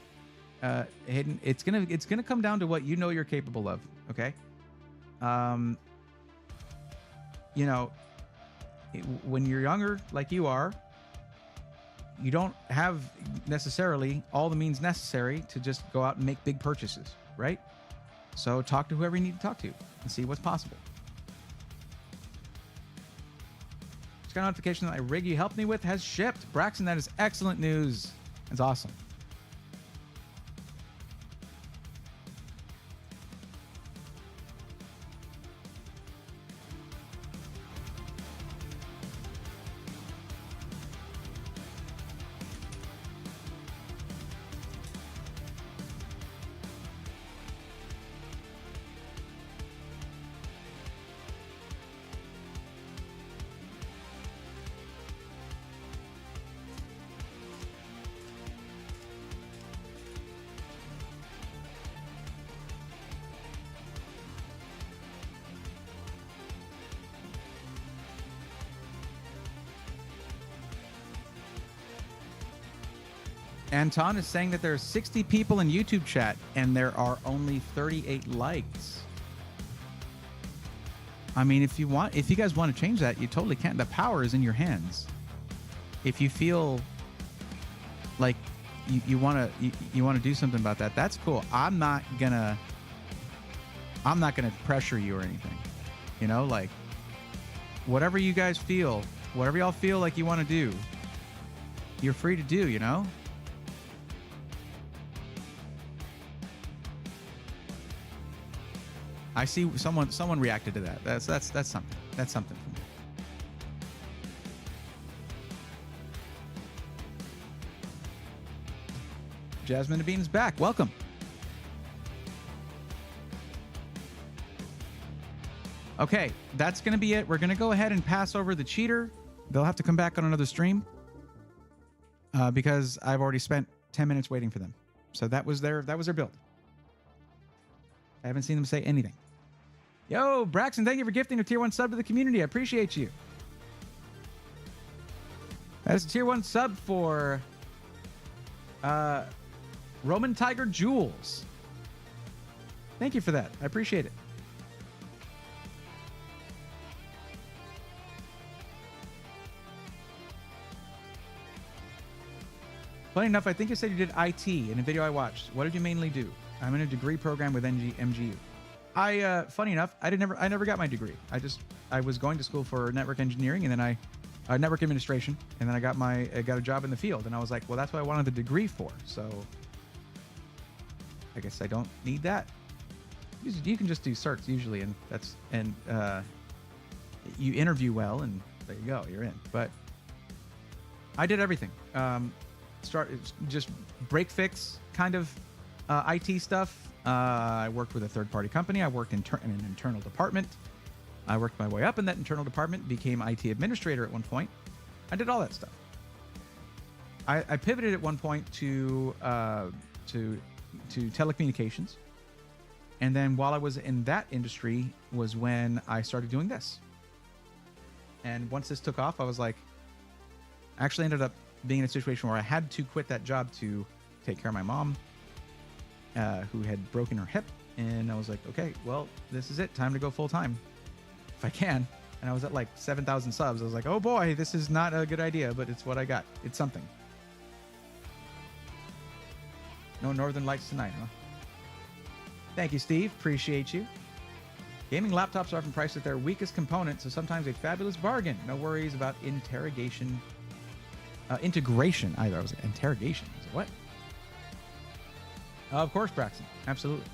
Hayden. It's gonna come down to what you know you're capable of. Okay. You know, when you're younger, like you are, you don't have necessarily all the means necessary to just go out and make big purchases, right? So talk to whoever you need to talk to and see what's possible. Just got a notification that my rig you helped me with has shipped. Braxton, that is excellent news. That's awesome. Anton is saying that there are 60 people in YouTube chat and there are only 38 likes. I mean, if you guys want to change that, you totally can. The power is in your hands. If you feel like you want to do something about that, that's cool. I'm not gonna pressure you or anything. You know, like whatever you guys feel, whatever y'all feel like you want to do, you're free to do, you know? I see someone reacted to that. That's something. That's something for me. Jasmine Bean is back. Welcome. Okay, that's going to be it. We're going to go ahead and pass over the cheater. They'll have to come back on another stream because I've already spent 10 minutes waiting for them. So that was their build. I haven't seen them say anything. Yo, Braxton, thank you for gifting a tier 1 sub to the community. I appreciate you. That is a tier 1 sub for Roman Tiger Jules. Thank you for that. I appreciate it. Funny enough, I think you said you did IT in a video I watched. What did you mainly do? I'm in a degree program with MGU. Funny enough, I never got my degree. I was going to school for network engineering and then network administration, and then I got a job in the field, and I was like, well, that's what I wanted the degree for. So I guess I don't need that. You can just do certs usually, and you interview well, and there you go, you're in. But I did everything. Just break fix kind of IT stuff. I worked with a third-party company. I worked in an internal department. I worked my way up in that internal department, became IT administrator at one point. I did all that stuff. I pivoted at one point to telecommunications. And then while I was in that industry was when I started doing this. And once this took off, I was like, I actually ended up being in a situation where I had to quit that job to take care of my mom, who had broken her hip. And I was like, okay, well, this is it. Time to go full time if I can. And I was at like 7,000 subs. I was like, oh boy, this is not a good idea, but it's what I got. It's something. No Northern Lights tonight, huh? Thank you, Steve. Appreciate you. Gaming laptops are often priced at their weakest component, so sometimes a fabulous bargain. No worries about integration either. I was like, interrogation. I was like, what? Of course, Braxton. Absolutely.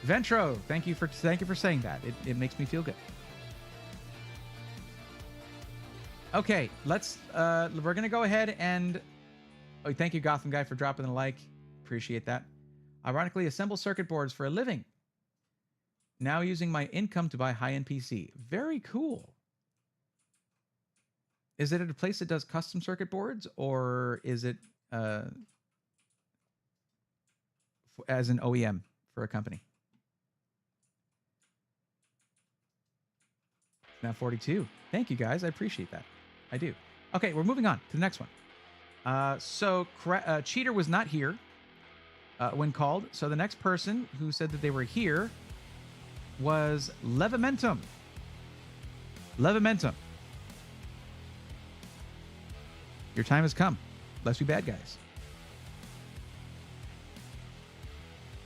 Ventro, thank you for saying that. It makes me feel good. Okay, we're gonna go ahead and thank you, Gotham Guy, for dropping a like. Appreciate that. Ironically, assemble circuit boards for a living. Now using my income to buy high-end PC. Very cool. Is it at a place that does custom circuit boards, or is it as an OEM for a company? Now 42. Thank you, guys. I appreciate that. I do. Okay, we're moving on to the next one. So Cheater was not here when called. So the next person who said that they were here was Levimentum. Levimentum. Your time has come. Let's be bad guys.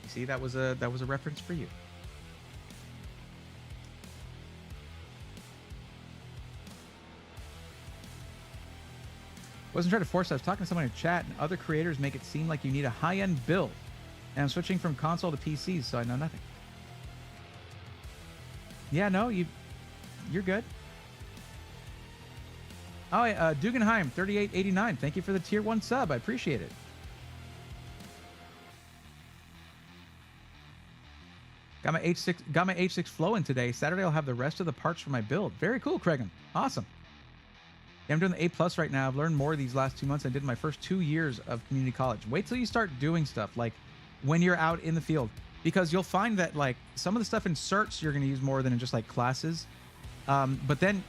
You see, that was a reference for you. Wasn't trying to force it. I was talking to someone in chat, and other creators make it seem like you need a high-end build. And I'm switching from console to PCs, so I know nothing. Yeah, no, you're good. Oh, yeah, Dugenheim 3889. Thank you for the tier 1 sub. I appreciate it. Got my H6 flowing today. Saturday I'll have the rest of the parts for my build. Very cool, Craigin. Awesome. Yeah, I'm doing the A+ right now. I've learned more these last 2 months. I did my first 2 years of community college. Wait till you start doing stuff like when you're out in the field, because you'll find that like some of the stuff in certs you're going to use more than in just like classes. But then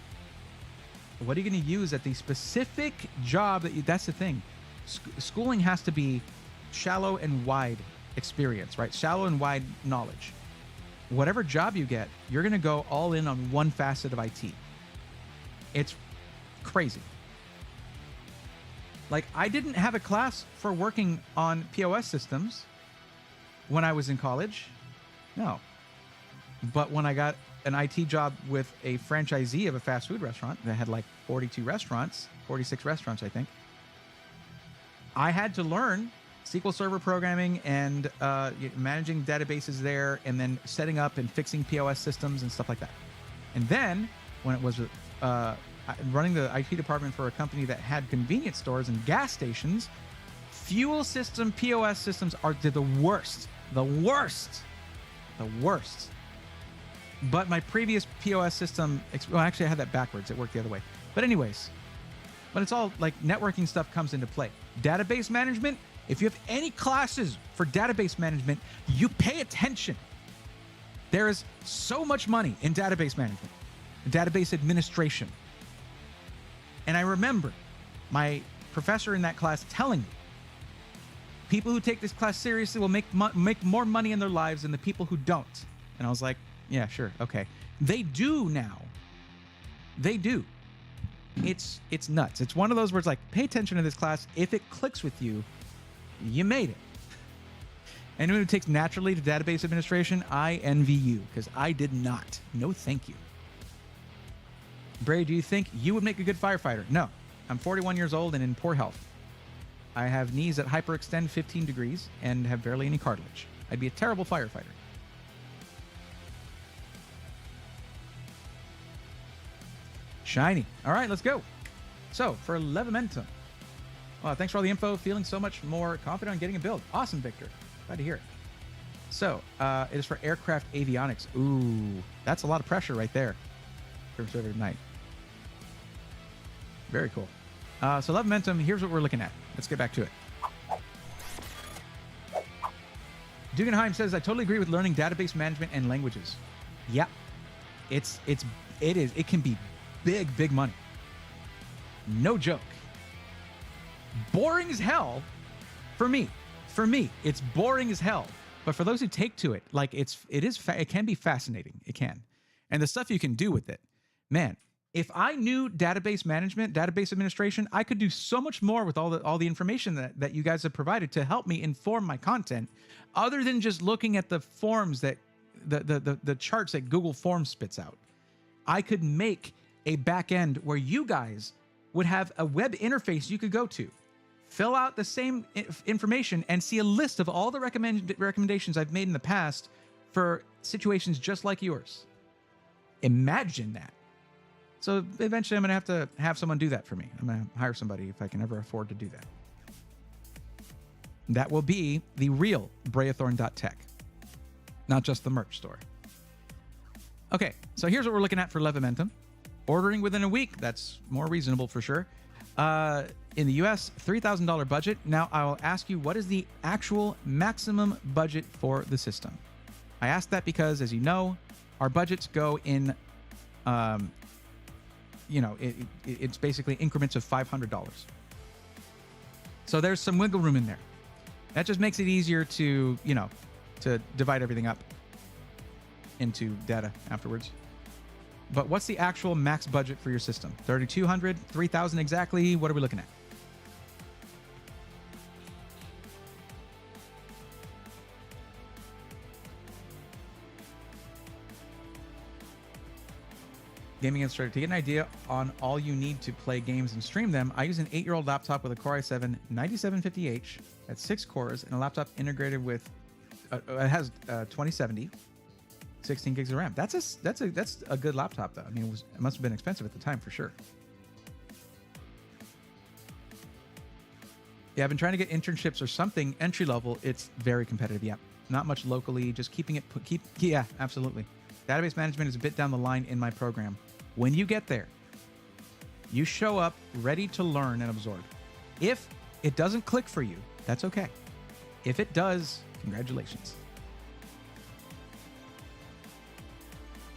what are you going to use at the specific job that's the thing. Schooling has to be shallow and wide experience, right? Shallow and wide knowledge. Whatever job you get, you're going to go all in on one facet of IT. It's crazy. Like, I didn't have a class for working on POS systems when I was in college. No. But when I got an IT job with a franchisee of a fast food restaurant that had like 46 restaurants, I think, I had to learn SQL Server programming and managing databases there, and then setting up and fixing POS systems and stuff like that. And then when it was running the IT department for a company that had convenience stores and gas stations, fuel system POS systems are the worst. The worst. But my previous POS system, well, actually I had that backwards. It worked the other way. But anyways, when it's all like networking stuff comes into play. Database management, if you have any classes for database management, you pay attention. There is so much money in database management, database administration. And I remember my professor in that class telling me, people who take this class seriously will make more money in their lives than the people who don't. And I was like, yeah, sure, okay. They do now. They do. It's nuts. It's one of those where it's like, pay attention to this class. If it clicks with you, you made it. Anyone who takes naturally to database administration, I envy you, because I did not. No, thank you. Bray, do you think you would make a good firefighter? No. I'm 41 years old and in poor health. I have knees that hyperextend 15 degrees and have barely any cartilage. I'd be a terrible firefighter. Shiny. All right, let's go. So, for Levimentum. Well, thanks for all the info. Feeling so much more confident on getting a build. Awesome, Victor. Glad to hear it. So, it is for aircraft avionics. Ooh, that's a lot of pressure right there. For server tonight. Very cool. So Love Momentum, here's what we're looking at. Let's get back to it. Dugenheim says, I totally agree with learning database management and languages. Yeah. It can be big money. No joke. Boring as hell for me. For me, it's boring as hell. But for those who take to it, like it can be fascinating. It can. And the stuff you can do with it. Man, if I knew database management, database administration, I could do so much more with all the information that you guys have provided to help me inform my content, other than just looking at the forms that the charts that Google Forms spits out. I could make a back end where you guys would have a web interface you could go to, fill out the same information, and see a list of all the recommendations I've made in the past for situations just like yours. Imagine that. So eventually I'm going to have someone do that for me. I'm going to hire somebody if I can ever afford to do that. That will be the real Brayathorn.tech, not just the merch store. Okay, so here's what we're looking at for Levimentum. Ordering within a week, that's more reasonable for sure. In the US, $3,000 budget. Now I will ask you, what is the actual maximum budget for the system? I ask that because, as you know, our budgets go in, it's basically increments of $500. So there's some wiggle room in there. That just makes it easier to divide everything up into data afterwards. But what's the actual max budget for your system? 3,200, 3,000 exactly? What are we looking at? gaming instructor. To get an idea on all you need to play games and stream them, I use an 8-year-old laptop with a Core i7 9750H at 6 cores and a laptop integrated with it has 2070, 16 gigs of RAM. That's a good laptop though. I mean, it must have been expensive at the time for sure. Yeah, I've been trying to get internships or something entry level. It's very competitive. Yeah, not much locally. Just keeping it. Yeah, absolutely. Database management is a bit down the line in my program. When you get there, you show up ready to learn and absorb. If it doesn't click for you, that's okay. If it does, congratulations.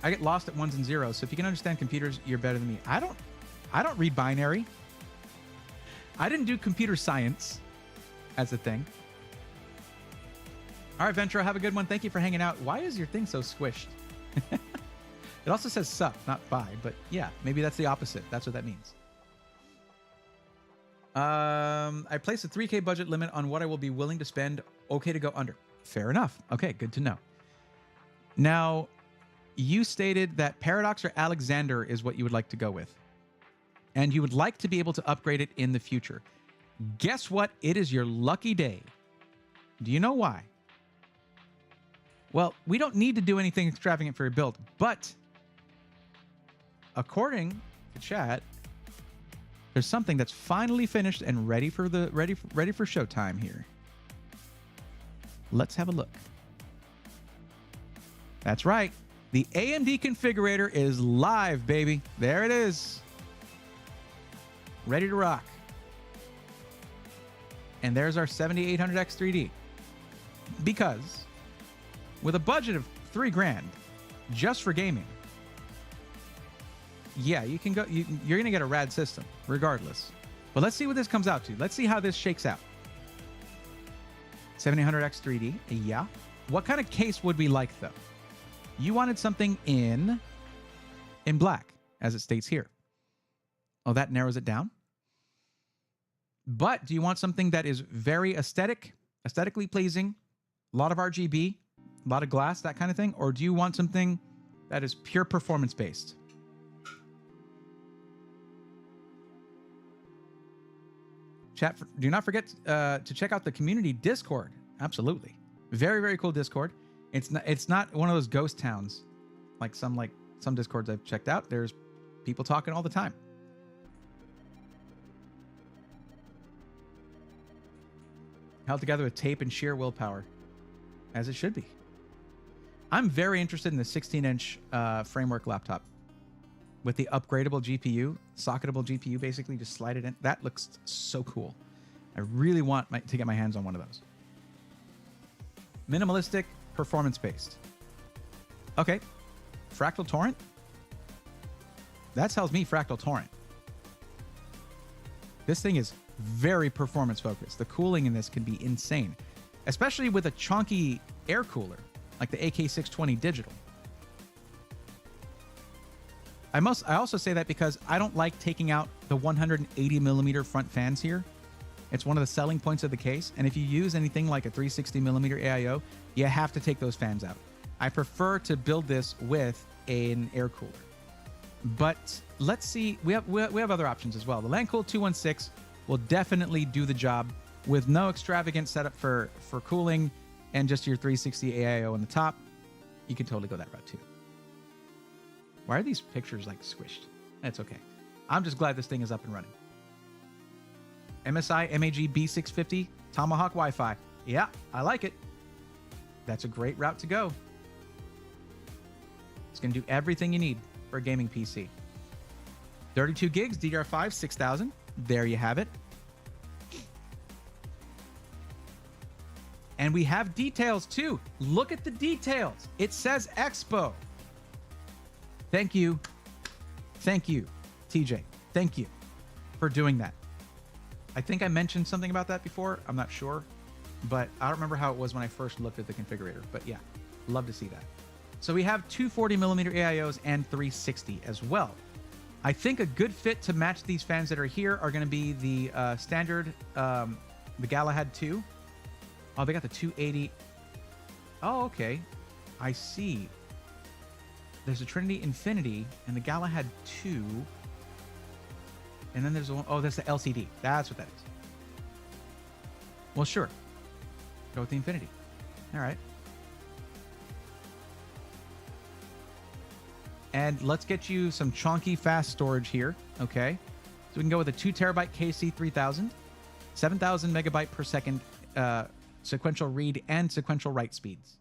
I get lost at ones and zeros, so if you can understand computers, you're better than me. I don't read binary. I didn't do computer science as a thing. All right, Ventura, have a good one. Thank you for hanging out. Why is your thing so squished? It also says sup, not buy, but yeah, maybe that's the opposite. That's what that means. I placed a 3K budget limit on what I will be willing to spend. Okay to go under. Fair enough. Okay, good to know. Now, you stated that Paradox or Alexander is what you would like to go with. And you would like to be able to upgrade it in the future. Guess what? It is your lucky day. Do you know why? Well, we don't need to do anything extravagant for your build, but according to chat, there's something that's finally finished and ready for showtime here. Let's have a look. That's right. The AMD configurator is live, baby. There it is. Ready to rock. And there's our 7800X 3D. Because with a budget of $3,000 just for gaming, yeah, you can go. You're gonna get a rad system regardless. But let's see what this comes out to. Let's see how this shakes out. 7800X 3D. Yeah. What kind of case would we like though? You wanted something in black, as it states here. Oh, that narrows it down. But do you want something that is very aesthetically pleasing, a lot of RGB, a lot of glass, that kind of thing? Or do you want something that is pure performance based? Chat, do not forget to check out the community Discord. Absolutely. Very, very cool Discord. It's not one of those ghost towns like some Discords I've checked out. There's people talking all the time. Held together with tape and sheer willpower, as it should be. I'm very interested in the 16-inch framework laptop with the upgradable GPU, socketable GPU, basically just slide it in. That looks so cool. I really want to get my hands on one of those. Minimalistic, performance-based. Okay, Fractal Torrent. That tells me Fractal Torrent. This thing is very performance focused. The cooling in this can be insane, especially with a chunky air cooler like the AK620 digital. I also say that because I don't like taking out the 180 millimeter front fans here. It's one of the selling points of the case. And if you use anything like a 360 millimeter AIO, you have to take those fans out. I prefer to build this with an air cooler. But let's see, we have other options as well. The Landcool 216 will definitely do the job with no extravagant setup for cooling and just your 360 AIO on the top. You can totally go that route too. Why are these pictures like squished? That's okay. I'm just glad this thing is up and running. MSI MAG B650 Tomahawk Wi-Fi. Yeah, I like it. That's a great route to go. It's going to do everything you need for a gaming PC. 32 gigs, DDR5, 6000. There you have it. And we have details too. Look at the details. It says Expo. Thank you. Thank you, TJ. Thank you for doing that. I think I mentioned something about that before. I'm not sure, but I don't remember how it was when I first looked at the configurator. But yeah, love to see that. So we have 240 millimeter AIOs and 360 as well. I think a good fit to match these fans that are here are going to be the standard, the Galahad 2. Oh, they got the 280. Oh, okay. I see. there's a Trinity Infinity, and the Gala had 2. And then there's one, oh, that's the LCD. That's what that is. Well, sure. Go with the Infinity. All right. And let's get you some chunky fast storage here. Okay. So we can go with a 2 terabyte KC3000, 7,000 megabyte per second sequential read and sequential write speeds.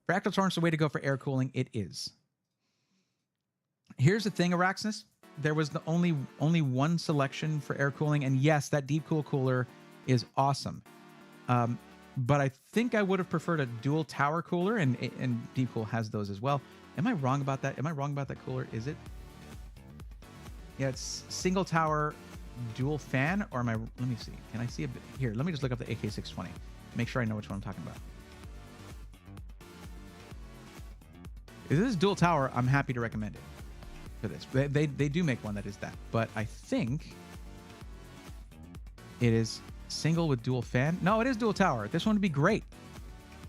Fractal Torrent's the way to go for air cooling. It is. Here's the thing, Araxis. There was the only one selection for air cooling, and yes, that deep cool cooler is awesome. But I think I would have preferred a dual tower cooler, and Deep Cool has those as well. Am I wrong about that? Am I wrong about that cooler? Is it? Yeah, it's single tower, dual fan, or am I? Let me see. Can I see a bit here? Let me just look up the AK620. Make sure I know which one I'm talking about. If this is dual tower, I'm happy to recommend it for this. They do make one that is that, but I think it is single with dual fan. No, it is dual tower. This one would be great.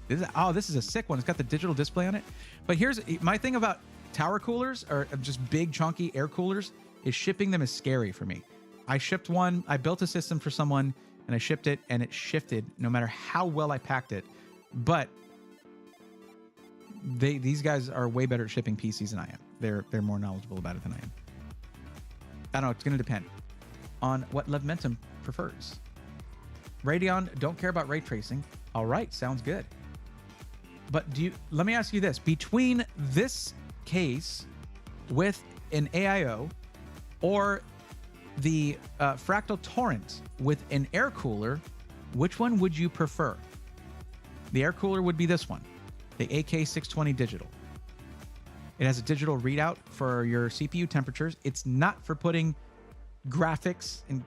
This is a sick one. It's got the digital display on it. But here's my thing about tower coolers, or just big chunky air coolers, is shipping them is scary for me. I shipped one. I built a system for someone, and I shipped it, and it shifted no matter how well I packed it. But these guys are way better at shipping PCs than I am. They're more knowledgeable about it than I am. I don't know. It's going to depend on what Leventum prefers. Radeon, don't care about ray tracing. All right, sounds good. But let me ask you this. Between this case with an AIO or the Fractal Torrent with an air cooler, which one would you prefer? The air cooler would be this one, the AK620 digital. It has a digital readout for your CPU temperatures. It's not for putting graphics and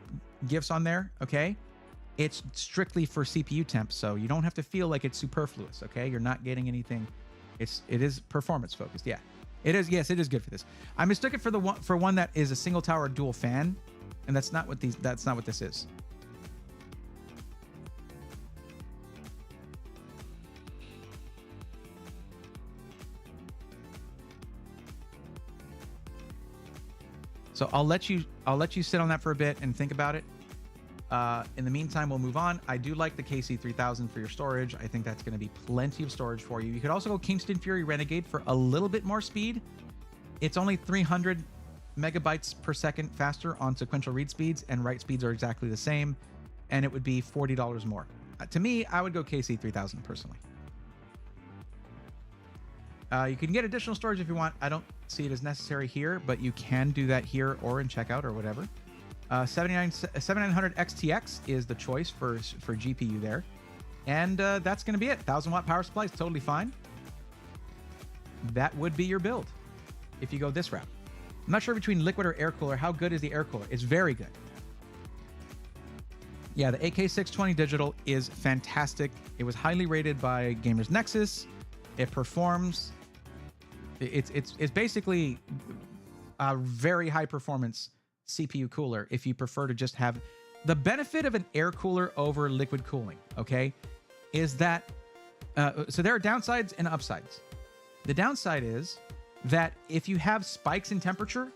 GIFs on there, okay? It's strictly for CPU temps, so you don't have to feel like it's superfluous, okay? You're not getting anything. It is performance focused, yeah. It is, yes, it is good for this. I mistook it for one that is a single tower dual fan, and that's not what this is. So I'll let you sit on that for a bit and think about it. In the meantime, we'll move on. I do like the KC3000 for your storage. I think that's going to be plenty of storage for you. You could also go Kingston Fury Renegade for a little bit more speed. It's only 300 megabytes per second faster on sequential read speeds, and write speeds are exactly the same, and it would be $40 more. To me, I would go KC3000 personally. You can get additional storage if you want. I don't see it as necessary here, but you can do that here or in checkout or whatever. 7900 XTX is the choice for GPU there. And that's going to be it. 1000 watt power supply is totally fine. That would be your build if you go this route. I'm not sure between liquid or air cooler. How good is the air cooler? It's very good. Yeah, the AK620 digital is fantastic. It was highly rated by Gamers Nexus. It performs. It's basically a very high performance CPU cooler if you prefer to just have the benefit of an air cooler over liquid cooling, okay, is that so there are downsides and upsides. The downside is that if you have spikes in temperature,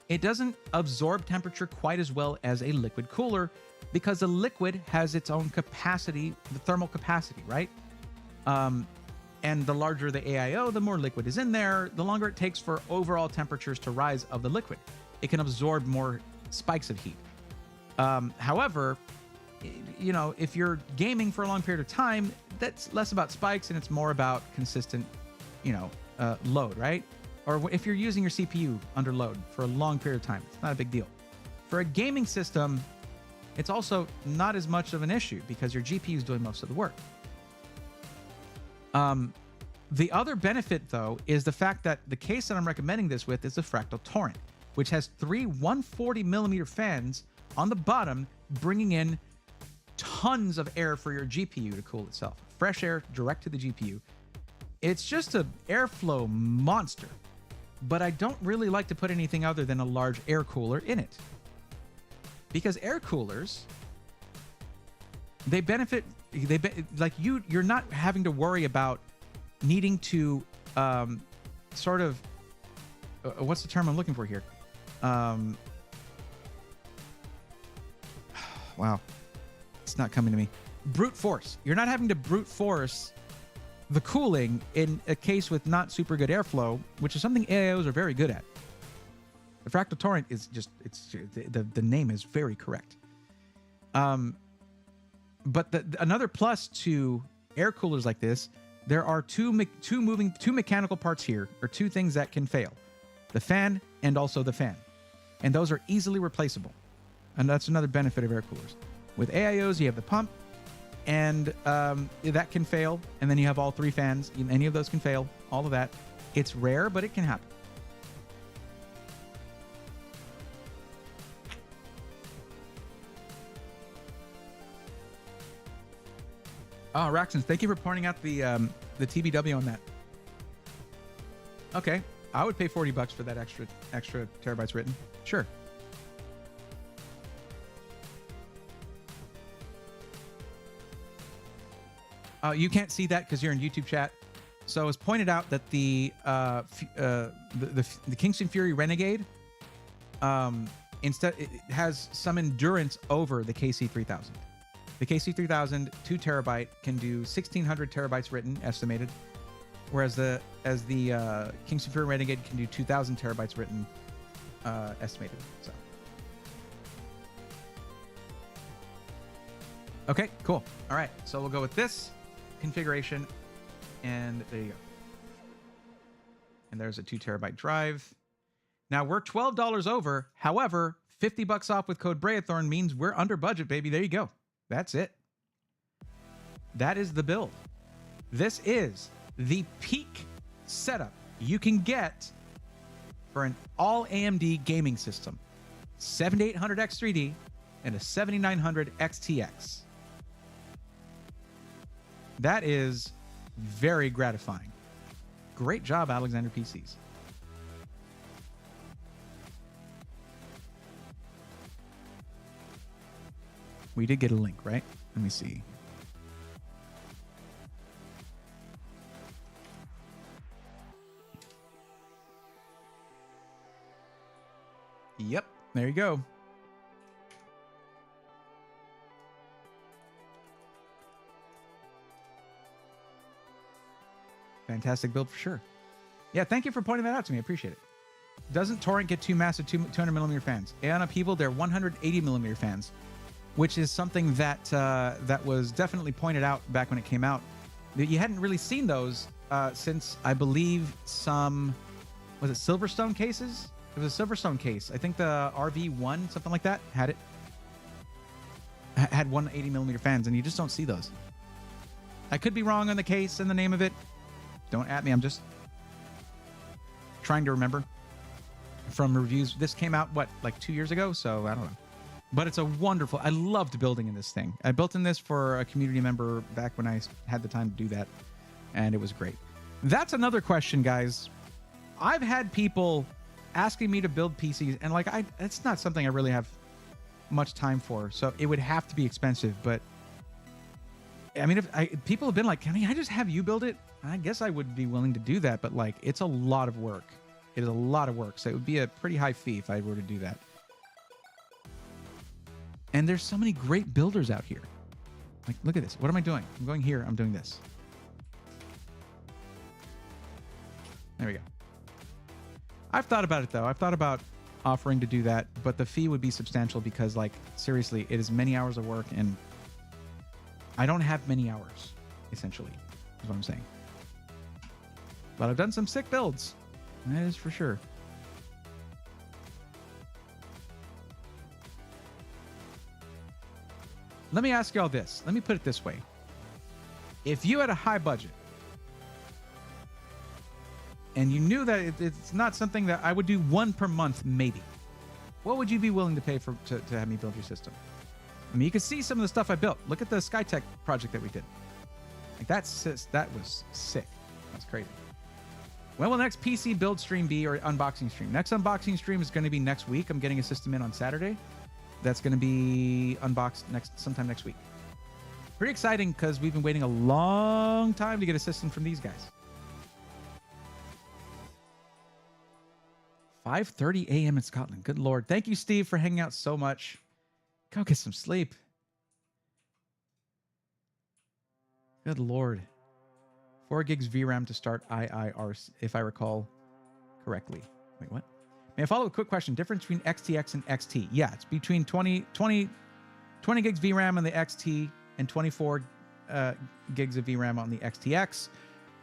it doesn't absorb temperature quite as well as a liquid cooler because the liquid has its own capacity, the thermal capacity, right? And the larger the AIO, the more liquid is in there, the longer it takes for overall temperatures to rise of the liquid. It can absorb more spikes of heat. However, you know, if you're gaming for a long period of time, that's less about spikes and it's more about consistent, you know, load, right? Or if you're using your CPU under load for a long period of time, it's not a big deal. For a gaming system, it's also not as much of an issue because your GPU is doing most of the work. The other benefit, though, is the fact that the case that I'm recommending this with is the Fractal Torrent, which has 3 140mm fans on the bottom, bringing in tons of air for your GPU to cool itself. Fresh air direct to the GPU. It's just an airflow monster, but I don't really like to put anything other than a large air cooler in it. Because air coolers, they benefit, you're not having to worry about needing to sort of what's the term I'm looking for here? Wow, it's not coming to me. Brute force. You're not having to brute force the cooling in a case with not super good airflow, which is something AIOs are very good at. The fractal torrent is just, it's the name is very correct. But another plus to air coolers like this, there are two mechanical parts here, or two things that can fail: the fan and also the fan, and those are easily replaceable. And that's another benefit of air coolers. With AIOs, you have the pump, and that can fail, and then you have all three fans. Any of those can fail. All of that. It's rare, but it can happen. Oh, Raxons, thank you for pointing out the TBW on that. Okay, I would pay $40 for that extra terabytes written. Sure. You can't see that because you're in YouTube chat. So it was pointed out that the Kingston Fury Renegade instead it has some endurance over the KC3000. The KC3000 2 terabyte can do 1600 terabytes written estimated, whereas the Kingston Fury Renegade can do 2000 terabytes written estimated. So okay, cool. All right, so we'll go with this configuration, and there you go. And there's a 2 terabyte drive. Now we're $12 over. However, $50 off with code Brayathorn means we're under budget, baby. There you go. That's it. That is the build. This is the peak setup you can get for an all AMD gaming system. 7800X3D and a 7900 XTX. That is very gratifying. Great job, Alexander PCs. We did get a link, right? Let me see. Yep, there you go. Fantastic build for sure. Yeah, thank you for pointing that out to me. I appreciate it. Doesn't Torrent get two massive 200 millimeter fans? Aeon Upheaval, they're 180 millimeter fans, which is something that that was definitely pointed out back when it came out. You hadn't really seen those since, I believe, some, was it Silverstone cases? It was a Silverstone case. I think the RV1, something like that, had it. Had 180 millimeter fans, and you just don't see those. I could be wrong on the case and the name of it. Don't at me. I'm just trying to remember from reviews. This came out, what, like 2 years ago? So I don't know. But it's a wonderful, I loved building in this thing. I built in this for a community member back when I had the time to do that, and it was great. That's another question, guys. I've had people asking me to build PCs, and like, it's not something I really have much time for, so it would have to be expensive. But I mean, if people have been like, can I just have you build it? I guess I would be willing to do that, but like, it's a lot of work. It is a lot of work, so it would be a pretty high fee if I were to do that. And there's so many great builders out here. Like, look at this. What am I doing? I'm going here. I'm doing this. There we go. I've thought about it, though. I've thought about offering to do that, but the fee would be substantial because, like, seriously, it is many hours of work, and I don't have many hours, essentially, is what I'm saying. But I've done some sick builds. That is for sure. Let me ask y'all this. Let me put it this way. If you had a high budget and you knew that it's not something that I would do one per month, maybe, what would you be willing to pay for to have me build your system? I mean, you can see some of the stuff I built. Look at the Skytech project that we did. Like that was sick. That's crazy. When will the next PC build stream be, or unboxing stream? Next unboxing stream is going to be next week. I'm getting a system in on Saturday. That's going to be unboxed sometime next week. Pretty exciting because we've been waiting a long time to get a system from these guys. 5:30 a.m. in Scotland. Good Lord. Thank you, Steve, for hanging out so much. Go get some sleep. Good Lord. 4 gigs VRAM to start IIR, if I recall correctly. Wait, what? May I follow a quick question? Difference between XTX and XT? Yeah, it's between 20 gigs VRAM on the XT and 24 gigs of VRAM on the XTX.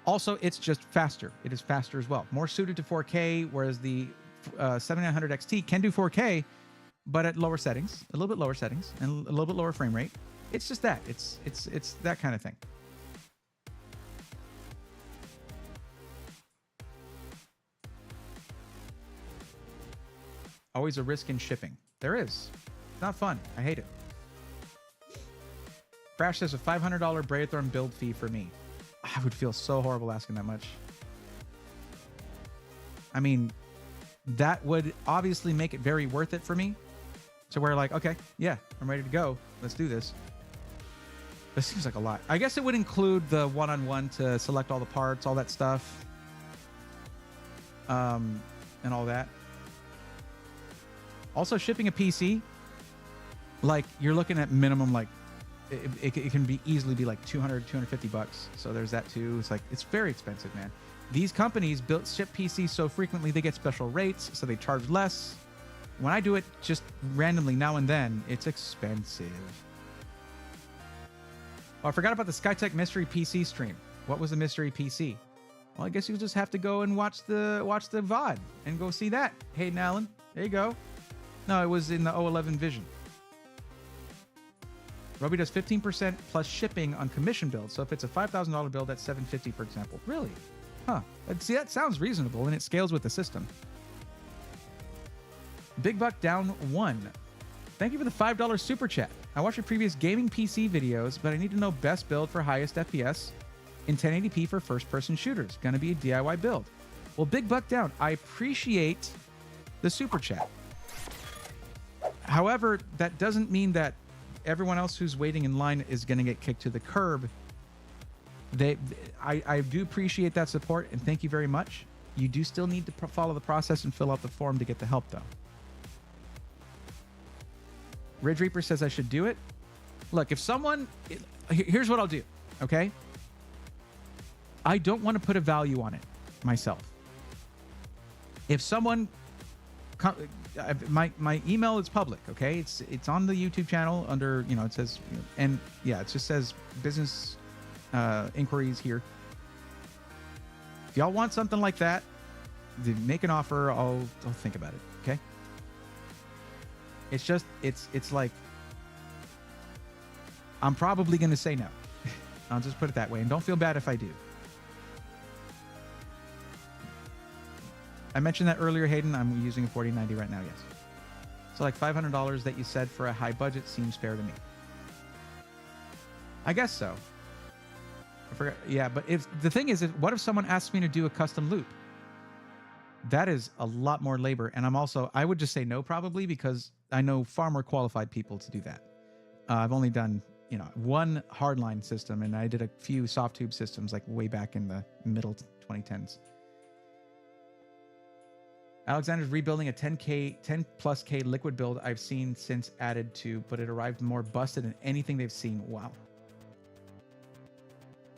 Also, it's just faster. It is faster as well. More suited to 4K, whereas the 7900 XT can do 4K, but at lower settings, a little bit lower settings, and a little bit lower frame rate. It's just that. It's that kind of thing. Always a risk in shipping. There is. It's not fun. I hate it. Crash says a $500 Braithorn build fee for me. I would feel so horrible asking that much. I mean, that would obviously make it very worth it for me. So we're like, okay, yeah, I'm ready to go. Let's do this. This seems like a lot. I guess it would include the one-on-one to select all the parts, all that stuff. And all that. Also, shipping a PC, like, you're looking at minimum, like, it can be easily be like $200-250. So there's that too. It's like, it's very expensive, man. These companies ship PCs so frequently they get special rates, so they charge less. When I do it just randomly now and then, it's expensive. Oh, I forgot about the Skytech mystery PC stream. What was the mystery PC? Well, I guess you just have to go and watch the VOD and go see that. Hayden Allen, there you go. No, it was in the 011 Vision. Roby does 15% plus shipping on commission builds. So if it's a $5,000 build, that's $750, for example. Really? Huh. See, that sounds reasonable, and it scales with the system. Big Buck Down 1. Thank you for the $5 super chat. I watched your previous gaming PC videos, but I need to know best build for highest FPS in 1080p for first-person shooters. Gonna be a DIY build. Well, Big Buck Down, I appreciate the super chat. However, that doesn't mean that everyone else who's waiting in line is going to get kicked to the curb. I do appreciate that support, and thank you very much. You do still need to follow the process and fill out the form to get the help, though. Ridge Reaper says I should do it. Look, if someone... Here's what I'll do, okay? I don't want to put a value on it myself. If someone... My email is public, okay? It's on the YouTube channel under, you know, it says, and yeah, it just says business inquiries here. If y'all want something like that, make an offer. I'll think about it, okay? It's just, it's like, I'm probably going to say no. I'll just put it that way, and don't feel bad if I do. I mentioned that earlier, Hayden. I'm using a 4090 right now, yes. So like $500 that you said for a high budget seems fair to me. I guess so. I forgot. Yeah, but if the thing is, what if someone asks me to do a custom loop? That is a lot more labor. And I would just say no probably, because I know far more qualified people to do that. I've only done, you know, one hardline system, and I did a few soft tube systems like way back in the middle 2010s. Alexander's rebuilding a 10 plus K liquid build I've seen since added to, but it arrived more busted than anything they've seen. Wow.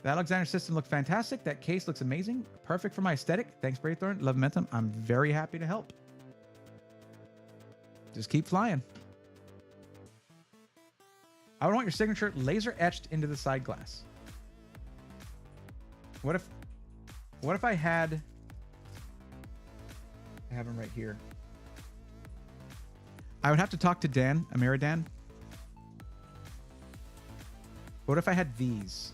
The Alexander system looked fantastic. That case looks amazing. Perfect for my aesthetic. Thanks, Braithorn. Love Momentum. I'm very happy to help. Just keep flying. I would want your signature laser etched into the side glass. What if I had... I have him right here. I would have to talk to Dan, Ameridan. What if I had these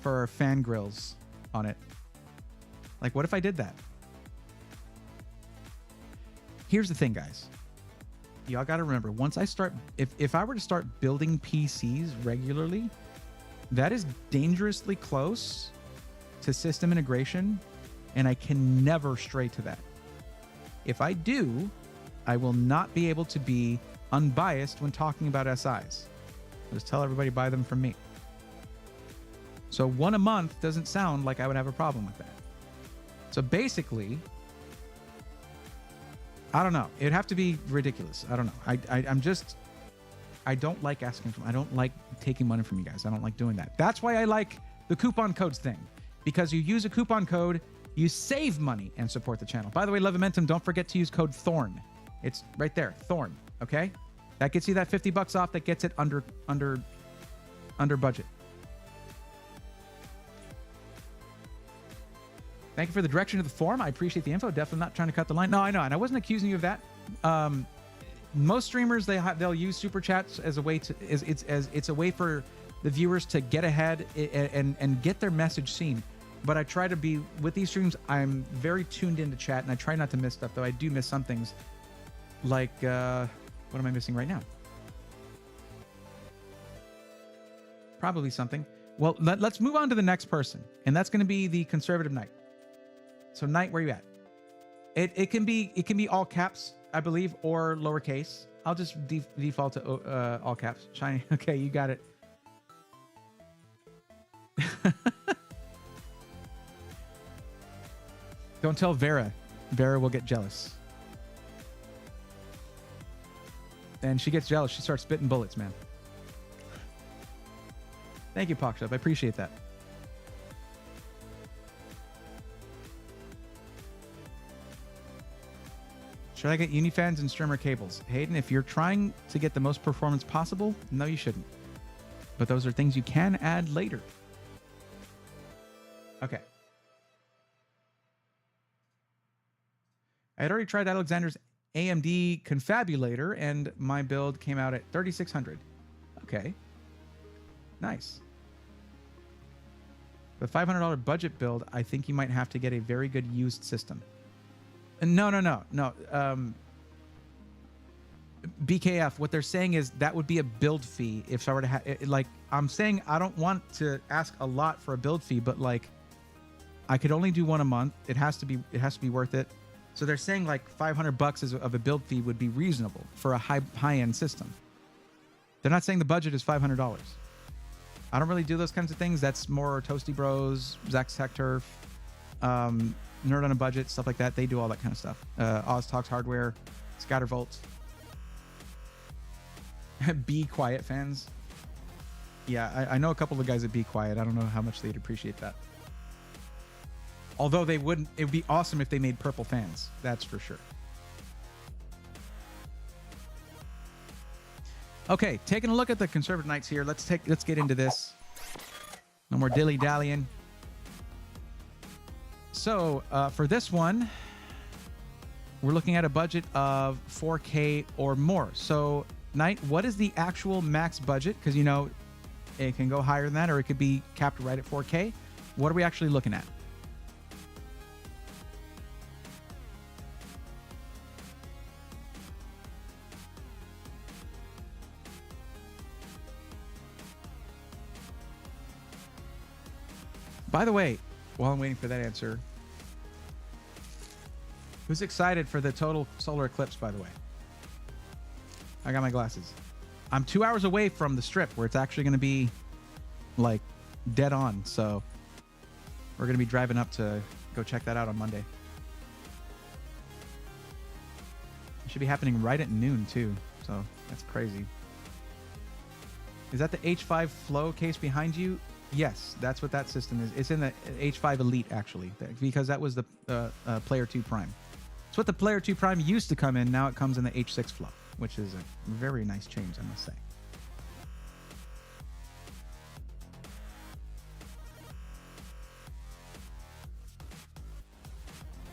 for fan grills on it? Like, what if I did that? Here's the thing, guys. Y'all got to remember, once I start, if I were to start building PCs regularly, that is dangerously close to system integration, and I can never stray to that. If I do, I will not be able to be unbiased when talking about SIs. Just tell everybody buy them from me. So one a month doesn't sound like I would have a problem with that. So basically, I don't know. It'd have to be ridiculous. I don't know. I don't like asking I don't like taking money from you guys. I don't like doing that. That's why I like the coupon codes thing, because you use a coupon code, you save money and support the channel. By the way, Levimentum, don't forget to use code Thorn. It's right there, Thorn. Okay, that gets you that $50 off. That gets it under budget. Thank you for the direction of the forum. I appreciate the info. Definitely not trying to cut the line. No, I know, and I wasn't accusing you of that. Most streamers, they'll use super chats as a way to it's a way for the viewers to get ahead and get their message seen. But I try to be with these streams. I'm very tuned into chat, and I try not to miss stuff. Though I do miss some things. Like what am I missing right now? Probably something. Well, let's move on to the next person, and that's going to be the conservative knight. So knight, where you at? It can be all caps, I believe, or lowercase. I'll just default to all caps. Shiny. Okay, you got it. Don't tell Vera. Vera will get jealous. And she gets jealous. She starts spitting bullets, man. Thank you, Pokshop. I appreciate that. Should I get Unifans and streamer cables? Hayden, if you're trying to get the most performance possible, no, you shouldn't. But those are things you can add later. Okay. I had already tried Alexander's AMD Confabulator, and my build came out at 3600. Okay. Nice. The $500 budget build, I think you might have to get a very good used system. No. BKF, what they're saying is that would be a build fee if I were to have, like, I'm saying I don't want to ask a lot for a build fee, but like, I could only do one a month. It has to be worth it. So they're saying like $500 of a build fee would be reasonable for a high-end system. They're not saying the budget is $500. I don't really do those kinds of things. That's more Toasty Bros, Zach's Tech Turf, Nerd on a Budget, stuff like that. They do all that kind of stuff. Oz Talks Hardware, Scattervolt. Be Quiet fans. Yeah, I know a couple of guys at Be Quiet. I don't know how much they'd appreciate that. Although they wouldn't, it would be awesome if they made purple fans. That's for sure. Okay, taking a look at the conservative knights here. Let's get into this. No more dilly-dallying. So for this one, we're looking at a budget of 4K or more. So Knight, what is the actual max budget? Because you know it can go higher than that, or it could be capped right at 4K. What are we actually looking at? By the way, while I'm waiting for that answer, who's excited for the total solar eclipse, by the way? I got my glasses. I'm 2 hours away from the strip where it's actually going to be like dead on. So we're going to be driving up to go check that out on Monday. It should be happening right at noon too. So that's crazy. Is that the H5 Flow case behind you? Yes, that's what that system is. It's in the H5 Elite, actually, because that was the Player 2 Prime. It's what the Player 2 Prime used to come in. Now it comes in the H6 Flow, which is a very nice change, I must say.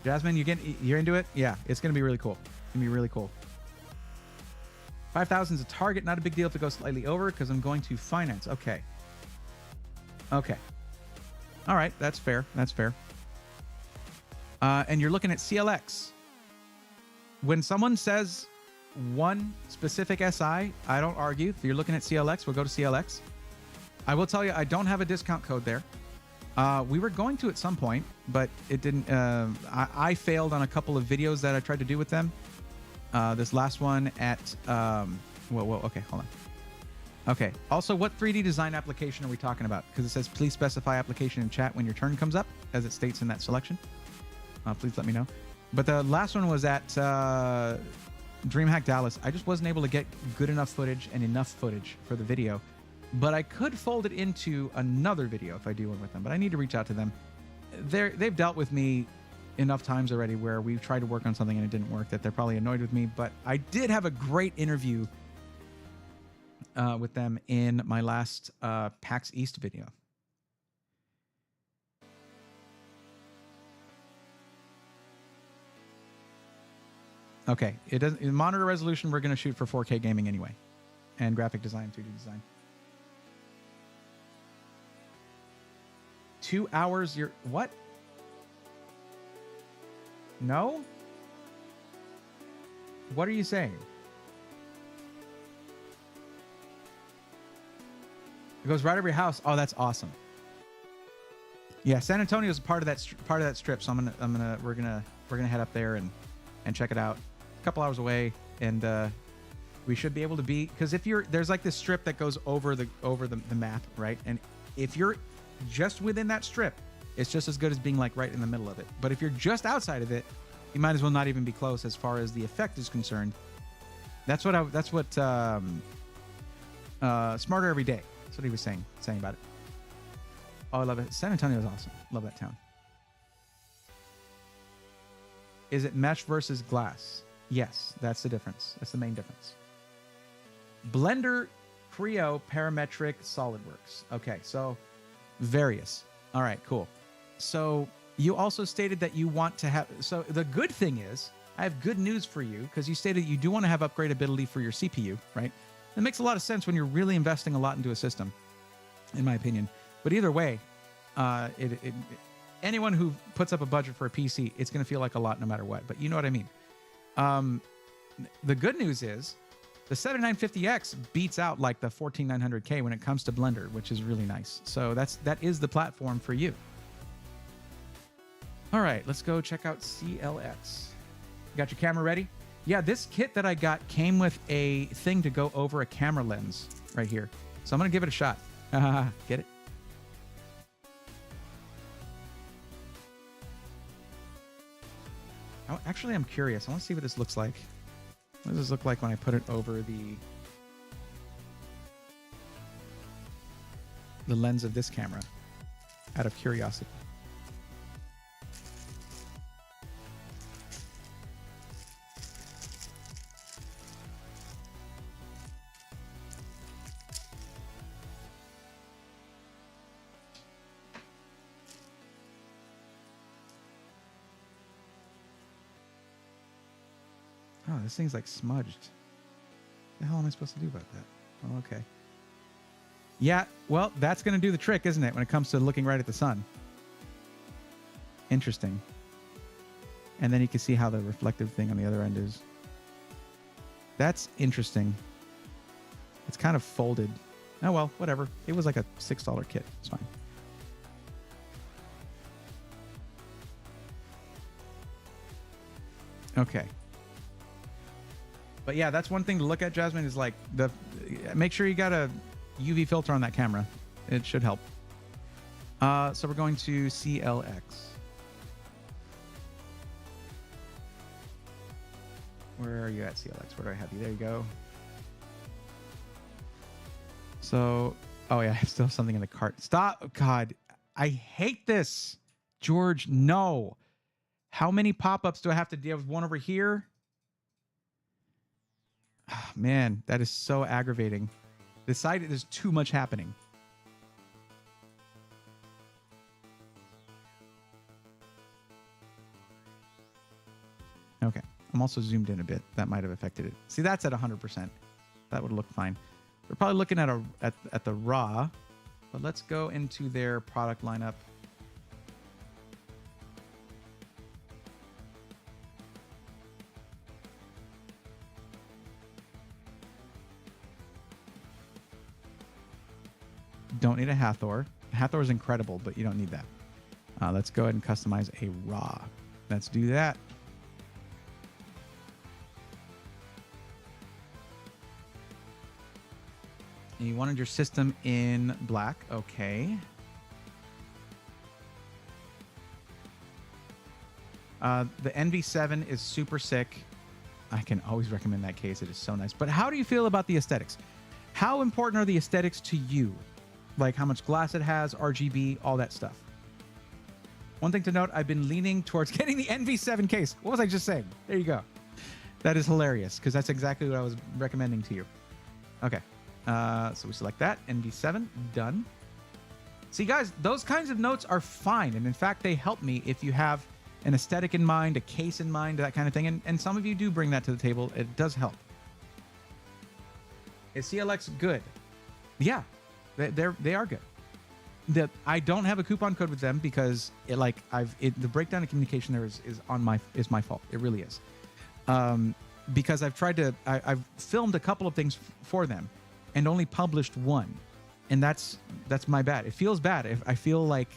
Jasmine, you're into it? Yeah, it's going to be really cool. It's going to be really cool. 5,000 is a target. Not a big deal if it goes slightly over because I'm going to finance. Okay. Okay. All right. That's fair. That's fair. And you're looking at CLX. When someone says one specific SI, I don't argue. If you're looking at CLX, we'll go to CLX. I will tell you, I don't have a discount code there. We were going to at some point, but it didn't. I failed on a couple of videos that I tried to do with them. This last one at... whoa, okay, hold on. Okay. Also, what 3D design application are we talking about? Because it says, please specify application in chat when your turn comes up, as it states in that selection. Please let me know. But the last one was at DreamHack Dallas. I just wasn't able to get good enough footage and enough footage for the video. But I could fold it into another video if I do one with them. But I need to reach out to them. They've dealt with me enough times already where we've tried to work on something and it didn't work, that they're probably annoyed with me. But I did have a great interview with them in my last PAX East video. Okay, it doesn't. In monitor resolution, we're going to shoot for 4K gaming anyway, and graphic design, 3D design. 2 hours. You're what? No. What are you saying? It goes right over your house. Oh, that's awesome. Yeah, San Antonio is part of that strip, so we're gonna head up there and check it out. A couple hours away, and we should be able to be, because if there's like this strip that goes over the map, right? And if you're just within that strip, it's just as good as being like right in the middle of it. But if you're just outside of it, you might as well not even be close as far as the effect is concerned. That's what Smarter Every Day. That's what he was saying about it. Oh, I love it. San Antonio is awesome. Love that town. Is it mesh versus glass? Yes, that's the difference. That's the main difference. Blender, Creo, Parametric, SolidWorks. Okay, so various. All right, cool. So you also stated that you want to have... So the good thing is, I have good news for you, because you stated you do want to have upgradability for your CPU, right? It makes a lot of sense when you're really investing a lot into a system, in my opinion. But either way, anyone who puts up a budget for a PC, it's going to feel like a lot no matter what. But you know what I mean. The good news is the 7950X beats out like the 14900K when it comes to Blender, which is really nice. So that is the platform for you. All right, let's go check out CLX. Got your camera ready? Yeah, this kit that I got came with a thing to go over a camera lens right here. So I'm going to give it a shot. Get it? Oh, actually, I'm curious. I want to see what this looks like. What does this look like when I put it over the lens of this camera? Out of curiosity. Oh, this thing's like smudged. What the hell am I supposed to do about that? Oh, okay. Yeah, well, that's going to do the trick, isn't it, when it comes to looking right at the sun? Interesting. And then you can see how the reflective thing on the other end is. That's interesting. It's kind of folded. Oh, well, whatever. It was like a $6 kit. It's fine. Okay. But yeah, that's one thing to look at, Jasmine, is like make sure you got a UV filter on that camera. It should help. So we're going to CLX. Where are you at, CLX? Where do I have you? There you go. So, oh yeah, I still have something in the cart. Stop. God, I hate this. George, no. How many pop-ups do I have to deal with? One over here? Oh, man, that is so aggravating. There's too much happening. Okay, I'm also zoomed in a bit. That might have affected it. See, that's at 100%. That would look fine. We're probably looking at the raw, but let's go into their product lineup. Don't need a Hathor. Hathor is incredible, but you don't need that. Let's go ahead and customize a raw. Let's do that. And you wanted your system in black. Okay. The NV7 is super sick. I can always recommend that case. It is so nice. But how do you feel about the aesthetics? How important are the aesthetics to you? Like how much glass it has, RGB, all that stuff. One thing to note, I've been leaning towards getting the NV7 case. What was I just saying? There you go. That is hilarious because that's exactly what I was recommending to you. Okay. So we select that. NV7, done. See, guys, those kinds of notes are fine. And in fact, they help me if you have an aesthetic in mind, a case in mind, that kind of thing. And some of you do bring that to the table. It does help. Is CLX good? Yeah, they are good. I don't have a coupon code with them because the breakdown of communication there is my fault. It really is. Because I've filmed a couple of things for them and only published one. And that's my bad. It feels bad. I feel like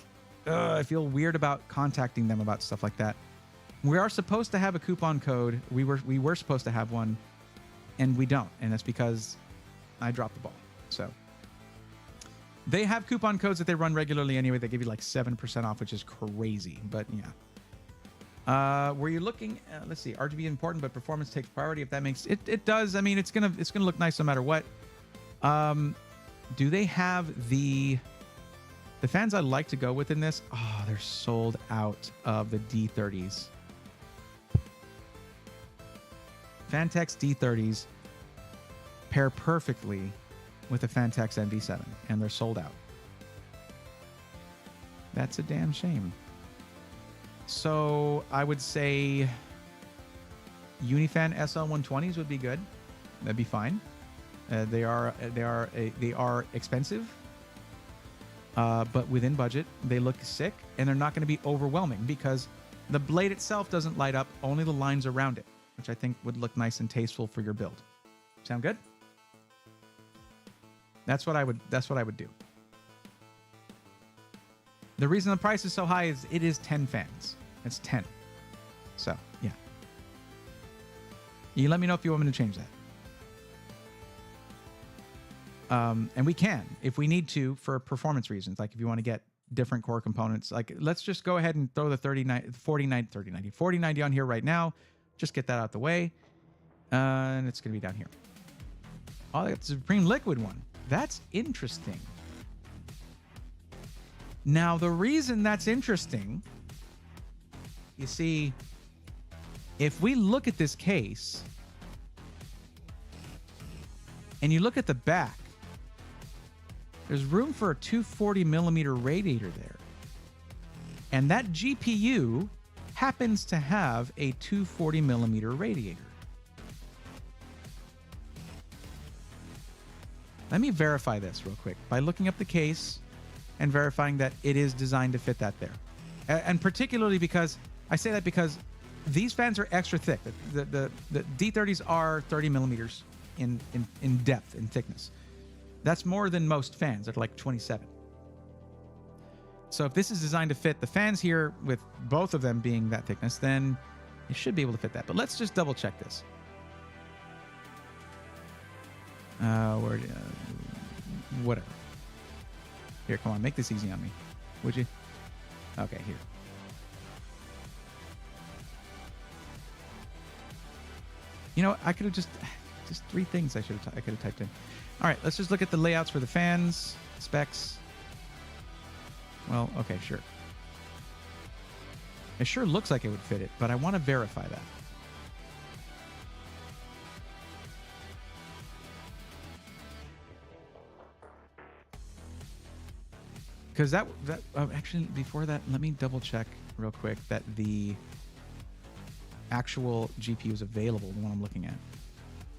I feel weird about contacting them about stuff like that. We are supposed to have a coupon code. We were supposed to have one, and we don't. And that's because I dropped the ball. So they have coupon codes that they run regularly anyway. They give you like 7% off, which is crazy. But yeah. Were you looking? Let's see. RGB important, but performance takes priority. If that makes it does. I mean, it's gonna look nice no matter what. Do they have the fans I like to go with in this? Oh, they're sold out of the D30s. Fantex D30s pair perfectly with the Fantex NV7, and they're sold out. That's a damn shame. So I would say Unifan SL120s would be good. That'd be fine. They are expensive, but within budget. They look sick, and they're not going to be overwhelming because the blade itself doesn't light up, only the lines around it, which I think would look nice and tasteful for your build. Sound good? That's what I would do. The reason the price is so high is it is 10 fans. It's 10. So, yeah. You let me know if you want me to change that. And we can, if we need to, for performance reasons. Like if you want to get different core components, like let's just go ahead and throw the 4090 on here right now. Just get that out the way. And it's going to be down here. Oh, that's the Supreme Liquid one. That's interesting. Now, the reason that's interesting, you see, if we look at this case and you look at the back, there's room for a 240 millimeter radiator there. And that GPU happens to have a 240 millimeter radiator. Let me verify this real quick by looking up the case and verifying that it is designed to fit that there. And particularly because, I say that because these fans are extra thick. The D30s are 30 millimeters in depth, in thickness. That's more than most fans. They're like 27. So if this is designed to fit the fans here with both of them being that thickness, then it should be able to fit that. But let's just double check this. Whatever. Here, come on, make this easy on me, would you? Okay, here. You know, I could have just 3 things I could have typed in. All right, let's just look at the layouts for the fans, specs. Well, okay, sure. It sure looks like it would fit it, but I want to verify that. Because that actually, before that, let me double check real quick that the actual GPU is available, the one I'm looking at.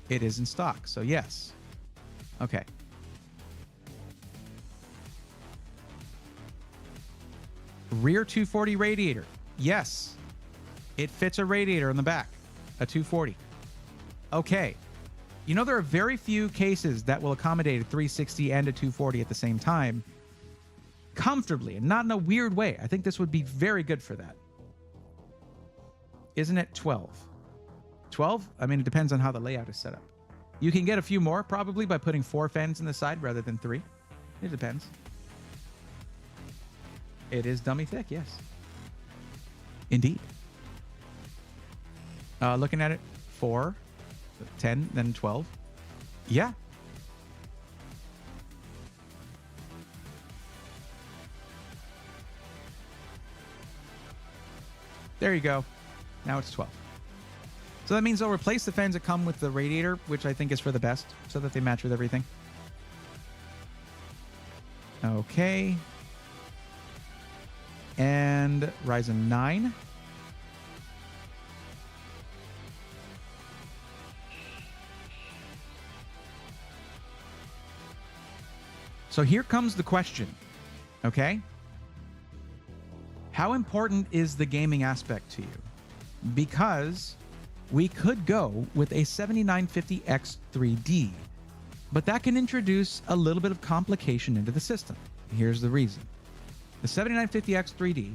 It is in stock, so yes. Okay. Rear 240 radiator. Yes. It fits a radiator in the back, a 240. Okay. You know, there are very few cases that will accommodate a 360 and a 240 at the same time comfortably and not in a weird way. I think this would be very good for that. Isn't it 12? 12? I mean, it depends on how the layout is set up. You can get a few more probably by putting 4 fans in the side rather than 3. It depends. It is dummy thick, yes. Indeed. Looking at it, 4, 10, then 12. Yeah. There you go. Now it's 12. So that means they'll replace the fans that come with the radiator, which I think is for the best, so that they match with everything. Okay. And Ryzen 9. So here comes the question, okay? How important is the gaming aspect to you? Because we could go with a 7950X 3D, but that can introduce a little bit of complication into the system. Here's the reason. The 7950X 3D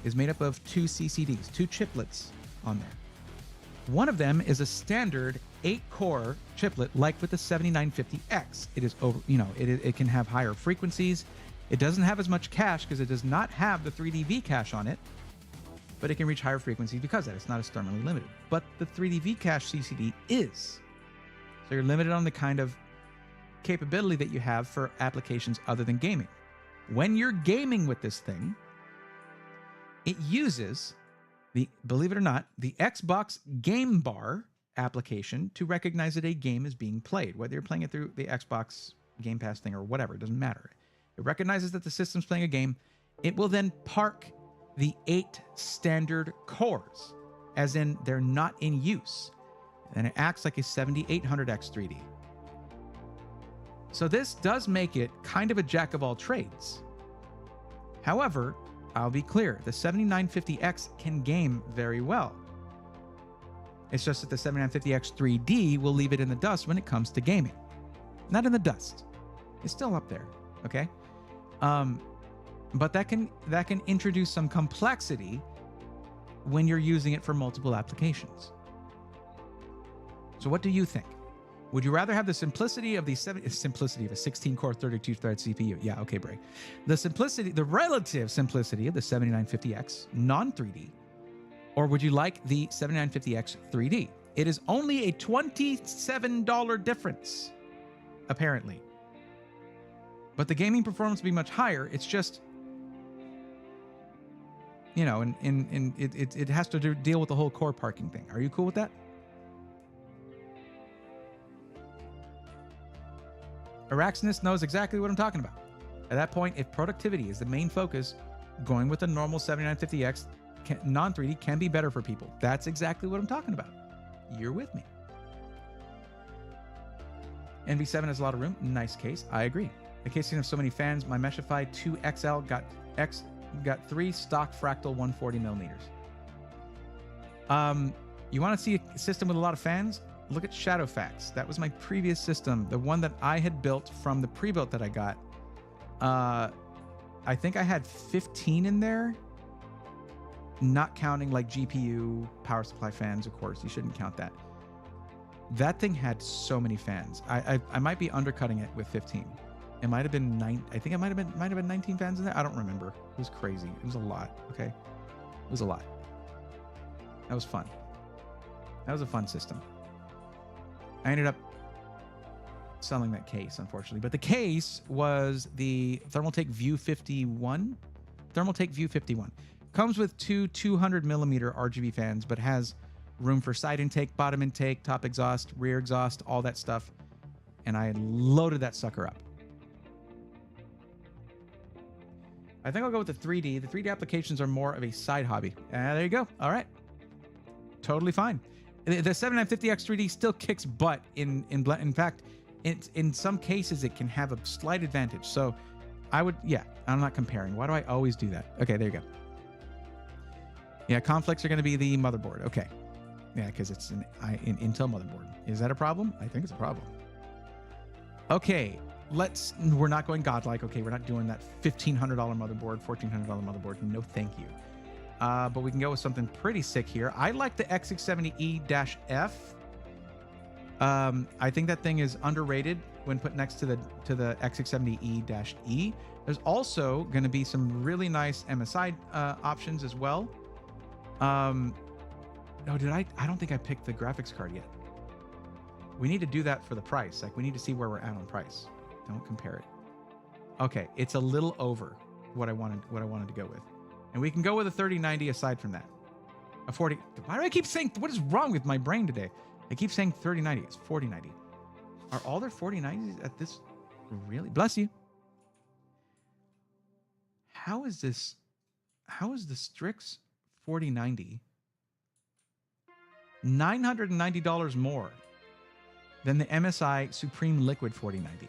is made up of 2 CCDs, 2 chiplets on there. One of them is a standard 8-core chiplet, like with the 7950X. It is over, it can have higher frequencies. It doesn't have as much cache because it does not have the 3D cache on it, but it can reach higher frequencies because of that. It's not as thermally limited. But the 3D cache CCD is. So you're limited on the kind of capability that you have for applications other than gaming. When you're gaming with this thing, it uses believe it or not, the Xbox Game Bar application to recognize that a game is being played, whether you're playing it through the Xbox Game Pass thing or whatever, it doesn't matter. It recognizes that the system's playing a game. It will then park the 8 standard cores, as in they're not in use. And it acts like a 7800X 3D. So this does make it kind of a jack of all trades. However, I'll be clear, the 7950X can game very well. It's just that the 7950X 3D will leave it in the dust when it comes to gaming. Not in the dust. It's still up there, okay? But that can introduce some complexity when you're using it for multiple applications. So what do you think? Would you rather have the simplicity of a 16-core 32-thread CPU? Yeah, okay, Bray. The relative simplicity of the 7950X non-3D, or would you like the 7950X 3D? It is only a $27 difference, apparently. But the gaming performance will be much higher. It's just, it has to deal with the whole core parking thing. Are you cool with that? Araxinus knows exactly what I'm talking about. At that point, if productivity is the main focus, going with the normal 7950X non-3D can be better for people. That's exactly what I'm talking about. You're with me. NV7 has a lot of room. Nice case. I agree. The casing of so many fans, my Meshify 2XL got 3 stock fractal 140 millimeters. You want to see a system with a lot of fans? Look at Shadowfax. That was my previous system, the one that I had built from the pre-built that I got. I think I had 15 in there, not counting like GPU, power supply fans, of course. You shouldn't count that. That thing had so many fans. I might be undercutting it with 15. It might have been 9. I think it might have been 19 fans in there. I don't remember. It was crazy. It was a lot. Okay, it was a lot. That was fun. That was a fun system. I ended up selling that case, unfortunately. But the case was the Thermaltake View 51. Thermaltake View 51. Comes with 2 200 millimeter RGB fans, but has room for side intake, bottom intake, top exhaust, rear exhaust, all that stuff. And I loaded that sucker up. I think I'll go with the 3D. The 3D applications are more of a side hobby. There you go. All right. Totally fine. The 7950X 3D still kicks butt in fact, in some cases it can have a slight advantage. So I'm not comparing. Why do I always do that? Okay, there you go. Yeah, conflicts are going to be the motherboard. Okay. Yeah, because it's an Intel motherboard. Is that a problem? I think it's a problem. Okay, we're not going godlike. Okay, we're not doing that $1,500 motherboard, $1,400 motherboard. No, thank you. But we can go with something pretty sick here. I like the X670E-F. I think that thing is underrated when put next to the X670E-E. There's also going to be some really nice MSI options as well. Oh, did I? I don't think I picked the graphics card yet. We need to do that for the price. Like, we need to see where we're at on price. Don't compare it. Okay, it's a little over what I wanted to go with. And we can go with a 3090 aside from that. A 40. Why do I keep saying, what is wrong with my brain today? I keep saying 3090. It's 4090. Are all their 4090s at this? Really? Bless you. How is this? How is the Strix 4090 $990 more than the MSI Supreme Liquid 4090?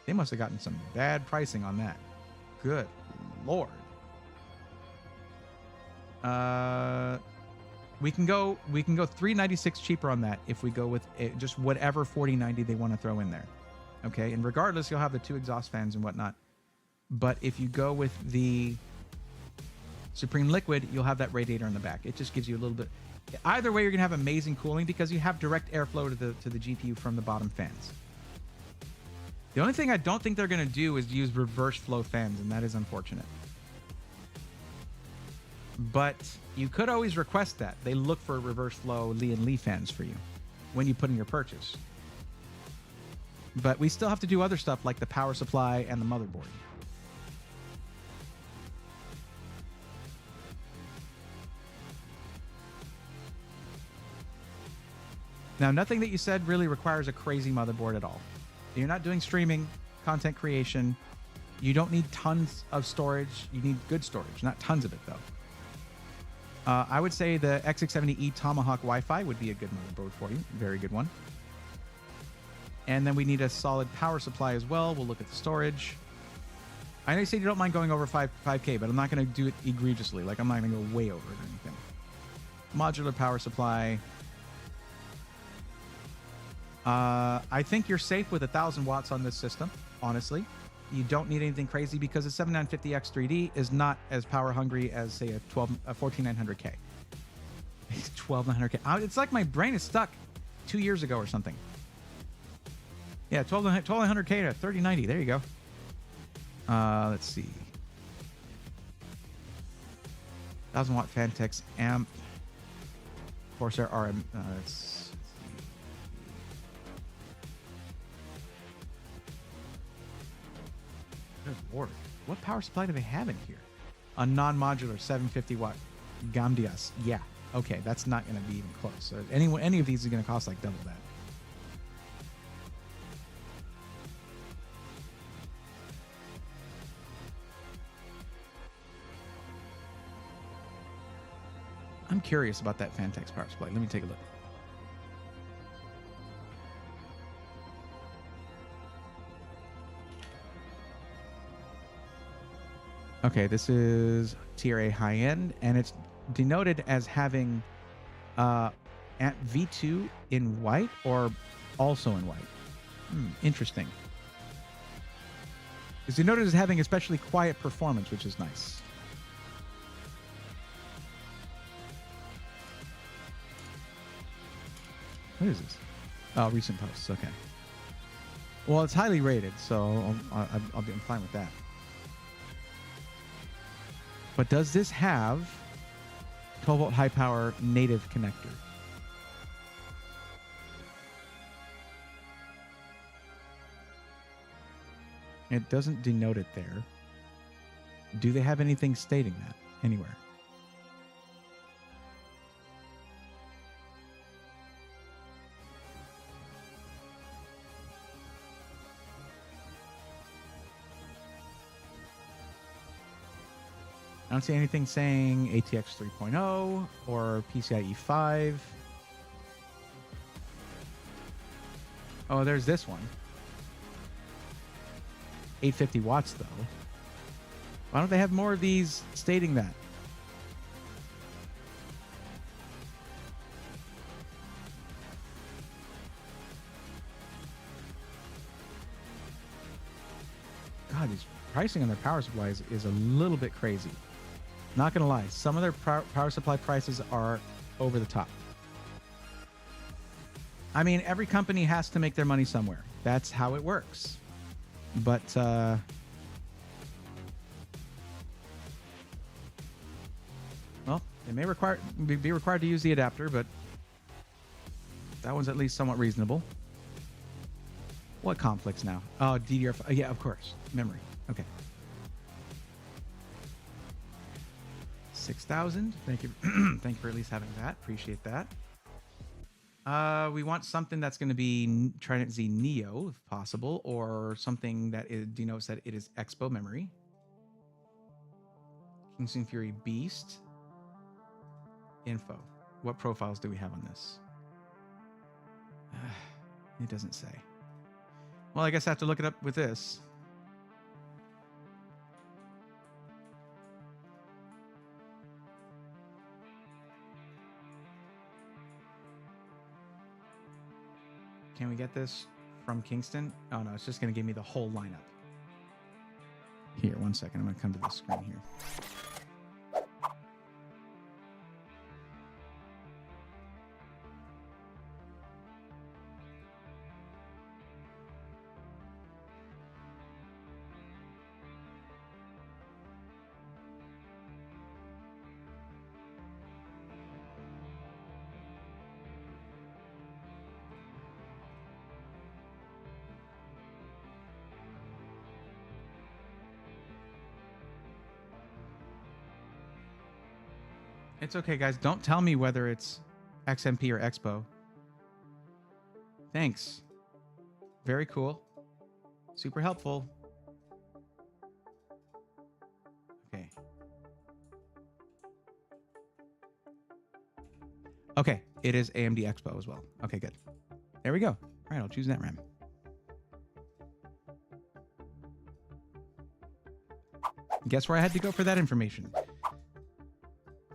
They must have gotten some bad pricing on that. Good Lord. We can go $396 cheaper on that if we go with just whatever 4090 they want to throw in there. Okay, and regardless, you'll have the 2 exhaust fans and whatnot. But if you go with the Supreme Liquid, you'll have that radiator in the back. It just gives you a little bit. Either way, you're gonna have amazing cooling because you have direct airflow to the GPU from the bottom fans. The only thing I don't think they're gonna do is use reverse flow fans, and that is unfortunate. But you could always request that. They look for reverse flow Lee and Lee fans for you when you put in your purchase. But we still have to do other stuff like the power supply and the motherboard. Now, nothing that you said really requires a crazy motherboard at all. You're not doing streaming, content creation. You don't need tons of storage. You need good storage, not tons of it, though. I would say the X670E Tomahawk Wi-Fi would be a good motherboard for you. Very good one. And then we need a solid power supply as well. We'll look at the storage. I know you said you don't mind going over 5K, but I'm not going to do it egregiously. Like, I'm not going to go way over it or anything. Modular power supply. I think you're safe with 1,000 watts on this system, honestly. You don't need anything crazy because the 7950X3D is not as power hungry as, say, a 14900K. It's 12900K. It's like my brain is stuck 2 years ago or something. Yeah, 12900K to 3090. There you go. Let's see. 1,000 watt Fantex amp. Corsair RM. Let's see. Good Lord. What power supply do they have in here? A non-modular 750 watt Gamdias. Yeah. Okay, that's not going to be even close. So any of these is going to cost like double that. I'm curious about that Fantex power supply. Let me take a look. Okay, this is tier A high end, and it's denoted as having at V2 in white or also in white. Interesting. It's denoted as having especially quiet performance, which is nice. What is this? Oh, recent posts. Okay. Well, it's highly rated, so I'm fine with that. But does this have 12 volt high power native connector? It doesn't denote it there. Do they have anything stating that anywhere? I don't see anything saying ATX 3.0 or PCIe 5. Oh, there's this one. 850 watts, though. Why don't they have more of these stating that? God, these pricing on their power supplies is a little bit crazy. Not gonna lie, some of their power supply prices are over the top. I mean, every company has to make their money somewhere. That's how it works. But well, They may be required to use the adapter, but that one's at least somewhat reasonable. What conflicts now? Oh, DDR5. Yeah, of course. Memory. Okay. 6,000. Thank you. Thank you for at least having that. Appreciate that. We want something that's going to be Trident Z Neo, if possible, or something that denotes that it is Expo memory. Kingston Fury Beast. Info. What profiles do we have on this? It doesn't say. Well, I guess I have to look it up with this. Can we get this from Kingston? Oh, no, it's just going to give me the whole lineup. Here, one second. I'm going to come to this screen here. It's okay, guys. Don't tell me whether it's XMP or Expo. Thanks. Very cool. Super helpful. Okay. Okay, it is AMD Expo as well. Okay, good. There we go. All right, I'll choose NetRAM. Guess where I had to go for that information?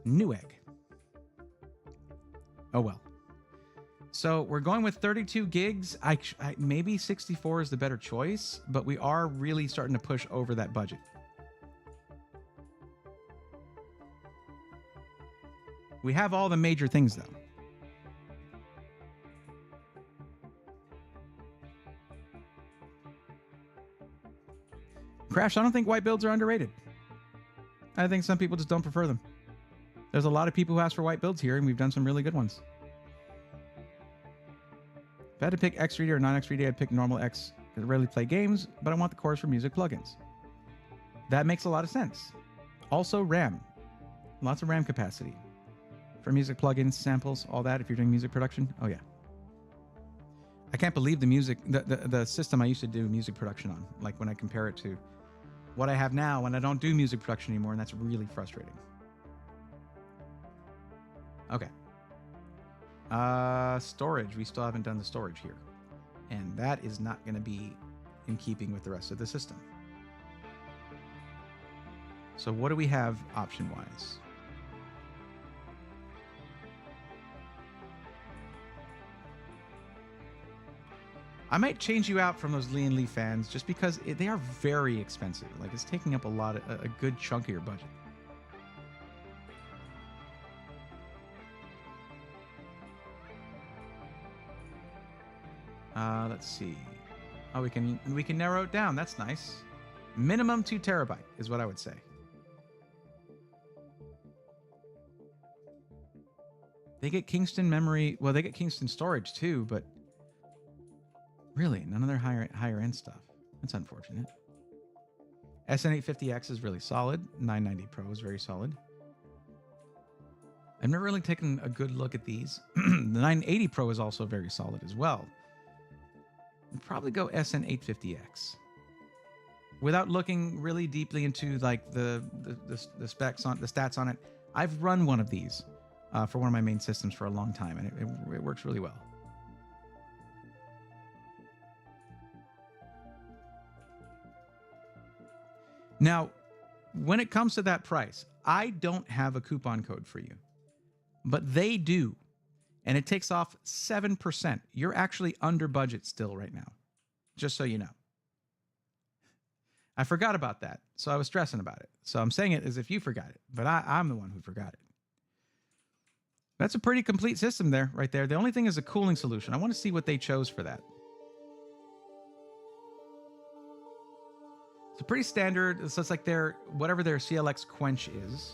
Newegg. Oh well. So we're going with 32 gigs. Maybe 64 is the better choice, but we are really starting to push over that budget. We have all the major things though. Crash, I don't think white builds are underrated. I think some people just don't prefer them. There's a lot of people who ask for white builds here, and we've done some really good ones. If I had to pick X3D or non-X3D, I'd pick normal X. I rarely play games, but I want the cores for music plugins. That makes a lot of sense. Also RAM. Lots of RAM capacity. For music plugins, samples, all that, if you're doing music production. Oh, yeah. I can't believe the system I used to do music production on, like when I compare it to what I have now when I don't do music production anymore, and that's really frustrating. Okay. Storage. We still haven't done the storage here. And that is not going to be in keeping with the rest of the system. So what do we have option-wise? I might change you out from those Lee and Lee fans just because they are very expensive. Like, it's taking up a good chunk of your budget. Let's see. Oh, we can narrow it down. That's nice. Minimum 2 terabyte is what I would say. They get Kingston memory. Well, they get Kingston storage too, but really none of their higher end stuff. That's unfortunate. SN850X is really solid. 990 Pro is very solid. I've never really taken a good look at these. The 980 Pro is also very solid as well. I'd probably go SN850X. Without looking really deeply into like the specs on the stats on it, I've run one of these for one of my main systems for a long time, and it works really well. Now, when it comes to that price, I don't have a coupon code for you, but they do. And it takes off 7%. You're actually under budget still right now, just so you know. I forgot about that, so I was stressing about it. So I'm saying it as if you forgot it, but I'm the one who forgot it. That's a pretty complete system there, right there. The only thing is a cooling solution. I want to see what they chose for that. It's a pretty standard, so it's like whatever their CLX quench is.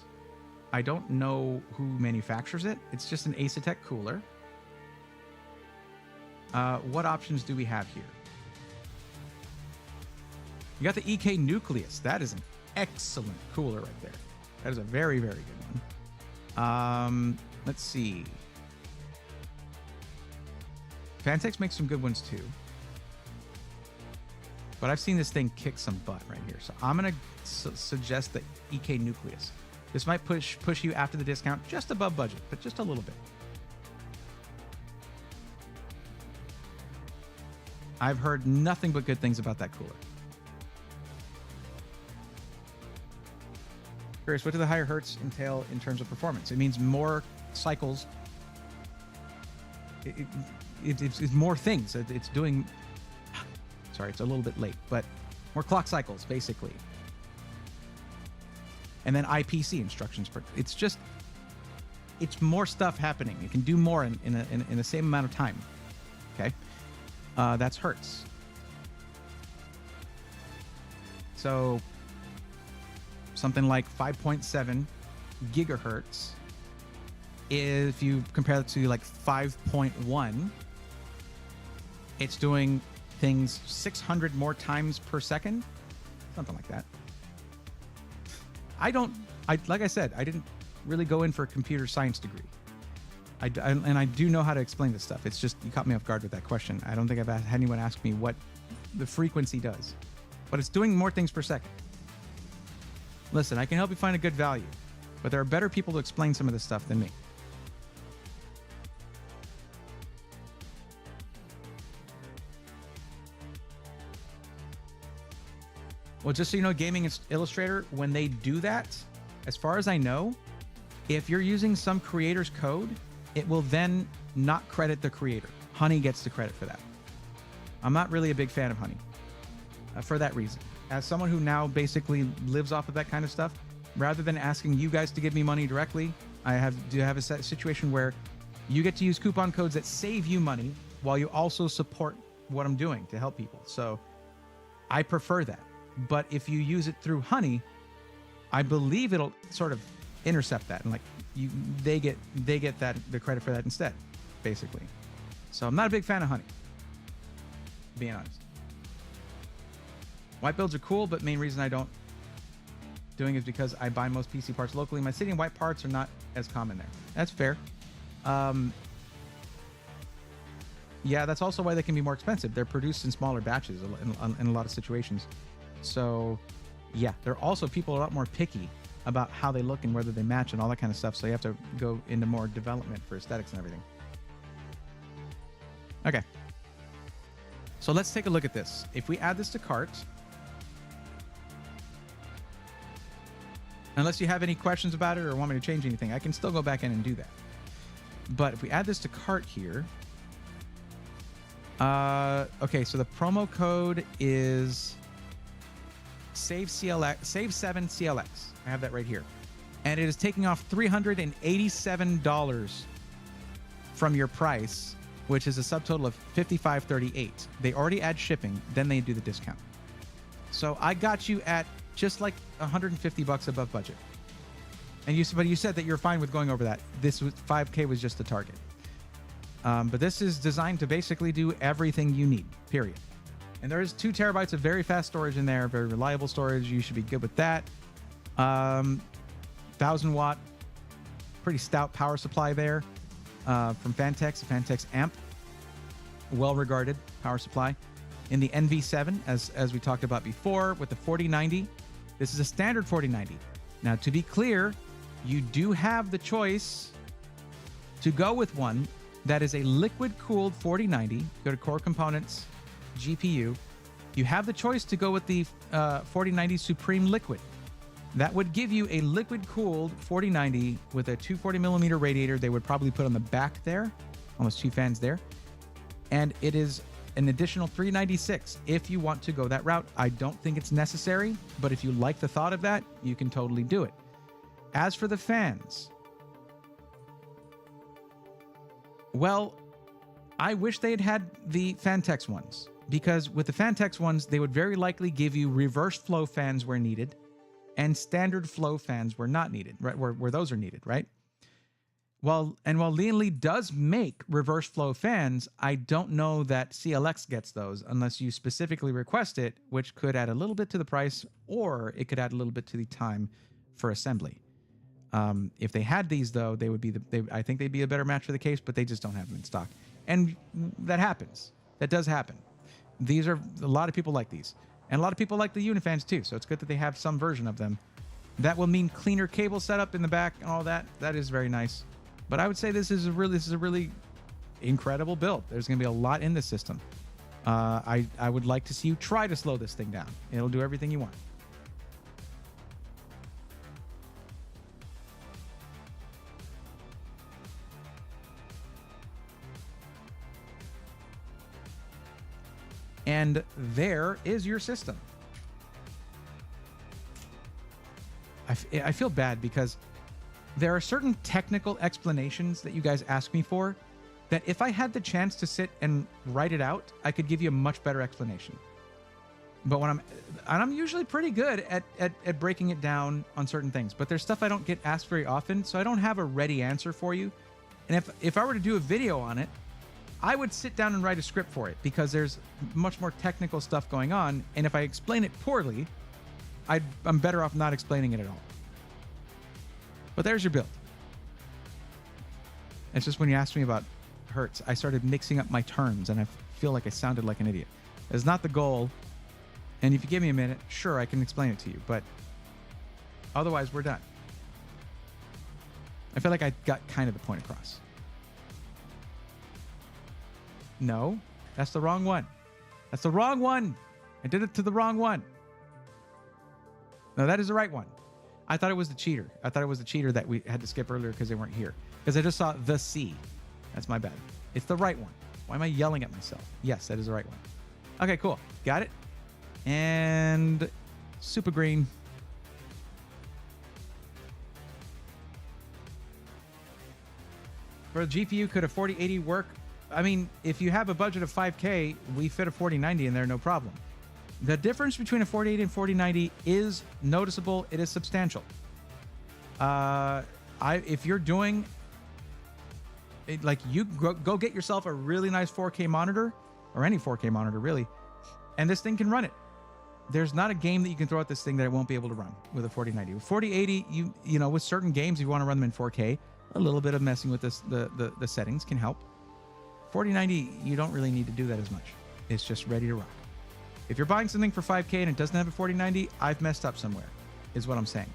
I don't know who manufactures it. It's just an Asetek cooler. What options do we have here? You got the EK Nucleus. That is an excellent cooler right there. That is a very, very good one. Let's see. Fantex makes some good ones too. But I've seen this thing kick some butt right here. So I'm going to suggest the EK Nucleus. This might push you after the discount just above budget, but just a little bit. I've heard nothing but good things about that cooler. Curious, what do the higher hertz entail in terms of performance? It means more cycles. It's more things. It's doing... Sorry, it's a little bit late, but more clock cycles, basically. And then IPC instructions. It's just... It's more stuff happening. It can do more in the same amount of time. Okay? That's hertz. So... something like 5.7 gigahertz. If you compare it to like 5.1, it's doing things 600 more times per second, something like that. Like I said, I didn't really go in for a computer science degree. And I do know how to explain this stuff. It's just, you caught me off guard with that question. I don't think I've had anyone ask me what the frequency does, but it's doing more things per second. Listen, I can help you find a good value, but there are better people to explain some of this stuff than me. Well, just so you know, Gaming Illustrator, when they do that, as far as I know, if you're using some creator's code, it will then not credit the creator. Honey gets the credit for that. I'm not really a big fan of Honey for that reason. As someone who now basically lives off of that kind of stuff, rather than asking you guys to give me money directly, I do have a situation where you get to use coupon codes that save you money while you also support what I'm doing to help people. So I prefer that. But if you use it through Honey, I believe it'll sort of intercept that, and like they get the credit for that instead, basically. So I'm not a big fan of Honey, being honest. White builds are cool, but main reason I don't doing is because I buy most PC parts locally in my city, and white parts are not as common there. That's fair. Yeah, that's also why they can be more expensive. They're produced in smaller batches in a lot of situations. So, yeah, there are also people a lot more picky about how they look and whether they match and all that kind of stuff. So you have to go into more development for aesthetics and everything. Okay. So let's take a look at this. If we add this to cart, unless you have any questions about it or want me to change anything, I can still go back in and do that. But if we add this to cart here, okay, so the promo code is save 7 CLX. I have that right here. And it is taking off $387 from your price, which is a subtotal of $55.38. They already add shipping, then they do the discount. So I got you at just like $150 above budget. And you said that you're fine with going over that. This was 5K was just the target. But this is designed to basically do everything you need, period. And there is 2 terabytes of very fast storage in there, very reliable storage. You should be good with that. 1000 watt, pretty stout power supply there from Fantex, a Fantex amp. Well-regarded power supply. In the NV7, as we talked about before, with the 4090, this is a standard 4090. Now, to be clear, you do have the choice to go with one that is a liquid-cooled 4090. Go to Core Components, GPU. You have the choice to go with the 4090 Supreme Liquid. That would give you a liquid-cooled 4090 with a 240mm radiator. They would probably put on the back there, almost 2 fans there. And it is an additional $396 if you want to go that route. I don't think it's necessary, but if you like the thought of that, you can totally do it. As for the fans, well, I wish they had the Fantex ones, because with the Fantex ones, they would very likely give you reverse flow fans where needed, and standard flow fans were not needed, right? Where those are needed, right? While Lian Li does make reverse flow fans, I don't know that CLX gets those unless you specifically request it, which could add a little bit to the price, or it could add a little bit to the time for assembly. If they had these, though, they would be I think they'd be a better match for the case, but they just don't have them in stock, and that happens. That does happen. These are a lot of people like these, and a lot of people like the Unifans too. So it's good that they have some version of them. That will mean cleaner cable setup in the back and all that. That is very nice. But I would say this is a really incredible build. There's going to be a lot in this system. I would like to see you try to slow this thing down. It'll do everything you want. And there is your system. I feel bad because there are certain technical explanations that you guys ask me for that if I had the chance to sit and write it out, I could give you a much better explanation. But when I'm usually pretty good at breaking it down on certain things, but there's stuff I don't get asked very often, so I don't have a ready answer for you. And if I were to do a video on it, I would sit down and write a script for it because there's much more technical stuff going on. And if I explain it poorly, I'm better off not explaining it at all. But there's your build. It's just when you asked me about hertz, I started mixing up my terms and I feel like I sounded like an idiot. It's not the goal. And if you give me a minute, sure, I can explain it to you. But otherwise, we're done. I feel like I got kind of the point across. No, that's the wrong one. That's the wrong one. I did it to the wrong one. No, that is the right one. I thought it was the cheater. I thought it was the cheater that we had to skip earlier because they weren't here. Because I just saw the C. That's my bad. It's the right one. Why am I yelling at myself? Yes, that is the right one. Okay, cool. Got it. And super green. For the GPU, could a 4080 work? I mean, if you have a budget of 5K, we fit a 4090 in there, no problem. The difference between a 4080 and 4090 is noticeable. It is substantial. If you're doing it, like you go get yourself a really nice 4K monitor, or any 4K monitor really, and this thing can run it. There's not a game that you can throw at this thing that it won't be able to run with a 4090. With 4080, you know, with certain games, if you want to run them in 4K, a little bit of messing with this, the settings can help. 4090, you don't really need to do that as much. It's just ready to rock. If you're buying something for 5K and it doesn't have a 4090, I've messed up somewhere, is what I'm saying.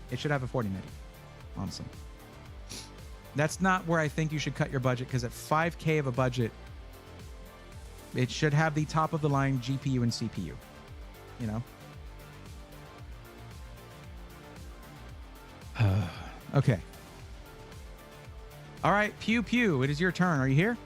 It should have a 4090, honestly. That's not where I think you should cut your budget, because at 5K of a budget, it should have the top of the line GPU and CPU, you know? Okay. All right, Pew Pew, it is your turn. Are you here?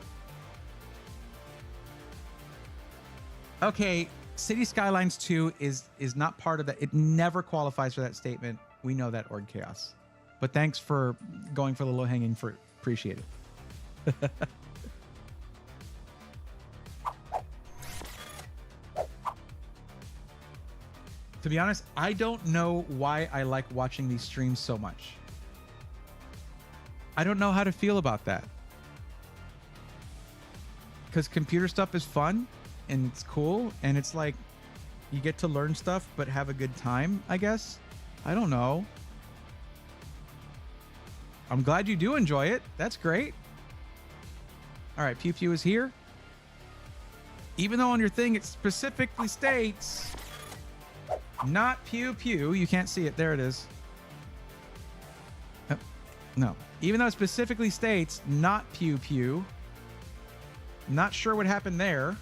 Okay, City Skylines 2 is not part of that. It never qualifies for that statement. We know that, Org Chaos. But thanks for going for the low-hanging fruit. Appreciate it. To be honest, I don't know why I like watching these streams so much. I don't know how to feel about that. Because computer stuff is fun and it's cool, and it's like you get to learn stuff but have a good time, I guess. I don't know. I'm glad you do enjoy it. That's great. All right, Pew Pew is here. Even though on your thing it specifically states not Pew Pew, you can't see it. There it is. No. Even though it specifically states not Pew Pew, not sure what happened there.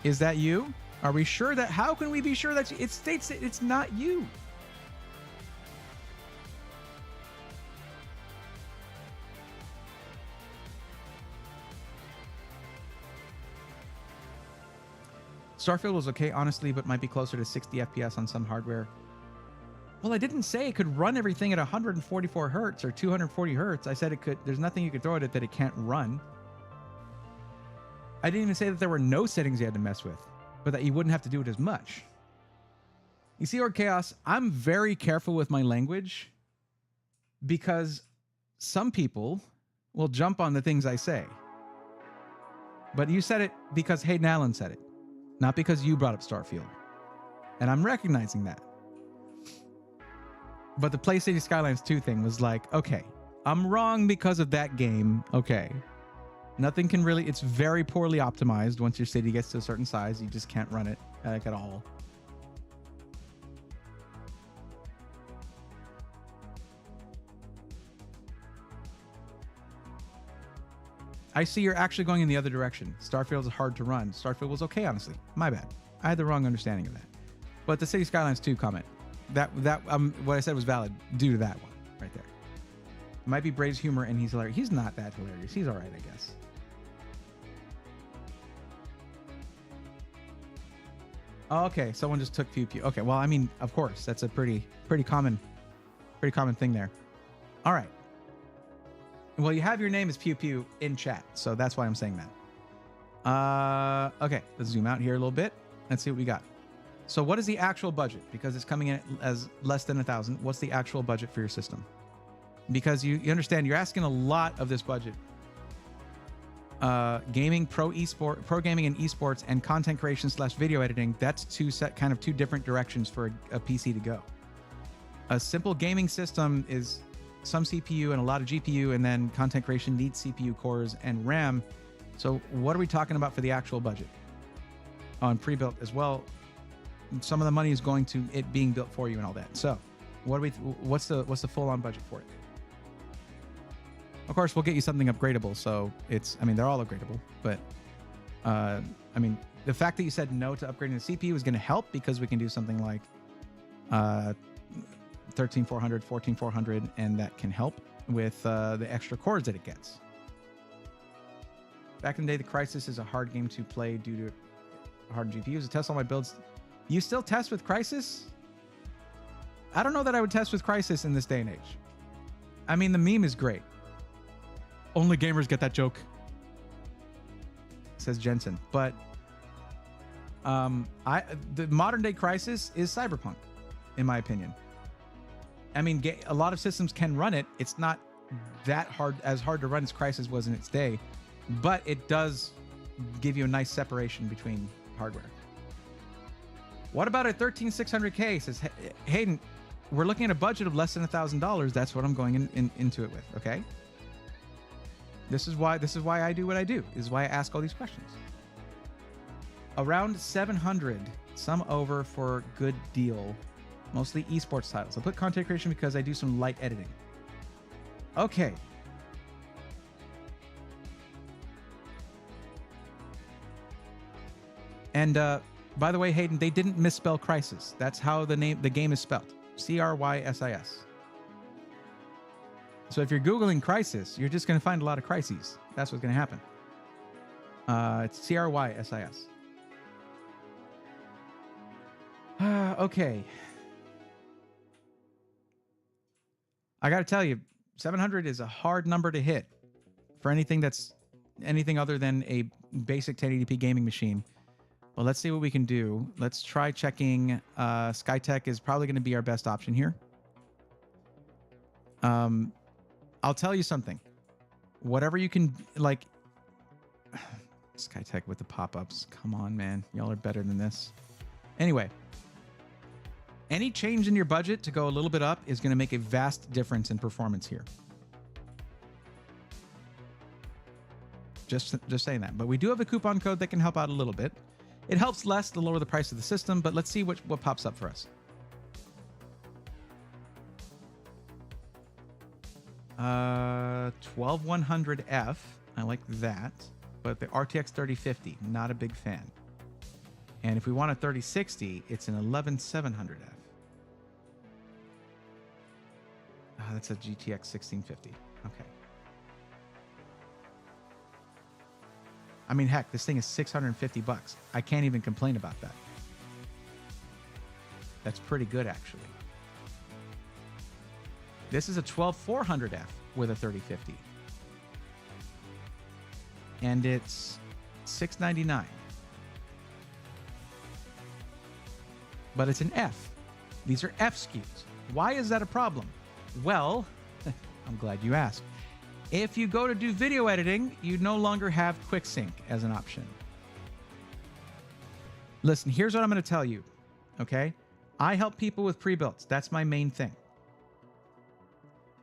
Is that you? Are we sure that? How can we be sure that it states that it's not you? Starfield was okay, honestly, but might be closer to 60 FPS on some hardware. Well, I didn't say it could run everything at 144 hertz or 240 hertz. I said it could. There's nothing you could throw at it that it can't run. I didn't even say that there were no settings you had to mess with. but that you wouldn't have to do it as much. You see, Org Chaos, I'm very careful with my language because some people will jump on the things I say. But you said it because Hayden Allen said it, not because you brought up Starfield. And I'm recognizing that. But the PlayStation Skylines 2 thing was like, okay, I'm wrong because of that game. Okay. Nothing can really, it's very poorly optimized. Once your city gets to a certain size, you just can't run it like at all. I see you're actually going in the other direction. Starfield is hard to run. Starfield was okay, honestly. My bad. I had the wrong understanding of that. But the City Skylines 2 comment, that what I said was valid due to that one right there. It might be Brave's humor and he's hilarious. He's not that hilarious. He's all right, I guess. Oh, okay, someone just took pew pew. Okay, well, I mean, of course, that's a pretty common thing there. All right. Well, you have your name as Pew Pew in chat, so that's why I'm saying that. Okay, let's zoom out here a little bit. Let's see what we got. So what is the actual budget? Because it's coming in as less than 1,000. What's the actual budget for your system? Because you understand, you're asking a lot of this budget. Gaming, pro gaming and esports, and content creation / video editing. That's two different directions for a PC to go. A simple gaming system is some CPU and a lot of GPU, and then content creation needs CPU cores and RAM. So what are we talking about for the actual budget? On pre-built as well. Some of the money is going to it being built for you and all that. So what's the full-on budget for it? Of course, we'll get you something upgradable. So they're all upgradable, but the fact that you said no to upgrading the CPU is going to help because we can do something like 13400, 14400, and that can help with the extra cores that it gets. Back in the day, the Crysis is a hard game to play due to hard GPUs. To test all my builds. You still test with Crysis? I don't know that I would test with Crysis in this day and age. I mean, the meme is great. Only gamers get that joke, says Jensen. But the modern day Crysis is Cyberpunk, in my opinion. I mean, a lot of systems can run it. It's not that hard to run as Crysis was in its day, but it does give you a nice separation between hardware. What about a 13600K? Says Hayden, we're looking at a budget of less than $1,000. That's what I'm going into it with. Okay. This is why I do what I do. This is why I ask all these questions. Around 700, some over for good deal. Mostly esports titles. I'll put content creation because I do some light editing. Okay. And by the way, Hayden, they didn't misspell Crysis. That's how the game is spelled. Crysis. So if you're Googling Crysis, you're just going to find a lot of crises. That's what's going to happen. It's Crysis. Okay. I got to tell you, 700 is a hard number to hit for anything other than a basic 1080p gaming machine. Well, let's see what we can do. Let's try checking. Skytech is probably going to be our best option here. I'll tell you something. Whatever you can, like... Skytech with the pop-ups. Come on, man. Y'all are better than this. Anyway. Any change in your budget to go a little bit up is going to make a vast difference in performance here. Just saying that. But we do have a coupon code that can help out a little bit. It helps less to lower the price of the system, but let's see what pops up for us. 12100F. I like that. But the RTX 3050, not a big fan. And if we want a 3060, it's an 11700F. That's a GTX 1650. Okay. I mean, heck, this thing is $650. I can't even complain about that. That's pretty good, actually. This is a 12400F with a 3050. And it's $699. but it's an F. These are F SKUs. Why is that a problem? Well, I'm glad you asked. If you go to do video editing, you no longer have quick sync as an option. Listen, here's what I'm going to tell you, okay? I help people with pre-builts. That's my main thing.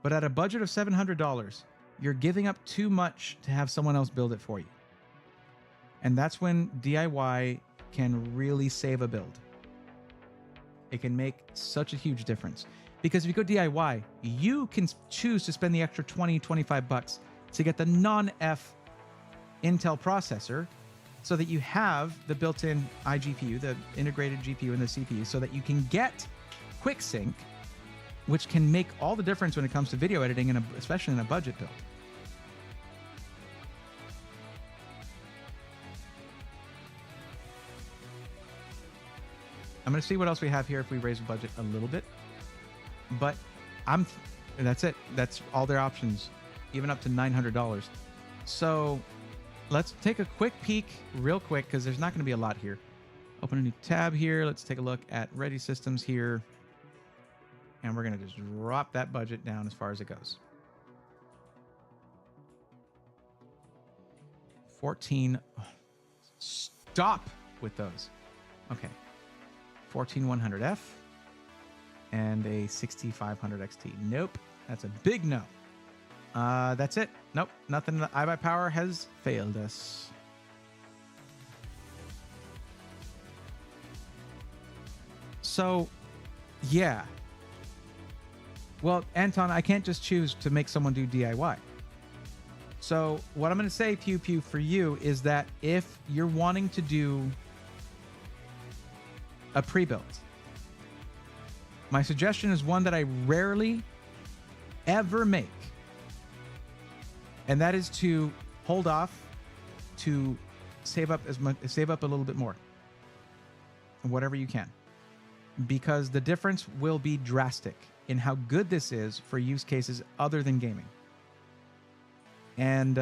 But at a budget of $700, you're giving up too much to have someone else build it for you. And that's when DIY can really save a build. It can make such a huge difference. Because if you go DIY, you can choose to spend the extra 20, 25 bucks to get the non-F Intel processor so that you have the built-in iGPU, the integrated GPU and the CPU, so that you can get quick sync, which can make all the difference when it comes to video editing, and especially in a budget build. I'm going to see what else we have here if we raise the budget a little bit. But that's it. That's all their options, even up to $900. So let's take a quick peek real quick, because there's not going to be a lot here. Open a new tab here. Let's take a look at Ready Systems here. And we're going to just drop that budget down as far as it goes. 14. Stop with those. Okay. 14100F. And a 6500 XT. Nope. That's a big no. That's it. Nope. Nothing. iBuyPower has failed us. So, yeah. Well, Anton, I can't just choose to make someone do DIY. So what I'm going to say, Pew Pew, for you is that if you're wanting to do a pre-built, my suggestion is one that I rarely ever make. And that is to hold off to save up a little bit more. Whatever you can. Because the difference will be drastic in how good this is for use cases other than gaming. And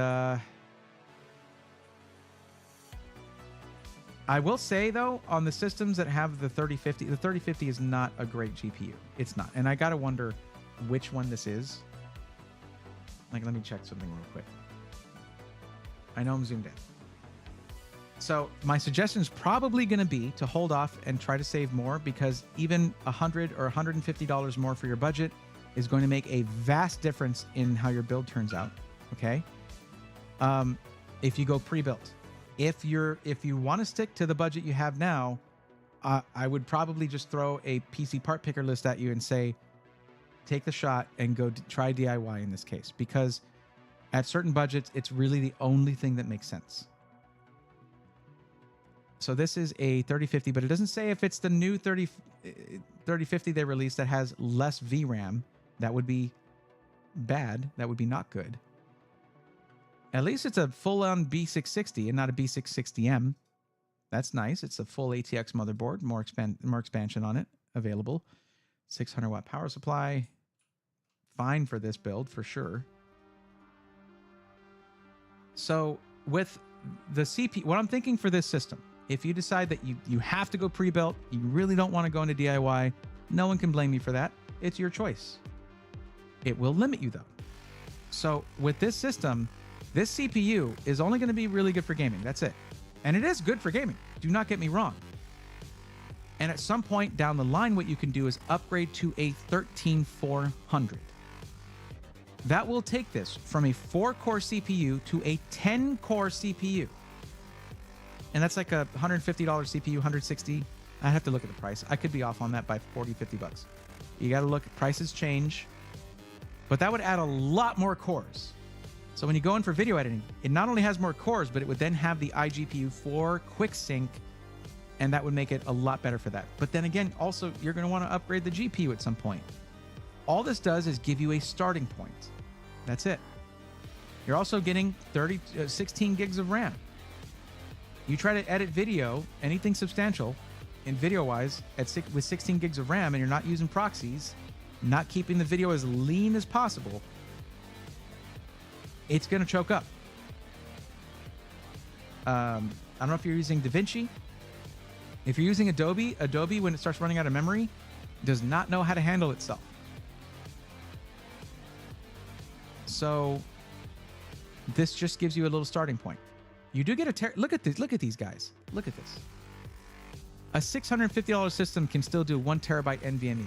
I will say, though, on the systems that have the 3050, the 3050 is not a great GPU. It's not. And I got to wonder which one this is. Like, let me check something real quick. I know I'm zoomed in. So my suggestion is probably going to be to hold off and try to save more, because even $100 or $150 more for your budget is going to make a vast difference in how your build turns out. Okay. If you go pre-built, if you want to stick to the budget you have now, I would probably just throw a PC part picker list at you and say, take the shot and go try DIY in this case, because at certain budgets, it's really the only thing that makes sense. So this is a 3050, but it doesn't say if it's the new 3050 they released that has less VRAM. That would be bad. That would be not good. At least it's a full-on B660 and not a B660M. That's nice. It's a full ATX motherboard, more expansion on it available. 600 watt power supply. Fine for this build for sure. So with the CPU, what I'm thinking for this system, if you decide that you have to go pre-built, you really don't want to go into DIY, no one can blame you for that. It's your choice. It will limit you though. So with this system, this CPU is only going to be really good for gaming. That's it. And it is good for gaming. Do not get me wrong. And at some point down the line, what you can do is upgrade to a 13400. That will take this from a 4-core CPU to a 10-core CPU. And that's like a $150 CPU, 160. I have to look at the price. I could be off on that by 40, 50 bucks. You got to look, prices change. But that would add a lot more cores. So when you go in for video editing, it not only has more cores, but it would then have the iGPU for quick sync, and that would make it a lot better for that. But then again, also, you're going to want to upgrade the GPU at some point. All this does is give you a starting point. That's it. You're also getting 16 gigs of RAM. You try to edit video, anything substantial, in video-wise, with 16 gigs of RAM, and you're not using proxies, not keeping the video as lean as possible, it's going to choke up. I don't know if you're using DaVinci. If you're using Adobe, when it starts running out of memory, does not know how to handle itself. So this just gives you a little starting point. You do get a look at this. Look at these guys. Look at this. A $650 system can still do 1 terabyte NVMe.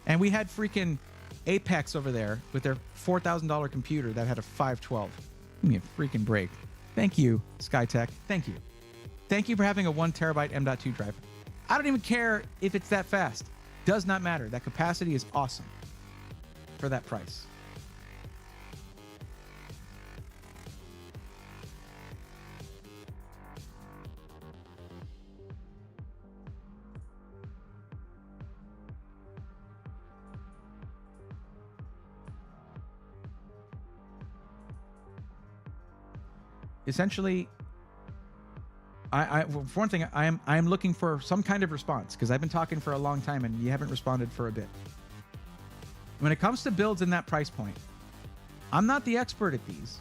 And we had freaking Apex over there with their $4,000 computer that had a 512. Give me a freaking break. Thank you, SkyTech. Thank you. Thank you for having a 1 terabyte M.2 drive. I don't even care if it's that fast. Does not matter. That capacity is awesome for that price. Essentially, for one thing, I am looking for some kind of response because I've been talking for a long time and you haven't responded for a bit. When it comes to builds in that price point, I'm not the expert at these.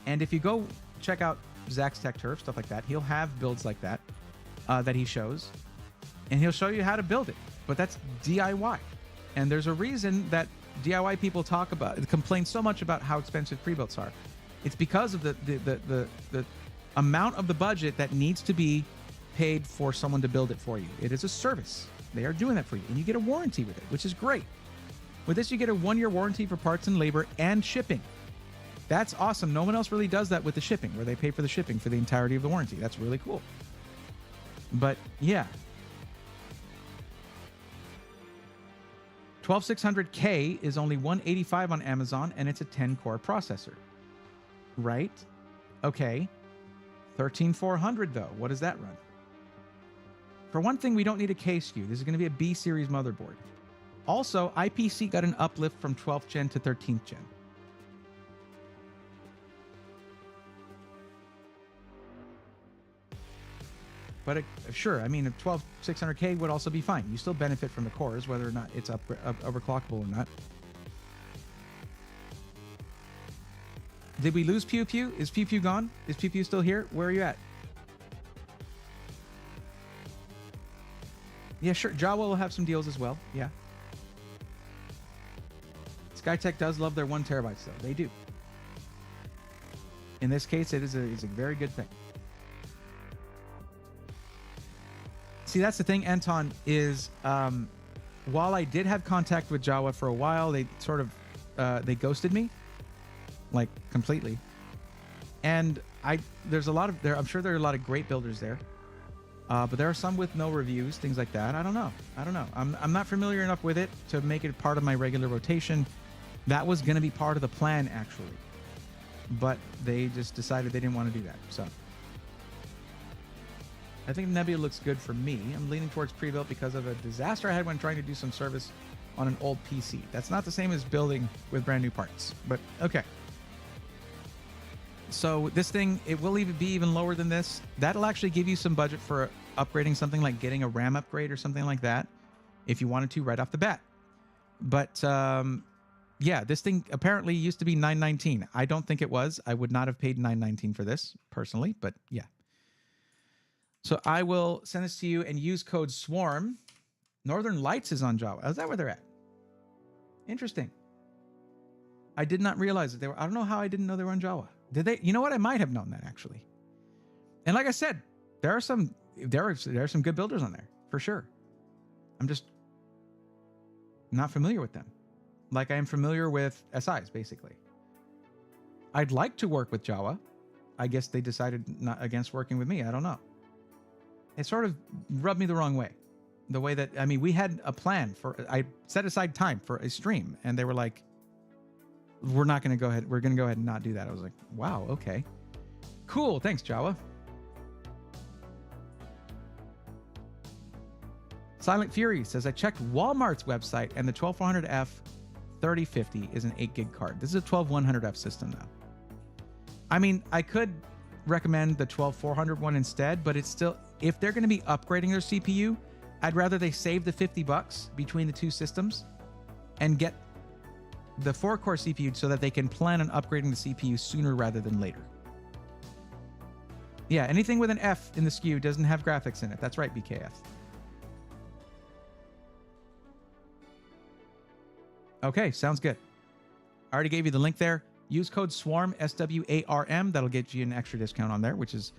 And if you go check out Zach's Tech Turf, stuff like that, he'll have builds like that that he shows, and he'll show you how to build it. But that's DIY, and there's a reason that DIY people complain so much about how expensive pre-builts are. It's because of the amount of the budget that needs to be paid for someone to build it for you. It is a service. They are doing that for you, and you get a warranty with it, which is great. With this, you get a 1-year warranty for parts and labor and shipping. That's awesome. No one else really does that with the shipping, where they pay for the shipping for the entirety of the warranty. That's really cool. But yeah. 12600K is only $185 on Amazon, and it's a 10-core processor. Right? Okay. 13400 though. What does that run? For one thing, we don't need a K SKU. This is going to be a B series motherboard. Also, IPC got an uplift from 12th gen to 13th gen. But sure, I mean, a 12600K would also be fine. You still benefit from the cores, whether or not it's overclockable or not. Did we lose Pew Pew? Is Pew Pew gone? Is Pew Pew still here? Where are you at? Yeah, sure. Jawa will have some deals as well. Yeah. SkyTech does love their 1 terabytes, though. They do. In this case, it's a very good thing. See, that's the thing, Anton, is while I did have contact with Jawa for a while, they sort of they ghosted me. Like completely. And there's a lot of there. I'm sure there are a lot of great builders there, but there are some with no reviews, things like that. I don't know. I'm not familiar enough with it to make it part of my regular rotation. That was going to be part of the plan actually, but they just decided they didn't want to do that. So I think Nebula looks good for me. I'm leaning towards pre-built because of a disaster I had when trying to do some service on an old PC. That's not the same as building with brand new parts, but okay. So this thing, it will even be even lower than this. That'll actually give you some budget for upgrading something like getting a RAM upgrade or something like that if you wanted to right off the bat. But yeah, this thing apparently used to be $919. I don't think it was. I would not have paid $919 for this personally, but yeah. So I will send this to you and use code SWARM. Northern Lights is on Java. Is that where they're at? Interesting. I did not realize that they were. I don't know how I didn't know they were on Java. Did they? You know what? I might have known that actually. And like I said, there are some good builders on there for sure. I'm just not familiar with them. Like I am familiar with SIs basically. I'd like to work with Java. I guess they decided not against working with me. I don't know. It sort of rubbed me the wrong way. The way that, I mean, we had a plan I set aside time for a stream and they were like, we're not going to go ahead. We're going to go ahead and not do that. I was like, wow, okay, cool. Thanks, Java. Silent Fury says, I checked Walmart's website and the 12400F 3050 is an 8 gig card. This is a 12100F system though. I mean, I could recommend the 12400 one instead, but it's still, if they're going to be upgrading their CPU, I'd rather they save the $50 between the two systems and get the 4-core CPU so that they can plan on upgrading the CPU sooner rather than later. Yeah, anything with an F in the SKU doesn't have graphics in it. That's right, BKF. Okay, sounds good. I already gave you the link there. Use code SWARM, SWARM. That'll get you an extra discount on there, which is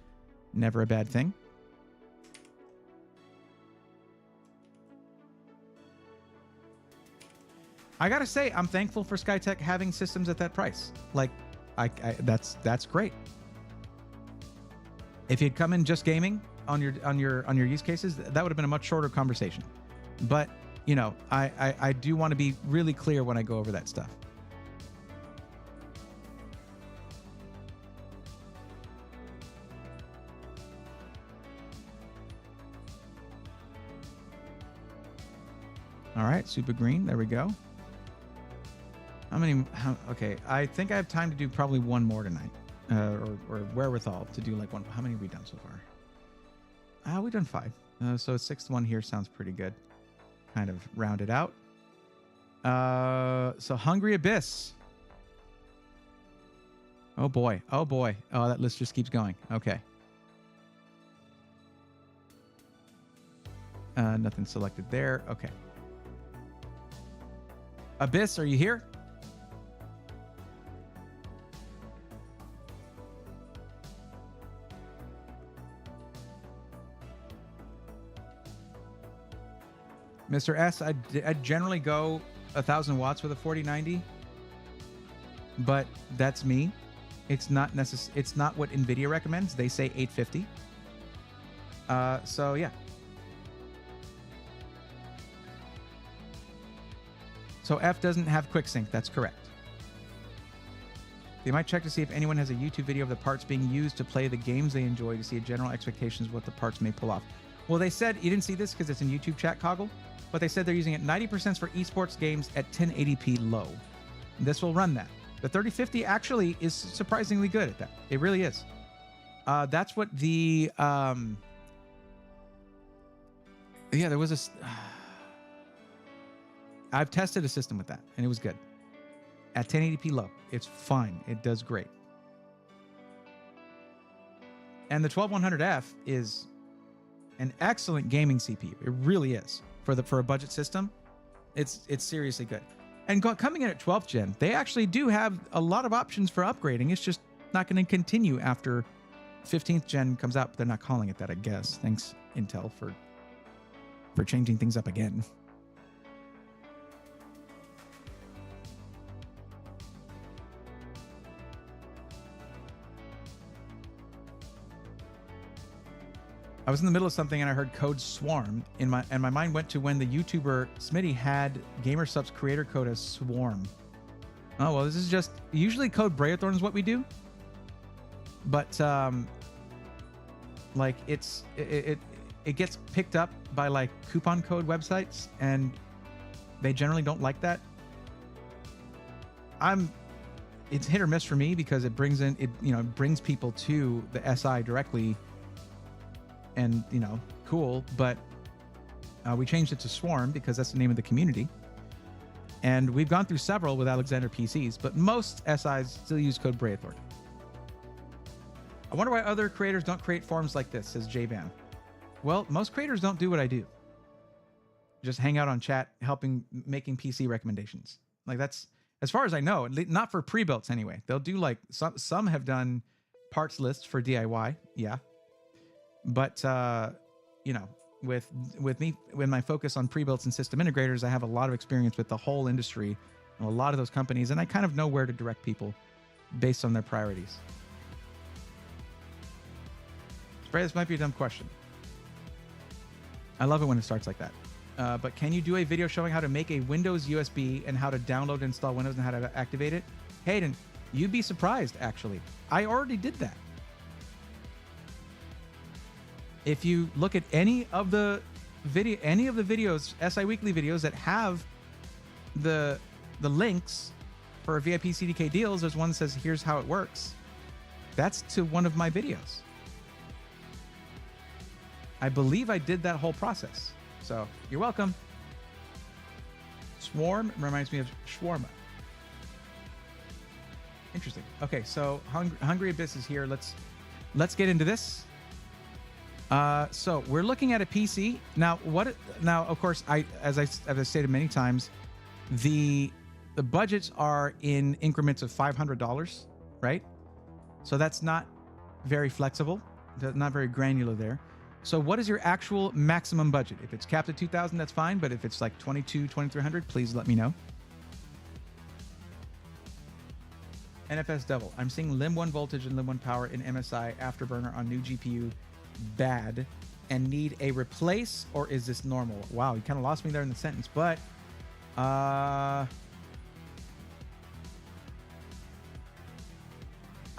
never a bad thing. I gotta say, I'm thankful for Skytech having systems at that price. Like, that's great. If you'd come in just gaming on your use cases, that would have been a much shorter conversation. But you know, I do want to be really clear when I go over that stuff. All right, super green. There we go. How many? Okay, I think I have time to do probably one more tonight, or wherewithal to do like one. How many have we done so far? We've done 5. So a 6th one here sounds pretty good. Kind of rounded out. So Hungry Abyss. Oh boy. Oh boy. Oh, that list just keeps going. Okay. Nothing selected there. Okay. Abyss, are you here? Mr. S, I'd generally go 1,000 watts with a 4090, but that's me. It's not It's not what NVIDIA recommends. They say 850. So yeah. So F doesn't have quick sync. That's correct. They might check to see if anyone has a YouTube video of the parts being used to play the games they enjoy to see a general expectations of what the parts may pull off. Well, they said, you didn't see this because it's in YouTube chat, Coggle, but they said they're using it 90% for esports games at 1080p low. This will run that. The 3050 actually is surprisingly good at that. It really is. That's what the... yeah, there was a... I've tested a system with that, and it was good. At 1080p low, it's fine. It does great. And the 12100F is an excellent gaming CPU. It really is. For a budget system, it's seriously good. And coming in at 12th gen, they actually do have a lot of options for upgrading. It's just not going to continue after 15th gen comes out. They're not calling it that, I guess. Thanks, Intel, for changing things up again. I was in the middle of something and I heard code swarm and my mind went to when the YouTuber Smitty had GamerSup's creator code as swarm. Oh, well, this is just usually code Braithorn is what we do. But like it gets picked up by like coupon code websites and they generally don't like that. It's hit or miss for me because it brings people to the SI directly. And, cool, but we changed it to Swarm because that's the name of the community. And we've gone through several with Alexander PCs, but most SIs still use code Braithorn. I wonder why other creators don't create forums like this, says JVan. Well, most creators don't do what I do. Just hang out on chat, making PC recommendations. Like that's, as far as I know, not for pre-builts anyway. They'll do like, some have done parts lists for DIY, yeah. But, with my focus on pre-builts and system integrators, I have a lot of experience with the whole industry and a lot of those companies, and I kind of know where to direct people based on their priorities. Spray, this might be a dumb question. I love it when it starts like that. But can you do a video showing how to make a Windows USB and how to download and install Windows and how to activate it? Hayden, you'd be surprised, actually. I already did that. If you look at any of the videos, SI Weekly videos that have the links for VIP CDK deals, there's one that says, here's how it works. That's to one of my videos. I believe I did that whole process. So you're welcome. Swarm reminds me of shawarma. Interesting. Okay, so Hungry Abyss is here. Let's let's get into this. So we're looking at a PC now. Now, of course, as I stated many times, the budgets are in increments of $500, right? So that's not very flexible, not very granular there. So what is your actual maximum budget? If it's capped at 2,000, that's fine. But if it's like 2,300, please let me know. NFS Devil. I'm seeing Lim 1 voltage and Lim 1 power in MSI afterburner on new GPU. Bad and need a replace, or is this normal? Wow, you kind of lost me there in the sentence, but I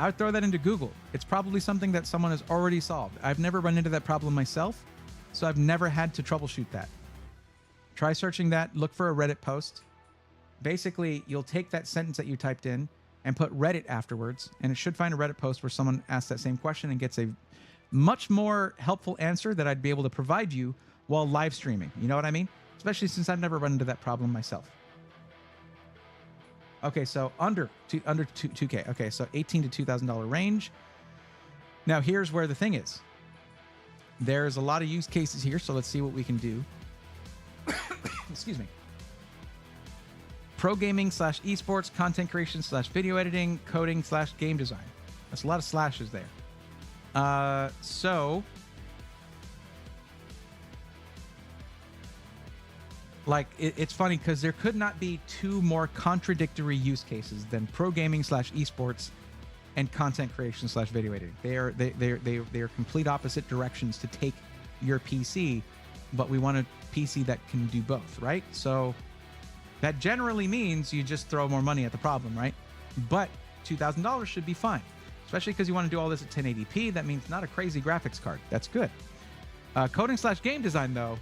would throw that into Google. It's probably something that someone has already solved. I've never run into that problem myself, so I've never had to troubleshoot that. Try searching that, look for a Reddit post. Basically, you'll take that sentence that you typed in and put Reddit afterwards, and it should find a Reddit post where someone asks that same question and gets a much more helpful answer that I'd be able to provide you while live streaming. You know what I mean? Especially since I've never run into that problem myself. Okay, so under 2K. Okay, so $18,000 to $2,000 range. Now here's where the thing is. There's a lot of use cases here, so let's see what we can do. Excuse me. Pro gaming / esports, content creation / video editing, coding / game design. That's a lot of slashes there. So like it's funny because there could not be two more contradictory use cases than pro gaming / esports and content creation / video editing. They are complete opposite directions to take your PC, but we want a PC that can do both, right? So that generally means you just throw more money at the problem, right? But $2,000 should be fine. Especially because you want to do all this at 1080p. That means not a crazy graphics card. That's good. Coding / game design, though,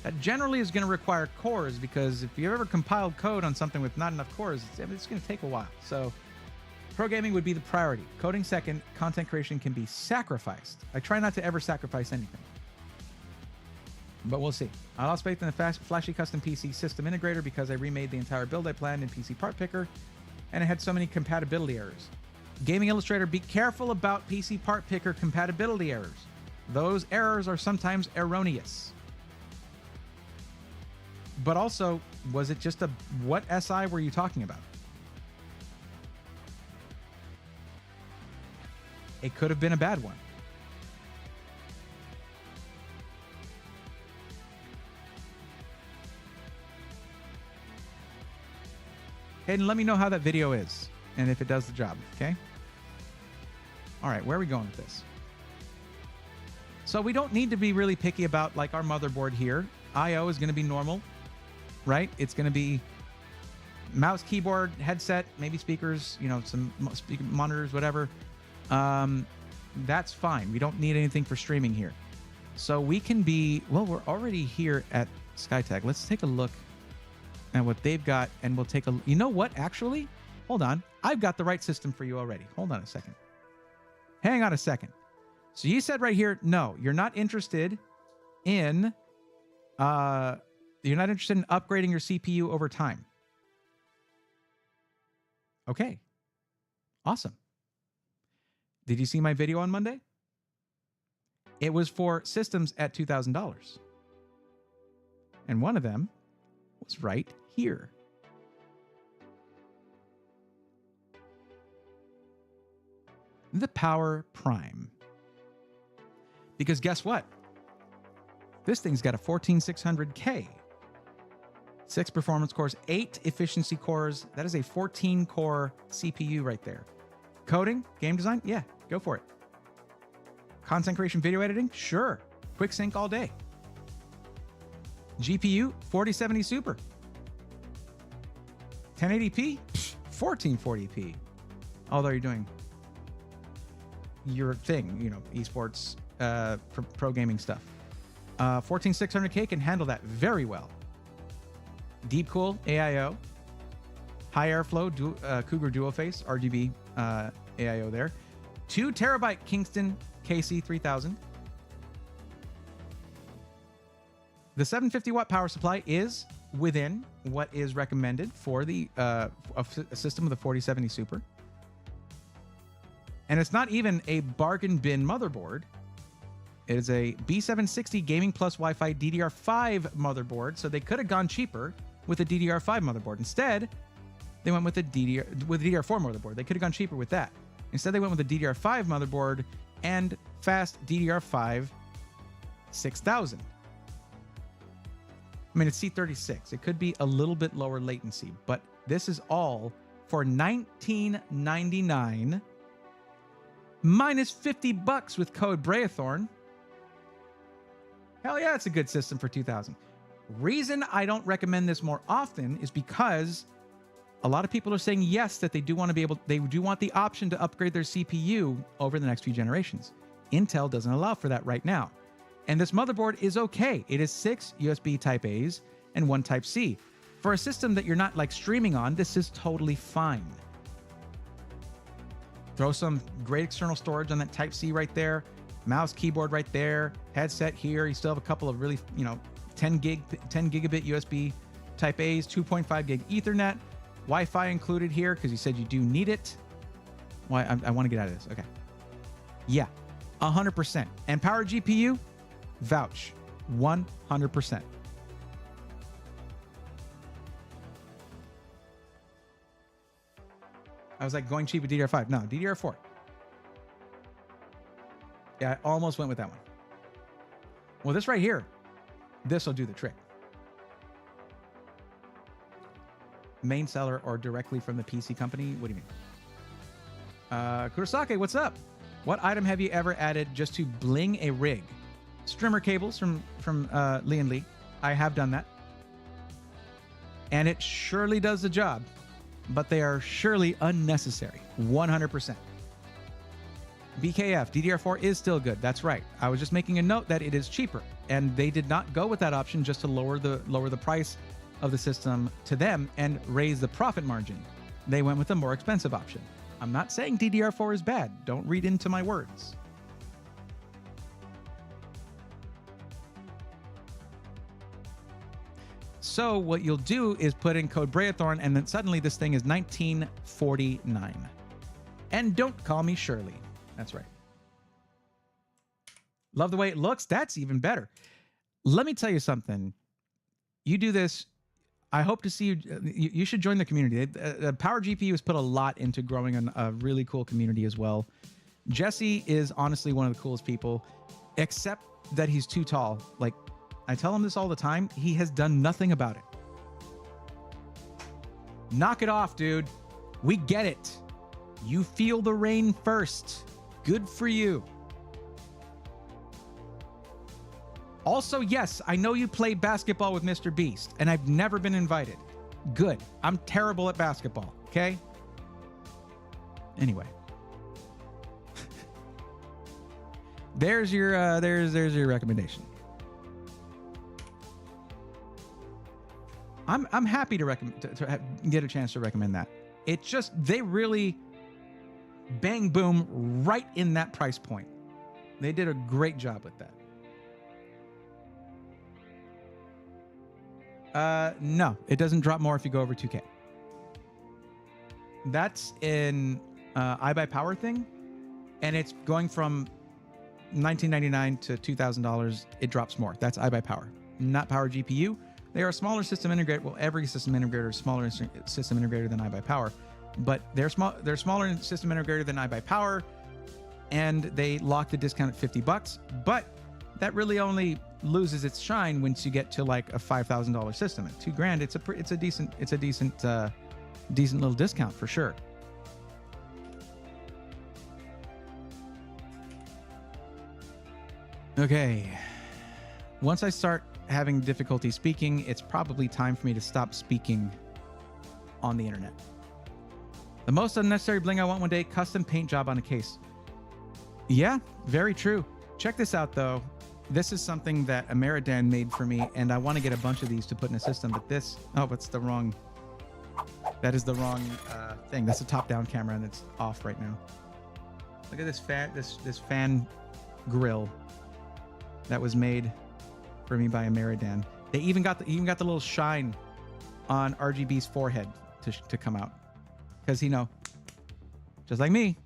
that generally is going to require cores, because if you've ever compiled code on something with not enough cores, it's going to take a while. So pro gaming would be the priority. Coding second. Content creation can be sacrificed. I try not to ever sacrifice anything. But we'll see. I lost faith in the flashy custom PC system integrator because I remade the entire build I planned in PC Part Picker, and it had so many compatibility errors. Gaming Illustrator, be careful about PC Part Picker compatibility errors. Those errors are sometimes erroneous. But also, was it just what SI were you talking about? It could have been a bad one. Hayden, let me know how that video is and if it does the job, okay? All right, where are we going with this? So we don't need to be really picky about like our motherboard here. I/O is going to be normal, right? It's going to be mouse, keyboard, headset, maybe speakers, you know, some speaker monitors, whatever. That's fine. We don't need anything for streaming here. So we can be, well, we're already here at Skytech. Let's take a look at what they've got, and we'll take a, you know what, actually? Hold on. I've got the right system for you already. Hold on a second. Hang on a second. So you said right here, no, you're not interested in, upgrading your CPU over time. Okay. Awesome. Did you see my video on Monday? It was for systems at $2,000. And one of them was right here. The Power Prime. Because guess what? This thing's got a 14600K. 6 performance cores, 8 efficiency cores. That is a 14-core CPU right there. Coding, game design, yeah, go for it. Content creation, video editing, sure. Quick sync all day. GPU, 4070 Super. 1080p, 1440p. Although you're doing your thing, you know, esports, pro gaming stuff. 14600K can handle that very well. Deep Cool, AIO. High Airflow, Cougar Dual Face, RGB AIO there. 2 terabyte Kingston KC3000. The 750 watt power supply is within what is recommended for the a system with a 4070 Super. And it's not even a bargain bin motherboard. It is a B760 Gaming Plus Wi-Fi DDR5 motherboard. So they could have gone cheaper with a DDR5 motherboard. Instead, they went with a DDR4 motherboard. They could have gone cheaper with that. Instead, they went with a DDR5 motherboard and fast DDR5 6000. I mean, it's C36. It could be a little bit lower latency, but this is all for $19.99 minus $50 with code Braethorn. Hell yeah, it's a good system for 2000. Reason I don't recommend this more often is because a lot of people are saying yes, that they do want the option to upgrade their CPU over the next few generations. Intel doesn't allow for that right now. And this motherboard is okay. It is 6 USB Type A's and 1 Type C. For a system that you're not like streaming on, this is totally fine. Throw some great external storage on that Type C right there. Mouse, keyboard right there. Headset here. You still have a couple of really, 10 gigabit USB Type A's, 2.5 gig Ethernet. Wi-Fi included here because you said you do need it. Why? I want to get out of this. Okay. Yeah, 100%. And power GPU, vouch, 100%. I was like going cheap with DDR5. No, DDR4. Yeah, I almost went with that one. Well, this right here, this will do the trick. Main seller or directly from the PC company? What do you mean? Kurosake, what's up? What item have you ever added just to bling a rig? Strimmer cables from Lee & Lee. I have done that. And it surely does the job, but they are surely unnecessary. 100%. BKF, DDR4 is still good. That's right. I was just making a note that it is cheaper, and they did not go with that option just to lower the price of the system to them and raise the profit margin. They went with a more expensive option. I'm not saying DDR4 is bad. Don't read into my words. So what you'll do is put in code Braethorn, and then suddenly this thing is $19.49. And don't call me Shirley. That's right. Love the way it looks. That's even better. Let me tell you something. You do this. I hope to see you. You should join the community. Power GPU has put a lot into growing a really cool community as well. Jesse is honestly one of the coolest people, except that he's too tall. Like, I tell him this all the time. He has done nothing about it. Knock it off, dude. We get it. You feel the rain first. Good for you. Also, yes, I know you play basketball with Mr. Beast, and I've never been invited. Good. I'm terrible at basketball, okay? Anyway. there's your recommendation. I'm happy to get a chance to recommend that. It's just they really bang boom right in that price point. They did a great job with that. No, it doesn't drop more if you go over 2K. That's in iBuyPower thing, and it's going from $19.99 to $2,000. It drops more. That's iBuyPower, not Power GPU. They are a smaller system integrator. Well, every system integrator is smaller system integrator than iBuyPower, but they're smaller system integrator than iBuyPower, and they lock the discount at $50. But that really only loses its shine once you get to like a $5,000 system. At $2,000, it's a decent little discount for sure. Okay, once I start having difficulty speaking, it's probably time for me to stop speaking on the internet. The most unnecessary bling I want one day: custom paint job on a case. Yeah, very true. Check this out though. This is something that Ameridan made for me, and I want to get a bunch of these to put in a system, but this, oh, it's the wrong, that is the wrong thing. That's a top-down camera, and it's off right now. Look at this fan grill that was made for me by Ameridan. They even got the little shine on RGB's forehead to come out, because just like me,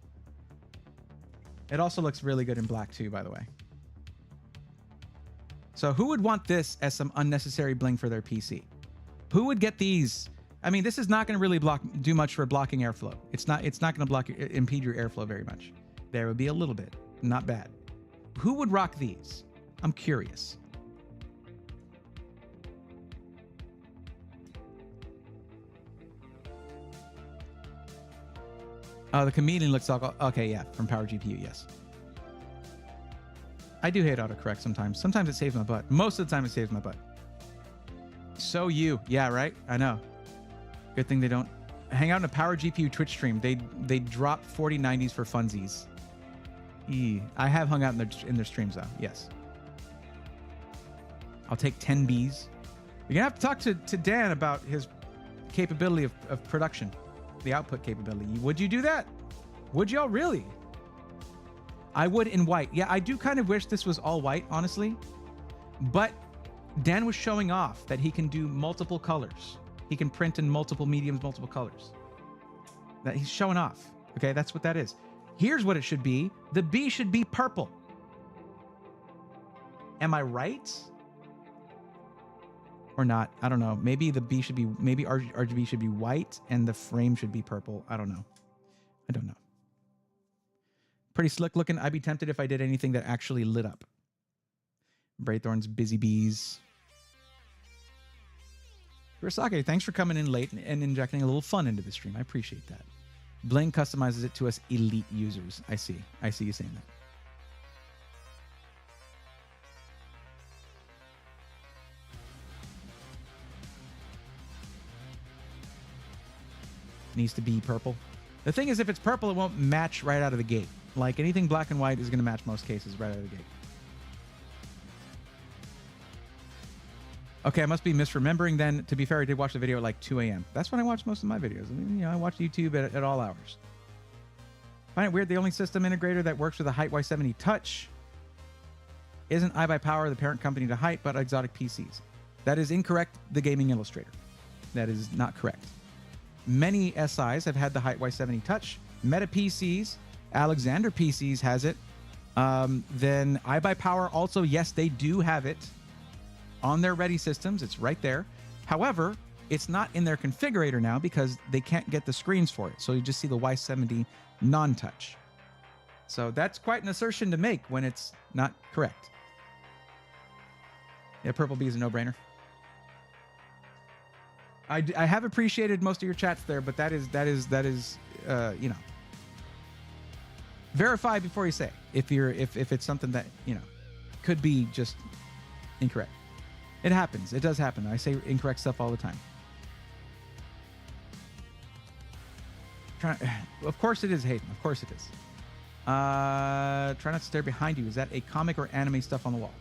It also looks really good in black too, by the way. So who would want this as some unnecessary bling for their PC? Who would get these? I mean, this is not going to really do much for blocking airflow. It's not going to impede your airflow very much. There would be a little bit, not bad. Who would rock these? I'm curious. Oh, the comedian looks all okay. Yeah, from Power GPU. Yes. I do hate autocorrect sometimes. Sometimes it saves my butt. Most of the time, it saves my butt. So yeah, right. I know. Good thing they don't hang out in a Power GPU Twitch stream. They drop 4090s for funsies. I have hung out in their streams though. Yes. I'll take 10 Bs. You're gonna have to talk to Dan about his capability of production, the output capability. Would you do that? Would y'all really? I would in white. Yeah, I do kind of wish this was all white, honestly. But Dan was showing off that he can do multiple colors. He can print in multiple mediums, multiple colors. That he's showing off. Okay, that's what that is. Here's what it should be. The B should be purple. Am I right? Or not? I don't know. Maybe the B should be, maybe RGB should be white and the frame should be purple. I don't know. I don't know. Pretty slick looking. I'd be tempted if I did anything that actually lit up. Braythorn's Busy Bees. Kurosake, thanks for coming in late and injecting a little fun into the stream. I appreciate that. Bling customizes it to us elite users. I see you saying that. Needs to be purple. The thing is, if it's purple, it won't match right out of the gate. Like anything black and white is going to match most cases right out of the gate. Okay, I must be misremembering then. To be fair, I did watch the video at like 2 a.m. That's when I watch most of my videos. I mean, I watch YouTube at all hours. Find it weird the only system integrator that works with a FWIW Touch isn't iBuyPower, the parent company to Hype, but Exotic PCs. That is incorrect, the Gaming Illustrator. That is not correct. Many SIs have had the FWIW Touch. Meta PCs, Alexander PCs has it. Then iBuyPower also, yes, they do have it on their ready systems. It's right there. However, it's not in their configurator now because they can't get the screens for it. So you just see the Y70 non-touch. So that's quite an assertion to make when it's not correct. Yeah, Purple B is a no-brainer. I have appreciated most of your chats there, but that is you know, verify before you say if it's something that, you know, could be just incorrect. It happens. It does happen. I say incorrect stuff all the time. Of course it is, Hayden. Of course it is. Try not to stare behind you. Is that a comic or anime stuff on the wall?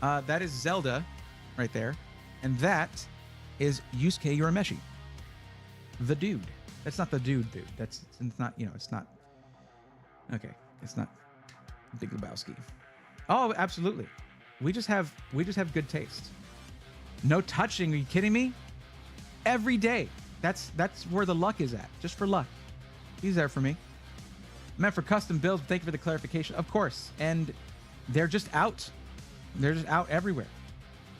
That is Zelda right there. And that is Yusuke Urameshi. The dude. That's not the dude. It's not, you know, it's not. Okay. It's not Big Lebowski. Oh, absolutely. We just have good taste. No touching. Are you kidding me? Every day. That's where the luck is at. Just for luck. He's there for me. Meant for custom builds. Thank you for the clarification. Of course. And they're just out. They're just out everywhere.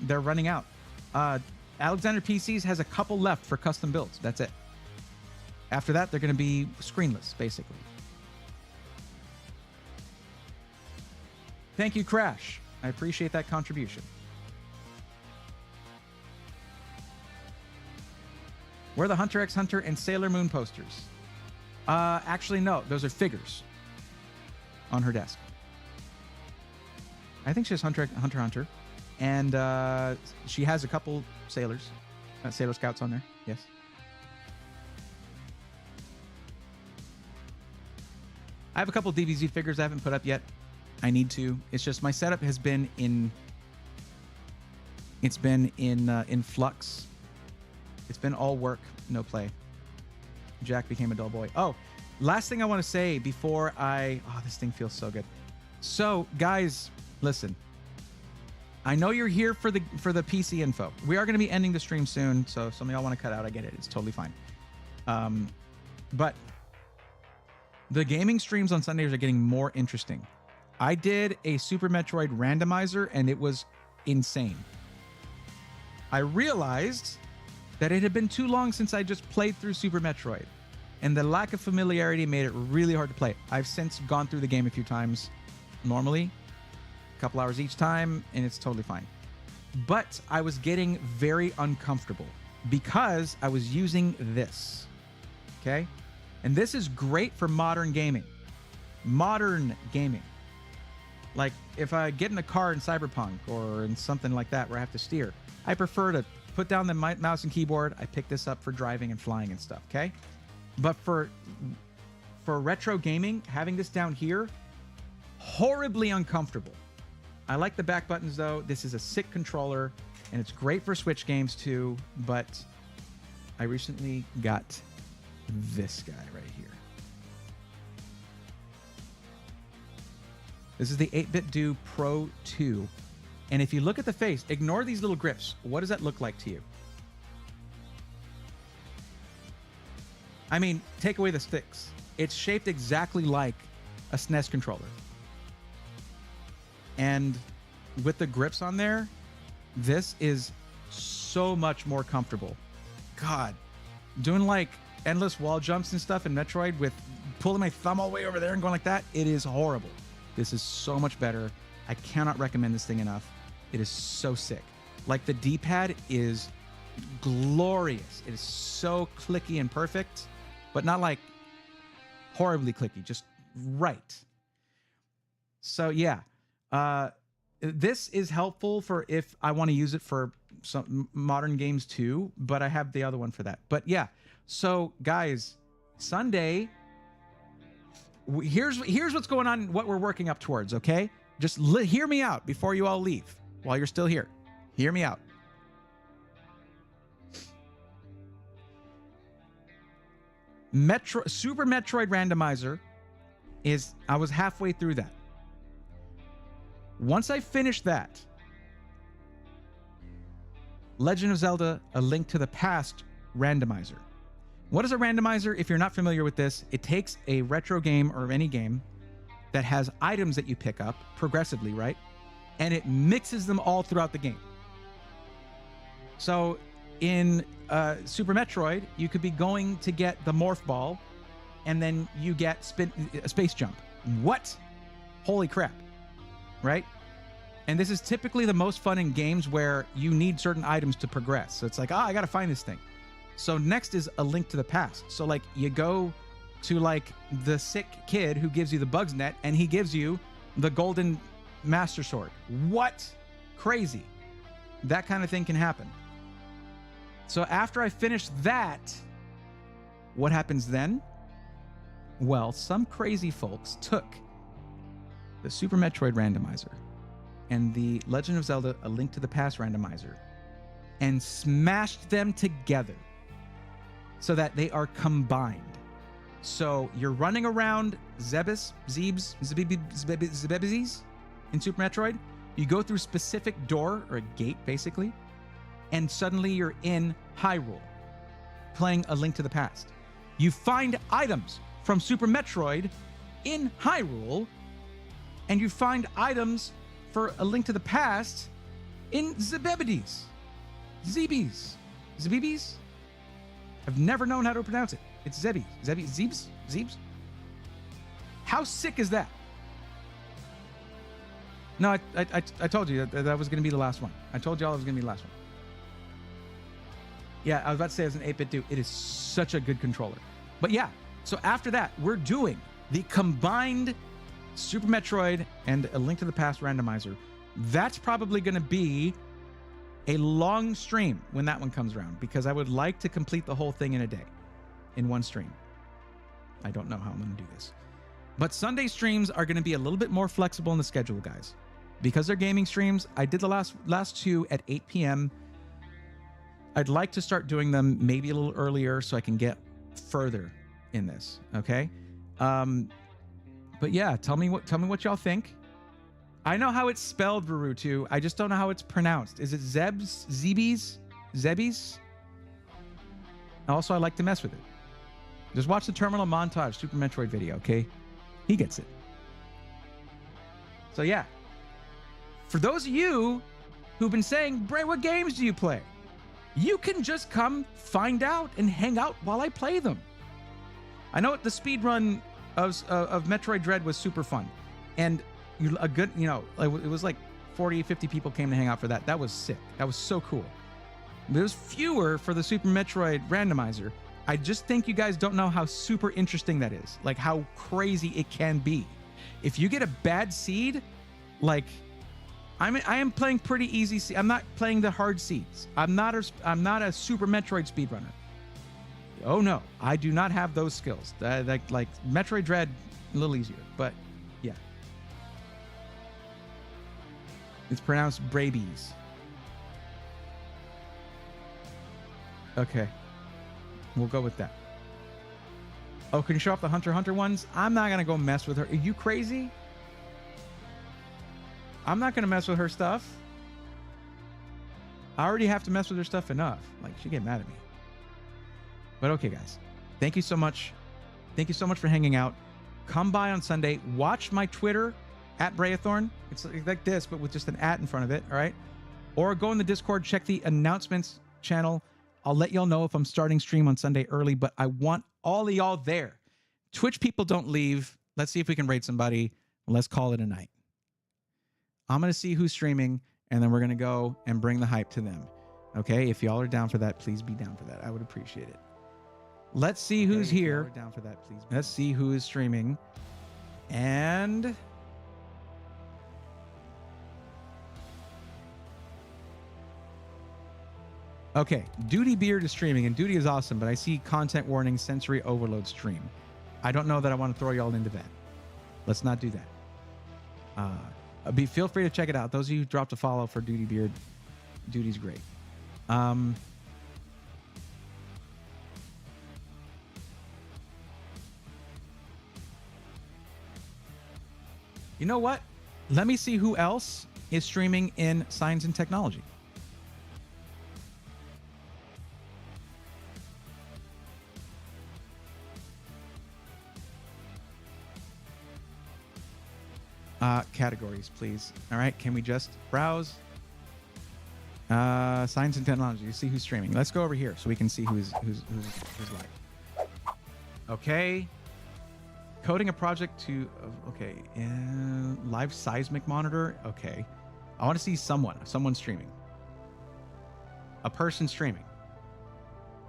They're running out. Alexander PCs has a couple left for custom builds. That's it. After that, they're going to be screenless, basically. Thank you, Crash. I appreciate that contribution. Where are the Hunter x Hunter and Sailor Moon posters? Actually, no. Those are figures on her desk. I think she has Hunter x Hunter. And she has a couple Sailor Scouts on there. Yes. I have a couple DBZ figures I haven't put up yet. I need to. It's just my setup has been in flux. It's been all work, no play. Jack became a dull boy. Oh, last thing I want to say before this thing feels so good. So, guys, listen. I know you're here for the PC info. We are going to be ending the stream soon, so some of y'all want to cut out. I get it. It's totally fine. But The gaming streams on Sundays are getting more interesting. I did a Super Metroid randomizer and it was insane. I realized that it had been too long since I just played through Super Metroid, and the lack of familiarity made it really hard to play. I've since gone through the game a few times normally, a couple hours each time, and it's totally fine. But I was getting very uncomfortable because I was using this, okay? And this is great for modern gaming. Modern gaming. Like if I get in a car in Cyberpunk or in something like that where I have to steer, I prefer to put down the mouse and keyboard. I pick this up for driving and flying and stuff, okay? But for retro gaming, having this down here, horribly uncomfortable. I like the back buttons though. This is a sick controller and it's great for Switch games too, but I recently got this guy right here. This is the 8BitDo Pro 2. And if you look at the face, ignore these little grips. What does that look like to you? I mean, take away the sticks. It's shaped exactly like a SNES controller. And with the grips on there, this is so much more comfortable. God, doing like endless wall jumps and stuff in Metroid with pulling my thumb all the way over there and going like that, it is horrible. This is so much better. I cannot recommend this thing enough. It is so sick. Like the D-pad is glorious. It is so clicky and perfect, but not like horribly clicky, just right. So yeah, this is helpful for if I want to use it for some modern games too, but I have the other one for that. But yeah, so guys, Sunday, here's what's going on, what we're working up towards, okay? Just hear me out before you all leave while you're still here. Hear me out. Super Metroid Randomizer I was halfway through that. Once I finish that, Legend of Zelda: A Link to the Past Randomizer. What is a randomizer? If you're not familiar with this, it takes a retro game or any game that has items that you pick up progressively, right? And it mixes them all throughout the game. So in Super Metroid, you could be going to get the Morph Ball, and then you get a space jump. What? Holy crap, right? And this is typically the most fun in games where you need certain items to progress. So it's like, I gotta find this thing. So next is A Link to the Past. So like you go to like the sick kid who gives you the Bugs Net, and he gives you the golden Master Sword. What? Crazy. That kind of thing can happen. So after I finish that, what happens then? Well, some crazy folks took the Super Metroid Randomizer and the Legend of Zelda: A Link to the Past Randomizer and smashed them together so that they are combined. So you're running around Zebes in Super Metroid. You go through a specific door or a gate, basically, and suddenly you're in Hyrule, playing A Link to the Past. You find items from Super Metroid in Hyrule, and you find items for A Link to the Past in Zebes. Zebes? I've never known how to pronounce it. It's Zebes. Zebes? How sick is that? No, I told you that was going to be the last one. I told y'all it was going to be the last one. Yeah, I was about to say as an 8BitDo, it is such a good controller. But yeah, so after that, we're doing the combined Super Metroid and A Link to the Past Randomizer. That's probably going to be a long stream when that one comes around, because I would like to complete the whole thing in a day, in one stream. I don't know how I'm going to do this. But Sunday streams are going to be a little bit more flexible in the schedule, guys. Because they're gaming streams, I did the last two at 8 p.m. I'd like to start doing them maybe a little earlier so I can get further in this, okay? But yeah, tell me what y'all think. I know how it's spelled, Barutu. I just don't know how it's pronounced. Is it Zebes? Also, I like to mess with it. Just watch the terminal montage Super Metroid video, okay? He gets it. So yeah. For those of you who've been saying, Bray, what games do you play? You can just come find out and hang out while I play them. I know the speed run of Metroid Dread was super fun. And a good, it was like 40, 50 people came to hang out for that. That was sick. That was so cool. There's fewer for the Super Metroid randomizer. I just think you guys don't know how super interesting that is. Like how crazy it can be. If you get a bad seed, like I am playing pretty easy. I'm not playing the hard seeds. I'm not a Super Metroid speedrunner. Oh no, I do not have those skills. Like Metroid Dread, a little easier, but yeah. It's pronounced Brabies. Okay, we'll go with that. Oh, can you show off the Hunter x Hunter ones? I'm not gonna go mess with her. Are you crazy? I'm not gonna mess with her stuff. I already have to mess with her stuff enough. Like, she'd get mad at me. But okay, guys. Thank you so much. Thank you so much for hanging out. Come by on Sunday. Watch my Twitter, @Brayathorn. It's like this, but with just an @ in front of it, all right? Or go in the Discord, check the announcements channel. I'll let y'all know if I'm starting stream on Sunday early, but I want all of y'all there. Twitch people don't leave. Let's see if we can raid somebody. Let's call it a night. I'm going to see who's streaming, and then we're going to go and bring the hype to them. Okay? If y'all are down for that, please be down for that. I would appreciate it. Let's see who's here. Down for that, please. Let's see who is streaming. And okay, Duty Beard is streaming, and Duty is awesome, but I see content warning, sensory overload stream. I don't know that I want to throw y'all into that. Let's not do that. Feel free to check it out. Those of you who dropped a follow for Duty Beard, Duty's great. You know what? Let me see who else is streaming in Science and Technology. Categories, please. All right, can we just browse? Science and Technology. You see who's streaming. Let's go over here so we can see who's live. Okay. Coding a project to okay. Live seismic monitor. Okay. I want to see someone streaming. A person streaming.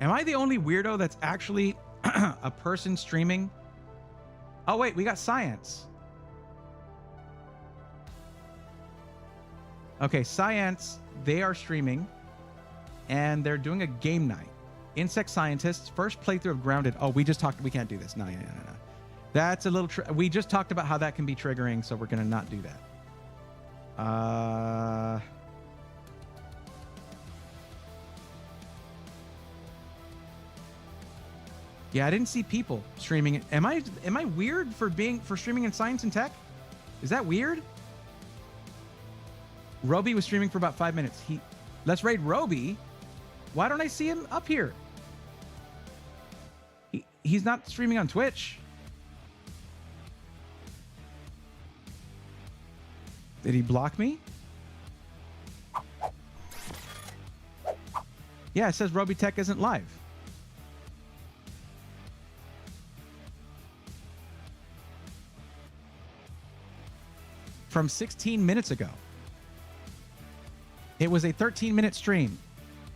Am I the only weirdo that's actually a person streaming? Oh wait, we got science. Okay, Science, they are streaming, and they're doing a game night. Insect Scientists, first playthrough of Grounded. Oh, we just talked, we can't do this. No. That's a little, we just talked about how that can be triggering, so we're going to not do that. Yeah, I didn't see people streaming. Am I weird for streaming in Science and Tech? Is that weird? Roby was streaming for about 5 minutes. Let's raid Roby. Why don't I see him up here? He's not streaming on Twitch. Did he block me? Yeah, it says Roby Tech isn't live. From 16 minutes ago. It was a 13-minute stream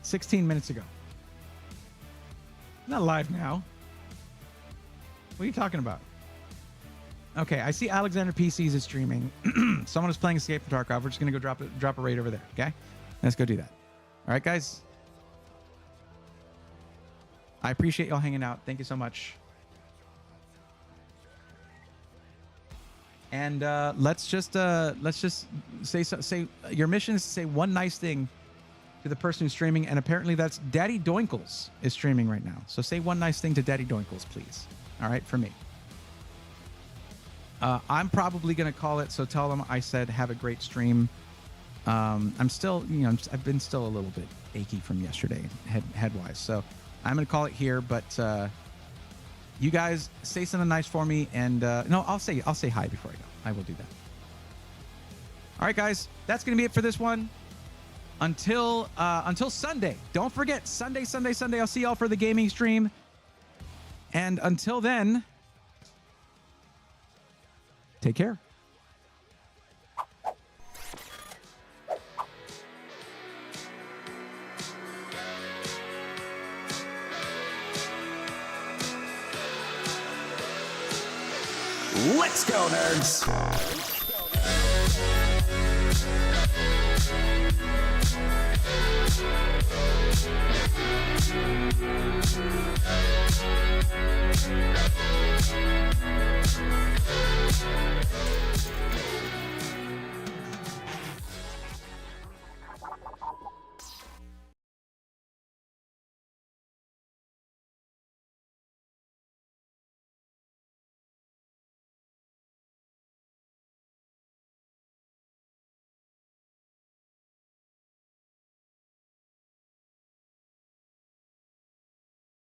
16 minutes ago. Not live now. What are you talking about? Okay, I see Alexander PCs is streaming. Someone is playing Escape from Tarkov. We're just going to go drop a raid over there, okay? Let's go do that. All right, guys? I appreciate y'all hanging out. Thank you so much. And let's just say your mission is to say one nice thing to the person who's streaming, and apparently that's Daddy Doinkles is streaming right now. So say one nice thing to Daddy Doinkles, please. All right, for me. I'm probably gonna call it. So tell them I said have a great stream. I'm still, I've been still a little bit achy from yesterday, head wise. So I'm gonna call it here, but you guys say something nice for me, and no, I'll say hi before I go. I will do that. All right, guys, that's gonna be it for this one. Until Sunday. Don't forget Sunday. I'll see y'all for the gaming stream. And until then, take care. Let's go, nerds!